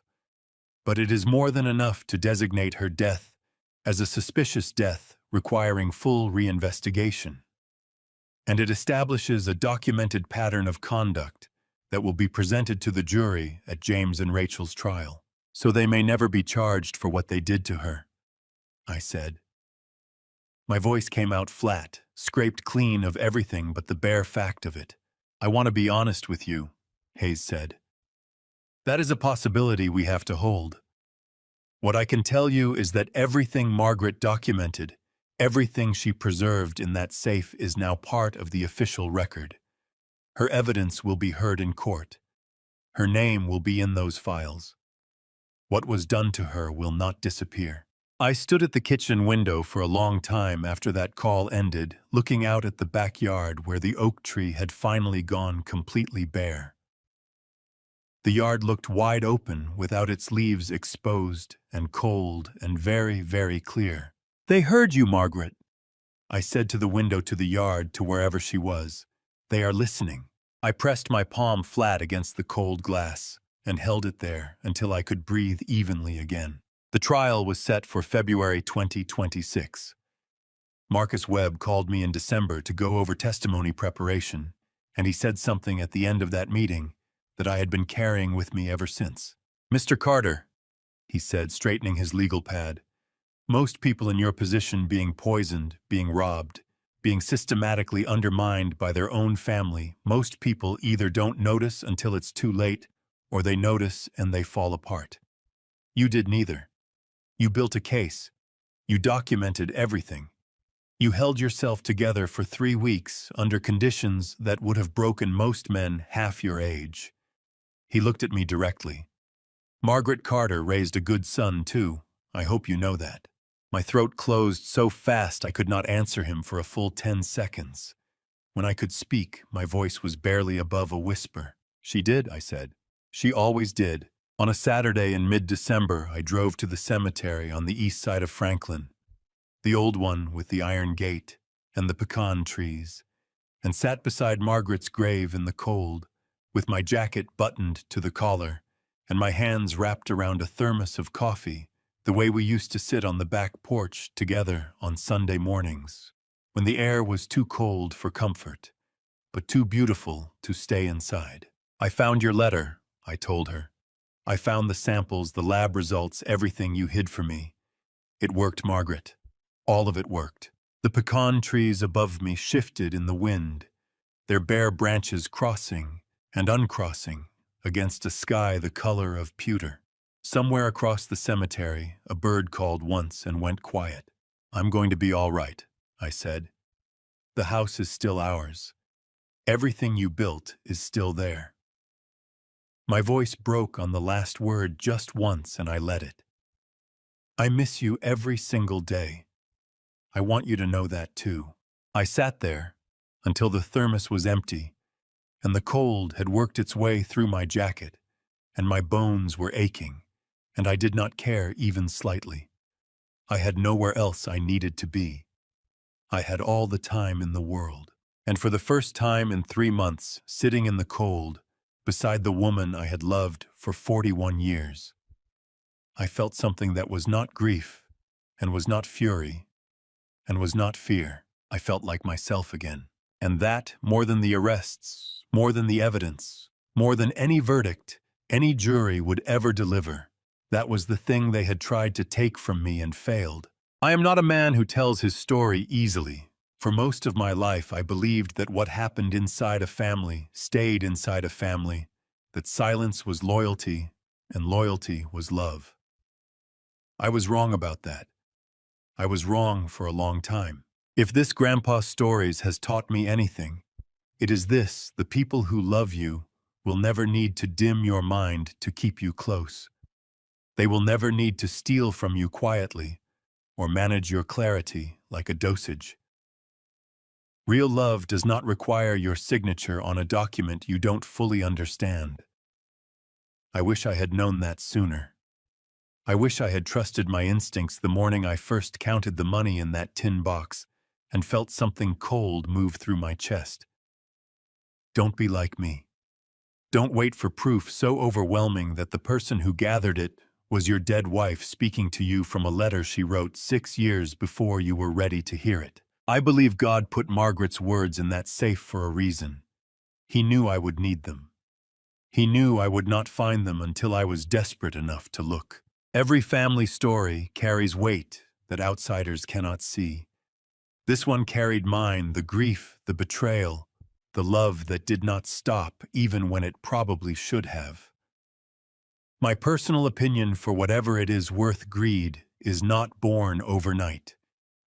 But it is more than enough to designate her death as a suspicious death requiring full reinvestigation. And it establishes a documented pattern of conduct that will be presented to the jury at James and Rachel's trial, so they may never be charged for what they did to her," I said. My voice came out flat, scraped clean of everything but the bare fact of it. "I want to be honest with you," Hayes said. "That is a possibility we have to hold. What I can tell you is that everything Margaret documented, everything she preserved in that safe is now part of the official record. Her evidence will be heard in court. Her name will be in those files. What was done to her will not disappear." I stood at the kitchen window for a long time after that call ended, looking out at the backyard where the oak tree had finally gone completely bare. The yard looked wide open without its leaves exposed and cold and very, very clear. "They heard you, Margaret," I said to the window to the yard to wherever she was. "They are listening." I pressed my palm flat against the cold glass and held it there until I could breathe evenly again. The trial was set for February 2026. Marcus Webb called me in December to go over testimony preparation, and he said something at the end of that meeting that I had been carrying with me ever since. "Mr. Carter," he said, straightening his legal pad, "most people in your position being poisoned, being robbed, being systematically undermined by their own family, most people either don't notice until it's too late, or they notice and they fall apart. You did neither. You built a case. You documented everything. You held yourself together for 3 weeks under conditions that would have broken most men half your age." He looked at me directly. "Margaret Carter raised a good son, too. I hope you know that." My throat closed so fast I could not answer him for a full 10 seconds. When I could speak, my voice was barely above a whisper. "She did," I said. "She always did. On a Saturday in mid-December, I drove to the cemetery on the east side of Franklin, the old one with the iron gate and the pecan trees, and sat beside Margaret's grave in the cold, with my jacket buttoned to the collar and my hands wrapped around a thermos of coffee, the way we used to sit on the back porch together on Sunday mornings, when the air was too cold for comfort, but too beautiful to stay inside. "I found your letter," I told her. "I found the samples, the lab results, everything you hid from me. It worked, Margaret. All of it worked." The pecan trees above me shifted in the wind, their bare branches crossing and uncrossing against a sky the color of pewter. Somewhere across the cemetery, a bird called once and went quiet. "I'm going to be all right," I said. "The house is still ours. Everything you built is still there." My voice broke on the last word just once, and I let it. "I miss you every single day. I want you to know that too." I sat there until the thermos was empty, and the cold had worked its way through my jacket, and my bones were aching, and I did not care even slightly. I had nowhere else I needed to be. I had all the time in the world, and for the first time in 3 months, sitting in the cold, beside the woman I had loved for 41 years. I felt something that was not grief, and was not fury, and was not fear. I felt like myself again. And that, more than the arrests, more than the evidence, more than any verdict any jury would ever deliver, that was the thing they had tried to take from me and failed. I am not a man who tells his story easily. For most of my life, I believed that what happened inside a family stayed inside a family, that silence was loyalty and loyalty was love. I was wrong about that. I was wrong for a long time. If this grandpa's stories has taught me anything, it is this: the people who love you will never need to dim your mind to keep you close. They will never need to steal from you quietly or manage your clarity like a dosage. Real love does not require your signature on a document you don't fully understand. I wish I had known that sooner. I wish I had trusted my instincts the morning I first counted the money in that tin box and felt something cold move through my chest. Don't be like me. Don't wait for proof so overwhelming that the person who gathered it was your dead wife speaking to you from a letter she wrote 6 years before you were ready to hear it. I believe God put Margaret's words in that safe for a reason. He knew I would need them. He knew I would not find them until I was desperate enough to look. Every family story carries weight that outsiders cannot see. This one carried mine: the grief, the betrayal, the love that did not stop even when it probably should have. My personal opinion, for whatever it is worth, greed is not born overnight.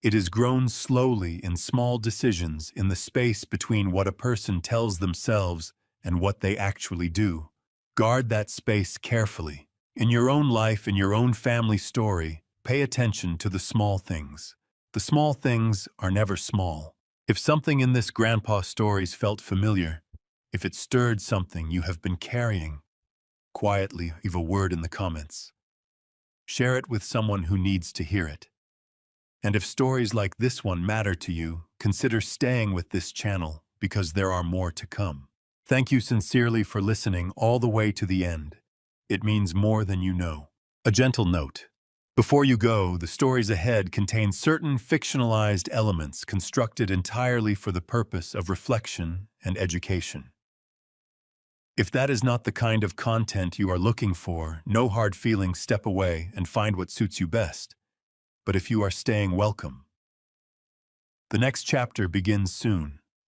It is grown slowly in small decisions in the space between what a person tells themselves and what they actually do. Guard that space carefully. In your own life, in your own family story, pay attention to the small things. The small things are never small. If something in this grandpa stories felt familiar, if it stirred something you have been carrying, quietly leave a word in the comments. Share it with someone who needs to hear it. And if stories like this one matter to you, consider staying with this channel because there are more to come. Thank you sincerely for listening all the way to the end. It means more than you know. A gentle note. Before you go, the stories ahead contain certain fictionalized elements constructed entirely for the purpose of reflection and education. If that is not the kind of content you are looking for, no hard feelings, step away and find what suits you best. But if you are staying, welcome. The next chapter begins soon.